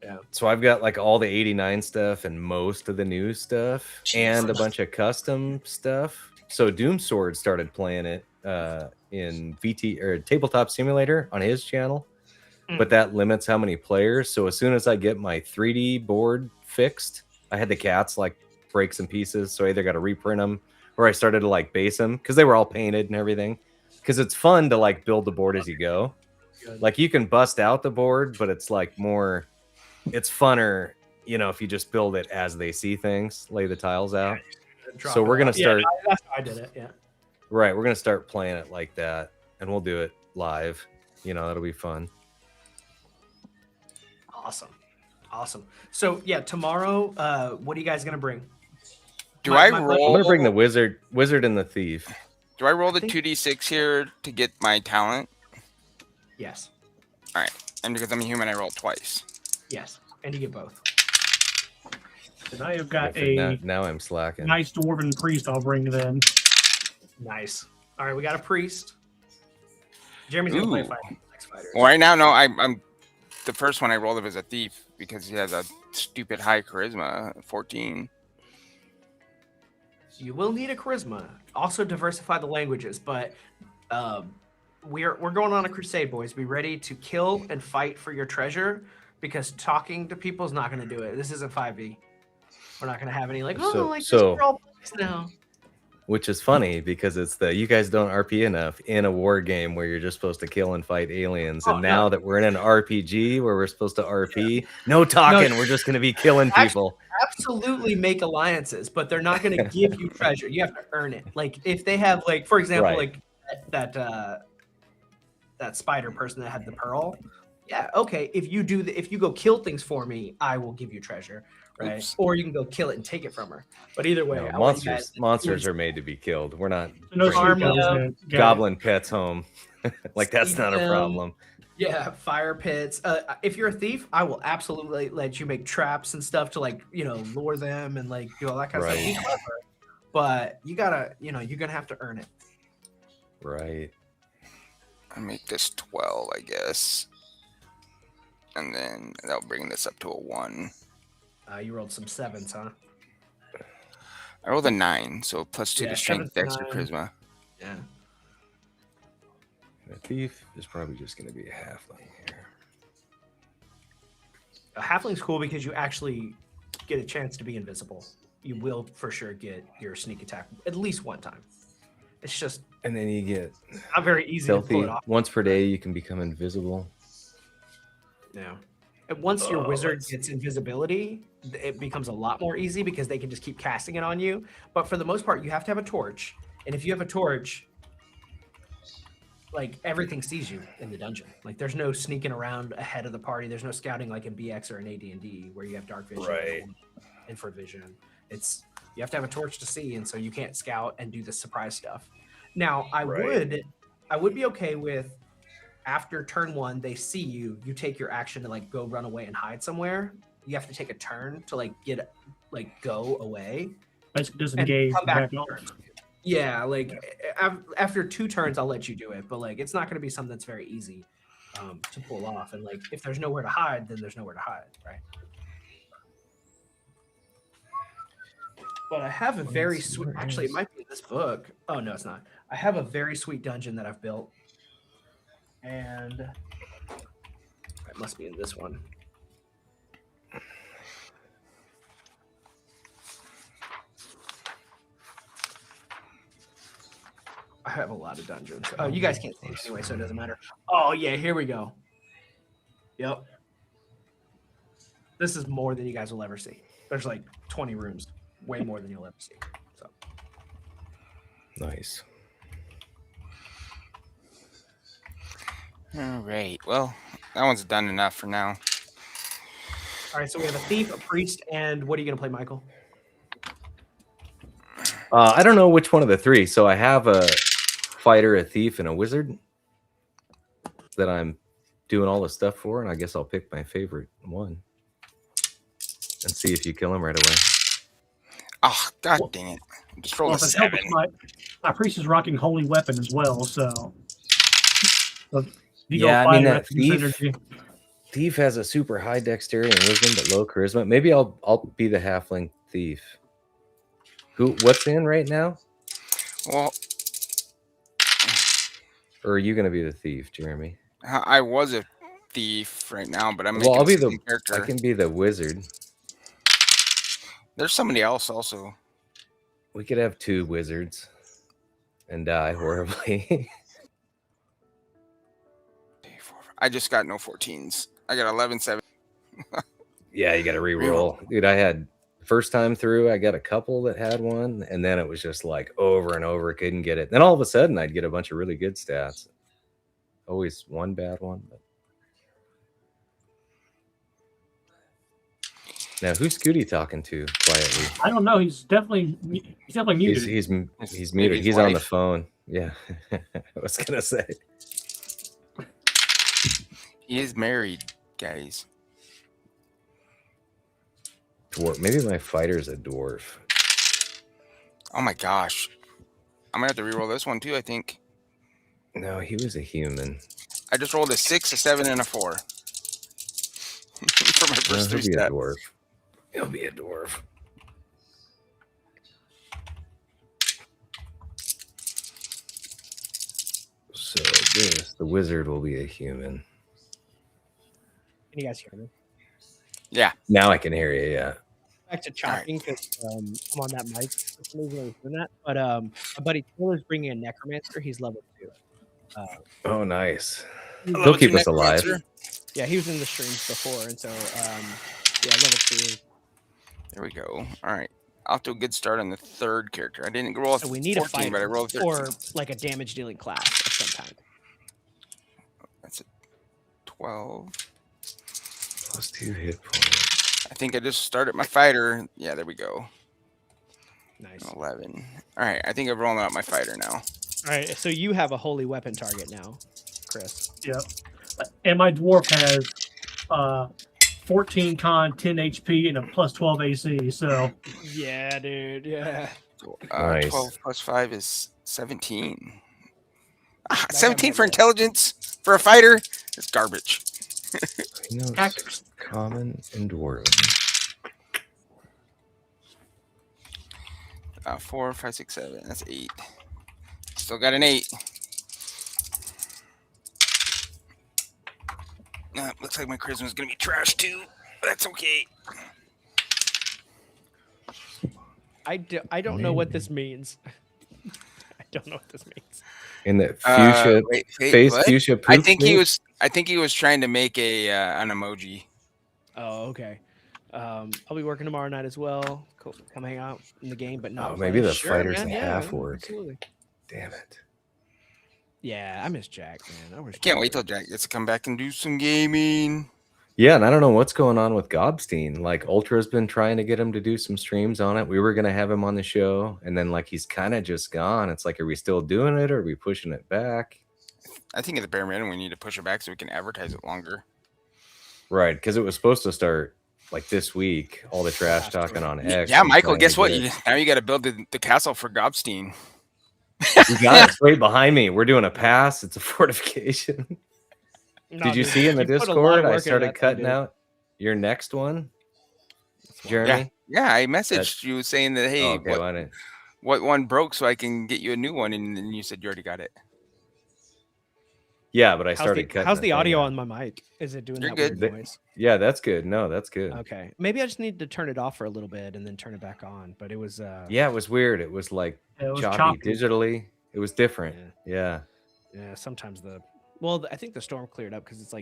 [SPEAKER 2] Yeah.
[SPEAKER 3] So I've got like all the 89 stuff and most of the new stuff and a bunch of custom stuff. So Doom Sword started playing it in VT or Tabletop Simulator on his channel, but that limits how many players. So as soon as I get my 3D board fixed, I had the cats like break some pieces. So I either got to reprint them or I started to like base them because they were all painted and everything. Because it's fun to like build the board as you go. Like you can bust out the board, but it's like more. It's funner, you know, if you just build it as they see things, lay the tiles out. So we're gonna start.
[SPEAKER 2] Yeah, that's how I did it. Yeah.
[SPEAKER 3] Right, we're gonna start playing it like that, and we'll do it live. You know, that'll be fun.
[SPEAKER 2] Awesome. So yeah, tomorrow, what are you guys gonna bring?
[SPEAKER 5] I
[SPEAKER 3] I'm
[SPEAKER 5] roll?
[SPEAKER 3] gonna bring the wizard and the thief.
[SPEAKER 5] Do I roll the 2d6 here to get my talent?
[SPEAKER 2] Yes.
[SPEAKER 5] All right, and because I'm a human, I roll twice.
[SPEAKER 2] Yes, and you get both.
[SPEAKER 4] And I have got
[SPEAKER 3] Now I'm slacking.
[SPEAKER 4] nice dwarven priest I'll bring then.
[SPEAKER 2] Nice. All right, we got a priest. Jeremy's gonna play next fighter.
[SPEAKER 5] Well, right now, no, I'm the first one I rolled as a thief because he has a stupid high charisma, 14.
[SPEAKER 2] You will need a charisma. Also diversify the languages, but we're going on a crusade, boys. Be ready to kill and fight for your treasure because talking to people is not going to do it. This isn't 5e. We're not going to have any like, now.
[SPEAKER 3] Which is funny because it's you guys don't RP enough in a war game where you're just supposed to kill and fight aliens. And now that we're in an RPG where we're supposed to RP, no talking. We're just going to be killing people.
[SPEAKER 2] Absolutely make alliances, but they're not going to give you treasure. You have to earn it. Like if they have like, for example, like that spider person that had the pearl, Yeah, okay. If you do if you go kill things for me, I will give you treasure, right?
[SPEAKER 5] Oops.
[SPEAKER 2] Or you can go kill it and take it from her. But either way,
[SPEAKER 3] No,
[SPEAKER 2] I want you guys
[SPEAKER 3] monsters are made to be killed. We're not
[SPEAKER 4] No
[SPEAKER 3] bringing
[SPEAKER 4] sweet
[SPEAKER 2] Farm them,
[SPEAKER 4] punishment. Got it.
[SPEAKER 3] goblin pets home. Like that's
[SPEAKER 2] sleep
[SPEAKER 3] not a
[SPEAKER 2] them.
[SPEAKER 3] problem.
[SPEAKER 2] Yeah, fire pits. If you're a thief, I will absolutely let you make traps and stuff to like, lure them and like do all that kind of stuff. Be
[SPEAKER 3] Right.
[SPEAKER 2] clever, but you gotta, you're gonna have to earn it.
[SPEAKER 3] Right.
[SPEAKER 5] I make this 12, I guess. And then that'll bring this up to a 1.
[SPEAKER 2] You rolled some 7s, huh?
[SPEAKER 5] I rolled a 9, so +2
[SPEAKER 2] Yeah,
[SPEAKER 5] to strength,
[SPEAKER 2] 7's a
[SPEAKER 5] dex, or
[SPEAKER 2] 9.
[SPEAKER 5] charisma.
[SPEAKER 2] Yeah.
[SPEAKER 3] A thief is probably just going to be a halfling here.
[SPEAKER 2] A halfling's cool because you actually get a chance to be invisible. You will for sure get your sneak attack at least one time. It's just
[SPEAKER 3] And then you get
[SPEAKER 2] not very easy to pull
[SPEAKER 3] stealthy.
[SPEAKER 2] it off.
[SPEAKER 3] Once per day, you can become invisible.
[SPEAKER 2] Yeah. And once your wizard gets invisibility, it becomes a lot more easy because they can just keep casting it on you. But for the most part, you have to have a torch. And if you have a torch, like everything sees you in the dungeon. Like there's no sneaking around ahead of the party. There's no scouting like in BX or in AD&D where you have dark vision,
[SPEAKER 3] Right.
[SPEAKER 2] infrared vision. You have to have a torch to see, and so you can't scout and do the surprise stuff. Now, I would be okay with after turn 1 they see you take your action to like go run away and hide somewhere. You have to take a turn to like go away.
[SPEAKER 4] Basically, disengage.
[SPEAKER 2] come back
[SPEAKER 4] Back off.
[SPEAKER 2] turn. Yeah, like after 2 turns, I'll let you do it, but like it's not going to be something that's very easy to pull off. And like if there's nowhere to hide, then there's nowhere to hide, right? But I have a very sweet. Actually, it might be in this book. Oh no, it's not. I have a very sweet dungeon that I've built, and it must be in this one. I have a lot of dungeons. Oh, you guys can't see it anyway, so it doesn't matter. Oh yeah, here we go. Yep. This is more than you guys will ever see. There's like 20 rooms, way more than you'll ever see. So
[SPEAKER 3] Nice.
[SPEAKER 5] All right. Well, that one's done enough for now.
[SPEAKER 2] all right, so we have a thief, a priest, and what are you gonna play, Michael?
[SPEAKER 3] I don't know which one of the 3. So I have a fighter, a thief, and a wizard that I'm doing all the stuff for, and I guess I'll pick my favorite one and see if you kill him right away.
[SPEAKER 5] Oh, god dang it. I just rolled a
[SPEAKER 4] If it helps,
[SPEAKER 5] 7.
[SPEAKER 4] my priest is rocking holy weapon as well, so if you
[SPEAKER 3] Yeah,
[SPEAKER 4] go
[SPEAKER 3] I mean,
[SPEAKER 4] fighter,
[SPEAKER 3] that
[SPEAKER 4] that's the synergy.
[SPEAKER 3] Thief has a super high dexterity and wisdom, but low charisma. Maybe I'll be the halfling thief. What's in right now?
[SPEAKER 5] Well,
[SPEAKER 3] Or are you gonna be the thief, Jeremy?
[SPEAKER 5] I was a thief right now, but I'm
[SPEAKER 3] Well,
[SPEAKER 5] making
[SPEAKER 3] I'll be
[SPEAKER 5] a second
[SPEAKER 3] I
[SPEAKER 5] character.
[SPEAKER 3] can be the wizard.
[SPEAKER 5] There's somebody else also.
[SPEAKER 3] We could have 2 wizards and die horribly.
[SPEAKER 5] I just got no 14s. I got 11, 7.
[SPEAKER 3] Yeah, you got to re-roll, dude. I had first time through, I got a couple that had one, and then it was just like over and over, couldn't get it. Then all of a sudden, I'd get a bunch of really good stats. Always one bad one. But... Now, who's Scooty talking to quietly?
[SPEAKER 4] I don't know. He's definitely muted.
[SPEAKER 3] He's muted. He's on the phone. Yeah, I was gonna say.
[SPEAKER 5] He is married, guys.
[SPEAKER 3] Dwarf. Maybe my fighter's a dwarf.
[SPEAKER 5] Oh my gosh. I'm gonna have to reroll this one too, I think.
[SPEAKER 3] No, he was a human.
[SPEAKER 5] I just rolled a 6, a 7, and a 4. For my first 3
[SPEAKER 3] he'll be a
[SPEAKER 5] steps.
[SPEAKER 3] dwarf. He'll be a dwarf. So the wizard will be a human.
[SPEAKER 1] Can you guys hear me?
[SPEAKER 5] Yeah.
[SPEAKER 3] Now I can hear you. Yeah.
[SPEAKER 1] Back to chopping because I'm on that mic. For some reason I was doing that. But my buddy Taylor's bringing a necromancer. He's level 2.
[SPEAKER 3] Oh, nice.
[SPEAKER 5] Level
[SPEAKER 3] He'll keep
[SPEAKER 5] 2
[SPEAKER 3] us alive.
[SPEAKER 5] necromancer.
[SPEAKER 1] Yeah, he was in the streams before, and so yeah, level 2.
[SPEAKER 5] There we go. All right. Off to a good start on the 3rd character. I didn't roll a
[SPEAKER 1] So we need
[SPEAKER 5] 14,
[SPEAKER 1] a fighter
[SPEAKER 5] but I rolled a 13.
[SPEAKER 1] or like a damage dealing class of some kind.
[SPEAKER 5] That's a 12.
[SPEAKER 3] Plus 2 hit points.
[SPEAKER 5] I think I just started my fighter. Yeah, there we go.
[SPEAKER 1] Nice.
[SPEAKER 5] 11. All right, I think I'm rolling out my fighter now.
[SPEAKER 1] All right, so you have a holy weapon target now, Chris.
[SPEAKER 4] Yep. And my dwarf has 14 con, 10 HP, and a plus 12 AC. So
[SPEAKER 1] yeah, dude. Yeah.
[SPEAKER 3] Nice.
[SPEAKER 5] 12 plus 5 is 17.
[SPEAKER 1] That
[SPEAKER 5] 17
[SPEAKER 1] guy
[SPEAKER 5] for
[SPEAKER 1] might get-
[SPEAKER 5] intelligence for a fighter? It's garbage.
[SPEAKER 4] Cactus.
[SPEAKER 3] Common and dwarven.
[SPEAKER 5] 4, 5, 6, 7. That's 8. Still got an 8. Looks like my charisma's gonna be trash too. But that's okay.
[SPEAKER 1] I don't know what this means. I don't know what this means.
[SPEAKER 3] In the fuchsia face,
[SPEAKER 5] what?
[SPEAKER 3] fuchsia poop.
[SPEAKER 5] I think he was trying to make an emoji.
[SPEAKER 1] Oh, okay. I'll be working tomorrow night as well. Cool. Come hang out in the game, but not.
[SPEAKER 3] Maybe the
[SPEAKER 1] Sure,
[SPEAKER 3] fighter's
[SPEAKER 1] man.
[SPEAKER 3] a
[SPEAKER 1] Yeah,
[SPEAKER 3] half orc.
[SPEAKER 1] Absolutely.
[SPEAKER 3] Damn it.
[SPEAKER 1] Yeah, I miss Jack, man.
[SPEAKER 5] I can't wait till Jack gets to come back and do some gaming.
[SPEAKER 3] Yeah, and I don't know what's going on with Gobstein. Like Ultra's been trying to get him to do some streams on it. We were gonna have him on the show, and then like he's kind of just gone. It's like, are we still doing it, or are we pushing it back?
[SPEAKER 5] I think at the bare minimum we need to push it back so we can advertise it longer.
[SPEAKER 3] Right, because it was supposed to start like this week. All the trash talking on X.
[SPEAKER 5] Yeah, Michael.
[SPEAKER 3] trying
[SPEAKER 5] Guess
[SPEAKER 3] to
[SPEAKER 5] what?
[SPEAKER 3] get it.
[SPEAKER 5] Now you got to build the castle for Gobstein.
[SPEAKER 3] We got it right behind me. We're doing a pass. It's a fortification.
[SPEAKER 1] No,
[SPEAKER 3] Did you
[SPEAKER 1] dude,
[SPEAKER 3] see in the
[SPEAKER 1] put a lot of
[SPEAKER 3] Discord? I
[SPEAKER 1] work into
[SPEAKER 3] started
[SPEAKER 1] that thing,
[SPEAKER 3] cutting
[SPEAKER 1] dude.
[SPEAKER 3] out your next one,
[SPEAKER 1] That's
[SPEAKER 3] Jeremy.
[SPEAKER 5] Yeah, I messaged you saying that hey,
[SPEAKER 3] Oh, okay, well, I didn't.
[SPEAKER 5] what one broke so I can get you a new one, and then you said you already got it.
[SPEAKER 3] Yeah, but I
[SPEAKER 1] How's
[SPEAKER 3] started
[SPEAKER 1] the,
[SPEAKER 3] cutting.
[SPEAKER 1] how's
[SPEAKER 3] the
[SPEAKER 1] the
[SPEAKER 3] thing
[SPEAKER 1] audio
[SPEAKER 3] out.
[SPEAKER 1] on my mic? Is it doing
[SPEAKER 5] You're
[SPEAKER 1] that
[SPEAKER 5] good.
[SPEAKER 1] weird noise?
[SPEAKER 3] Yeah, that's good. No, that's good.
[SPEAKER 1] Okay, maybe I just need to turn it off for a little bit and then turn it back on. But it was
[SPEAKER 3] Yeah, it was weird. It was like
[SPEAKER 4] it was
[SPEAKER 3] choppy
[SPEAKER 4] choppy.
[SPEAKER 3] digitally. It was different. Yeah.
[SPEAKER 1] yeah. Sometimes I think the storm cleared up because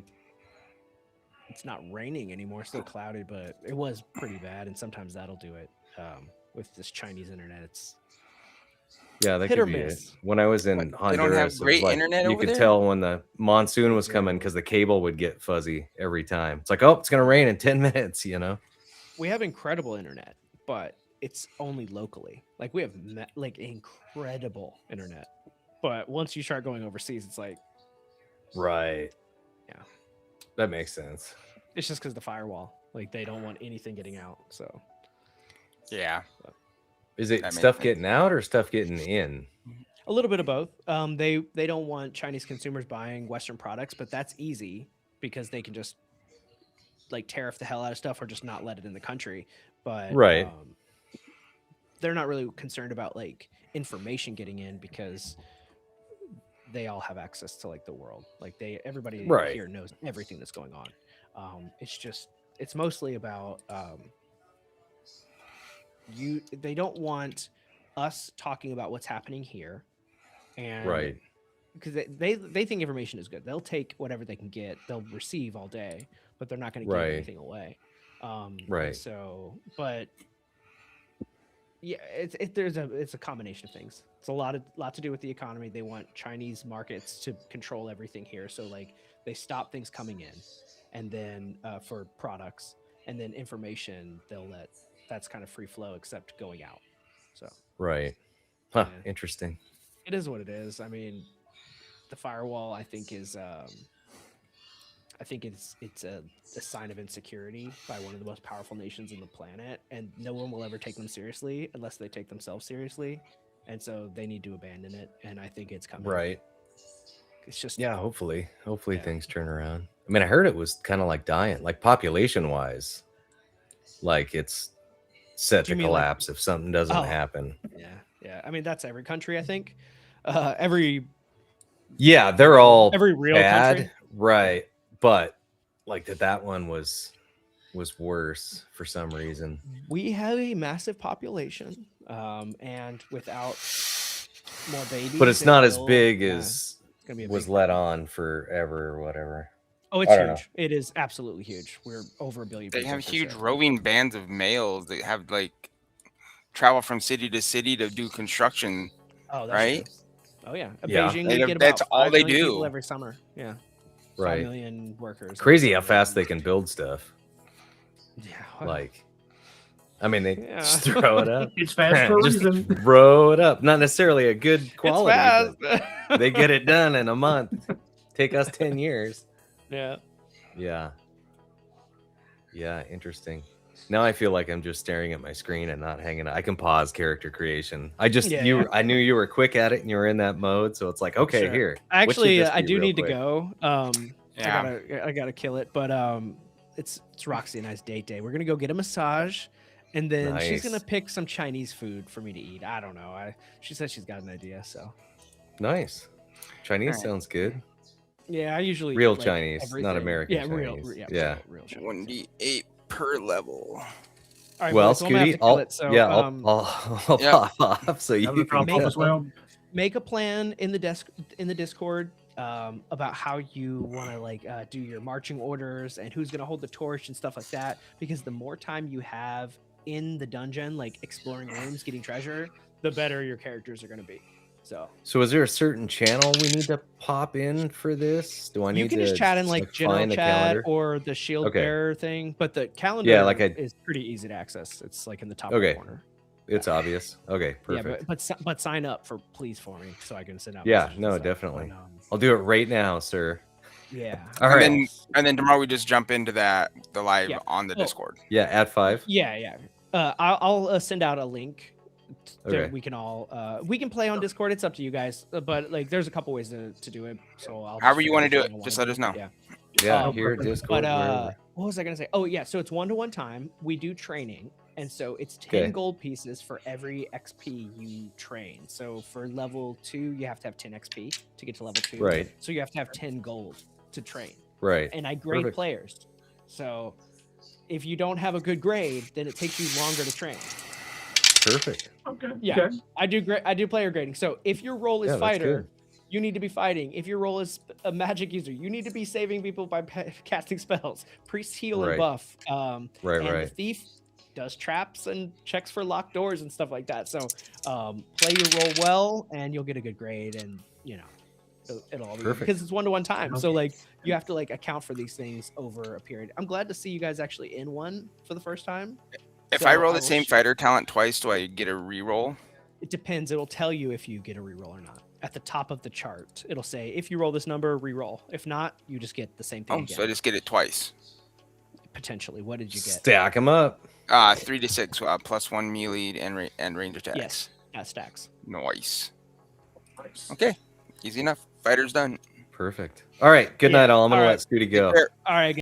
[SPEAKER 1] it's not raining anymore. It's still clouded, but it was pretty bad. And sometimes that'll do it. With this Chinese internet, it's
[SPEAKER 3] Yeah, that
[SPEAKER 1] hit
[SPEAKER 3] could
[SPEAKER 1] or
[SPEAKER 3] be
[SPEAKER 1] miss.
[SPEAKER 3] it. When I was in
[SPEAKER 5] What,
[SPEAKER 3] Honduras,
[SPEAKER 5] they don't have
[SPEAKER 3] it was
[SPEAKER 5] great
[SPEAKER 3] like,
[SPEAKER 5] internet
[SPEAKER 3] you
[SPEAKER 5] over
[SPEAKER 3] could
[SPEAKER 5] there?
[SPEAKER 3] tell when the monsoon was coming because the cable would get fuzzy every time. It's like, oh, it's gonna rain in 10 minutes, you know?
[SPEAKER 1] We have incredible internet, but it's only locally. Like we have like incredible internet, but once you start going overseas, it's like
[SPEAKER 3] Right.
[SPEAKER 1] Yeah.
[SPEAKER 3] That makes sense.
[SPEAKER 1] it's just because the firewall. Like they don't want anything getting out. So
[SPEAKER 5] Yeah.
[SPEAKER 3] Is it
[SPEAKER 5] That makes
[SPEAKER 3] stuff
[SPEAKER 5] sense.
[SPEAKER 3] getting out or stuff getting in?
[SPEAKER 1] a little bit of both. They don't want Chinese consumers buying Western products, but that's easy because they can just like tariff the hell out of stuff or just not let it in the country. But
[SPEAKER 3] Right.
[SPEAKER 1] they're not really concerned about like information getting in because they all have access to like the world. Like everybody
[SPEAKER 3] Right.
[SPEAKER 1] here knows everything that's going on. It's mostly about they don't want us talking about what's happening here, and
[SPEAKER 3] Right.
[SPEAKER 1] because they think information is good. They'll take whatever they can get. They'll receive all day, but they're not going to give
[SPEAKER 3] Right.
[SPEAKER 1] anything away.
[SPEAKER 3] Right.
[SPEAKER 1] So, but yeah, it's a combination of things. It's a lot to do with the economy. They want Chinese markets to control everything here. So like they stop things coming in, and then for products, and then information they'll let that's kind of free flow except going out. So
[SPEAKER 3] Right. Huh.
[SPEAKER 1] Yeah.
[SPEAKER 3] Interesting.
[SPEAKER 1] it is what it is. I mean, the firewall I think is it's a sign of insecurity by one of the most powerful nations in the planet, and no one will ever take them seriously unless they take themselves seriously, and so they need to abandon it. And I think it's coming.
[SPEAKER 3] Right.
[SPEAKER 1] It's just
[SPEAKER 3] Yeah, hopefully
[SPEAKER 1] Yeah.
[SPEAKER 3] things turn around. I mean, I heard it was kind of like dying, like population wise, like it's set
[SPEAKER 1] Do you
[SPEAKER 3] to
[SPEAKER 1] mean like-
[SPEAKER 3] collapse if something doesn't
[SPEAKER 1] Oh.
[SPEAKER 3] happen.
[SPEAKER 1] Yeah. I mean, that's every country. I think every
[SPEAKER 3] Yeah, they're all
[SPEAKER 1] real
[SPEAKER 3] bad,
[SPEAKER 1] country.
[SPEAKER 3] right? But like that one was worse for some reason.
[SPEAKER 1] We have a massive population, and without more babies,
[SPEAKER 3] But it's
[SPEAKER 1] it
[SPEAKER 3] not as
[SPEAKER 1] will-
[SPEAKER 3] big
[SPEAKER 1] yeah,
[SPEAKER 3] as
[SPEAKER 1] it's gonna be a
[SPEAKER 3] was
[SPEAKER 1] big
[SPEAKER 3] let
[SPEAKER 1] problem.
[SPEAKER 3] on forever or whatever.
[SPEAKER 1] Oh, it's
[SPEAKER 3] I don't
[SPEAKER 1] huge. It is absolutely huge. We're over a billion.
[SPEAKER 5] They
[SPEAKER 1] people
[SPEAKER 5] have
[SPEAKER 1] for
[SPEAKER 5] huge
[SPEAKER 1] sure.
[SPEAKER 5] roving bands of males that have like travel from city to city to do construction.
[SPEAKER 1] Oh, that's
[SPEAKER 5] right?
[SPEAKER 1] true. Oh yeah,
[SPEAKER 3] Yeah.
[SPEAKER 1] Beijing. They get
[SPEAKER 5] That's
[SPEAKER 1] about
[SPEAKER 5] all
[SPEAKER 1] 5
[SPEAKER 5] they
[SPEAKER 1] million people
[SPEAKER 5] do.
[SPEAKER 1] every summer. Yeah. 5 million workers.
[SPEAKER 3] Crazy how fast they can build stuff.
[SPEAKER 1] Yeah. Wow.
[SPEAKER 3] Like, I mean, they just throw it up.
[SPEAKER 4] It's fast for a
[SPEAKER 3] just
[SPEAKER 4] reason.
[SPEAKER 3] throw it up. Not necessarily a good quality,
[SPEAKER 1] It's
[SPEAKER 3] but
[SPEAKER 1] fast.
[SPEAKER 3] they get it done in a month. Take us 10 years.
[SPEAKER 1] Yeah.
[SPEAKER 3] Yeah. Yeah, interesting. Now I feel like I'm just staring at my screen and not hanging out. I can pause character creation. I knew you were quick at it and you were in that mode, so it's like, okay,
[SPEAKER 1] Sure.
[SPEAKER 3] here.
[SPEAKER 1] Actually, I
[SPEAKER 3] be
[SPEAKER 1] do
[SPEAKER 3] real
[SPEAKER 1] need
[SPEAKER 3] quick?
[SPEAKER 1] to go.
[SPEAKER 5] Yeah.
[SPEAKER 1] I gotta kill it, but it's Roxy and I's date day. We're gonna go get a massage, and then she's gonna
[SPEAKER 3] Nice.
[SPEAKER 1] pick some Chinese food for me to eat. I don't know. She said she's got an idea, so
[SPEAKER 3] Nice. Chinese
[SPEAKER 5] Alright.
[SPEAKER 3] sounds good.
[SPEAKER 1] yeah. I usually
[SPEAKER 3] Real
[SPEAKER 1] like
[SPEAKER 3] Chinese, not
[SPEAKER 1] everything.
[SPEAKER 3] American
[SPEAKER 1] Yeah,
[SPEAKER 3] Chinese.
[SPEAKER 1] real,
[SPEAKER 3] Yeah.
[SPEAKER 1] real Chinese.
[SPEAKER 5] 1d8 per level.
[SPEAKER 1] All right,
[SPEAKER 3] Well,
[SPEAKER 1] boys, I'm gonna have
[SPEAKER 3] Scooty,
[SPEAKER 1] to kill it, so,
[SPEAKER 3] I'll
[SPEAKER 5] Yeah.
[SPEAKER 3] pop off so you
[SPEAKER 4] Having a
[SPEAKER 3] can
[SPEAKER 4] drop off
[SPEAKER 3] go.
[SPEAKER 4] as well.
[SPEAKER 1] make a plan in the Discord about how you want to like do your marching orders and who's going to hold the torch and stuff like that, because the more time you have in the dungeon, like exploring rooms, getting treasure, the better your characters are going to be. So
[SPEAKER 3] is there a certain channel we need to pop in for this? Do I need
[SPEAKER 1] you can
[SPEAKER 3] to
[SPEAKER 1] just chat in like general
[SPEAKER 3] find the
[SPEAKER 1] chat
[SPEAKER 3] calendar?
[SPEAKER 1] or the shield
[SPEAKER 3] Okay.
[SPEAKER 1] bearer thing, but the calendar
[SPEAKER 3] like
[SPEAKER 1] is pretty easy to access. It's like in the top right corner.
[SPEAKER 3] It's obvious. Okay, perfect.
[SPEAKER 1] Yeah, but sign up for me so I can send out.
[SPEAKER 3] Yeah,
[SPEAKER 1] messages and
[SPEAKER 3] no,
[SPEAKER 1] stuff.
[SPEAKER 3] definitely.
[SPEAKER 1] But,
[SPEAKER 3] I'll do it right now, sir.
[SPEAKER 1] yeah.
[SPEAKER 3] All
[SPEAKER 5] and
[SPEAKER 3] right.
[SPEAKER 5] then tomorrow we just jump into the live
[SPEAKER 1] Yeah.
[SPEAKER 5] on the
[SPEAKER 1] Oh.
[SPEAKER 5] Discord.
[SPEAKER 3] Yeah, at 5.
[SPEAKER 1] Yeah. I'll send out a link.
[SPEAKER 3] Okay.
[SPEAKER 1] We can all we can play on Discord. It's up to you guys, but like there's a couple ways to do it. So I'll
[SPEAKER 5] However
[SPEAKER 1] just
[SPEAKER 5] you want to
[SPEAKER 1] figure
[SPEAKER 5] do
[SPEAKER 1] out
[SPEAKER 5] it,
[SPEAKER 1] what
[SPEAKER 5] just
[SPEAKER 1] I
[SPEAKER 5] let
[SPEAKER 1] wanna
[SPEAKER 5] us know.
[SPEAKER 1] do. Yeah.
[SPEAKER 3] Yeah,
[SPEAKER 1] Um,
[SPEAKER 3] here, Discord,
[SPEAKER 1] But
[SPEAKER 3] wherever.
[SPEAKER 1] what was I gonna say? Oh yeah, so it's 1-to-1 time. We do training, and so it's 10
[SPEAKER 3] Okay.
[SPEAKER 1] gold pieces for every XP you train. So for level 2, you have to have 10 XP to get to level 2.
[SPEAKER 3] Right.
[SPEAKER 1] So you have to have 10 gold to train.
[SPEAKER 3] Right.
[SPEAKER 1] And I grade
[SPEAKER 3] Perfect.
[SPEAKER 1] players. So if you don't have a good grade, then it takes you longer to train.
[SPEAKER 3] Perfect.
[SPEAKER 4] Okay.
[SPEAKER 1] Yeah.
[SPEAKER 4] Okay.
[SPEAKER 1] I do player grading. So if your role is
[SPEAKER 3] Yeah, that's
[SPEAKER 1] fighter,
[SPEAKER 3] good.
[SPEAKER 1] you need to be fighting. If your role is a magic user, you need to be saving people by casting spells. Priest heal and
[SPEAKER 3] Right.
[SPEAKER 1] buff.
[SPEAKER 3] Right,
[SPEAKER 1] and
[SPEAKER 3] right.
[SPEAKER 1] the thief does traps and checks for locked doors and stuff like that. So play your role well, and you'll get a good grade, and it'll all be
[SPEAKER 3] Perfect.
[SPEAKER 1] because it's 1-to-1 time. So like you have to like account for these things over a period. I'm glad to see you guys actually in one for the first time.
[SPEAKER 5] If
[SPEAKER 1] So
[SPEAKER 5] I roll
[SPEAKER 1] I
[SPEAKER 5] the
[SPEAKER 1] will
[SPEAKER 5] same
[SPEAKER 1] sh-
[SPEAKER 5] fighter talent twice, do I get a reroll?
[SPEAKER 1] It depends. It'll tell you if you get a reroll or not. At the top of the chart, it'll say if you roll this number, reroll. If not, you just get the same thing
[SPEAKER 5] Oh,
[SPEAKER 1] again.
[SPEAKER 5] so I just get it twice.
[SPEAKER 1] Potentially. What did you get?
[SPEAKER 3] Stack them up.
[SPEAKER 5] 3 to 6, +1 melee and range attacks.
[SPEAKER 1] Yes, that stacks.
[SPEAKER 5] Nice.
[SPEAKER 4] Nice.
[SPEAKER 5] Okay, easy enough. Fighter's done.
[SPEAKER 3] Perfect. All right. Good
[SPEAKER 1] Yeah,
[SPEAKER 3] night, all. I'm going
[SPEAKER 1] all
[SPEAKER 3] to
[SPEAKER 1] right.
[SPEAKER 3] let Scooty go.
[SPEAKER 5] Take care.
[SPEAKER 1] All right.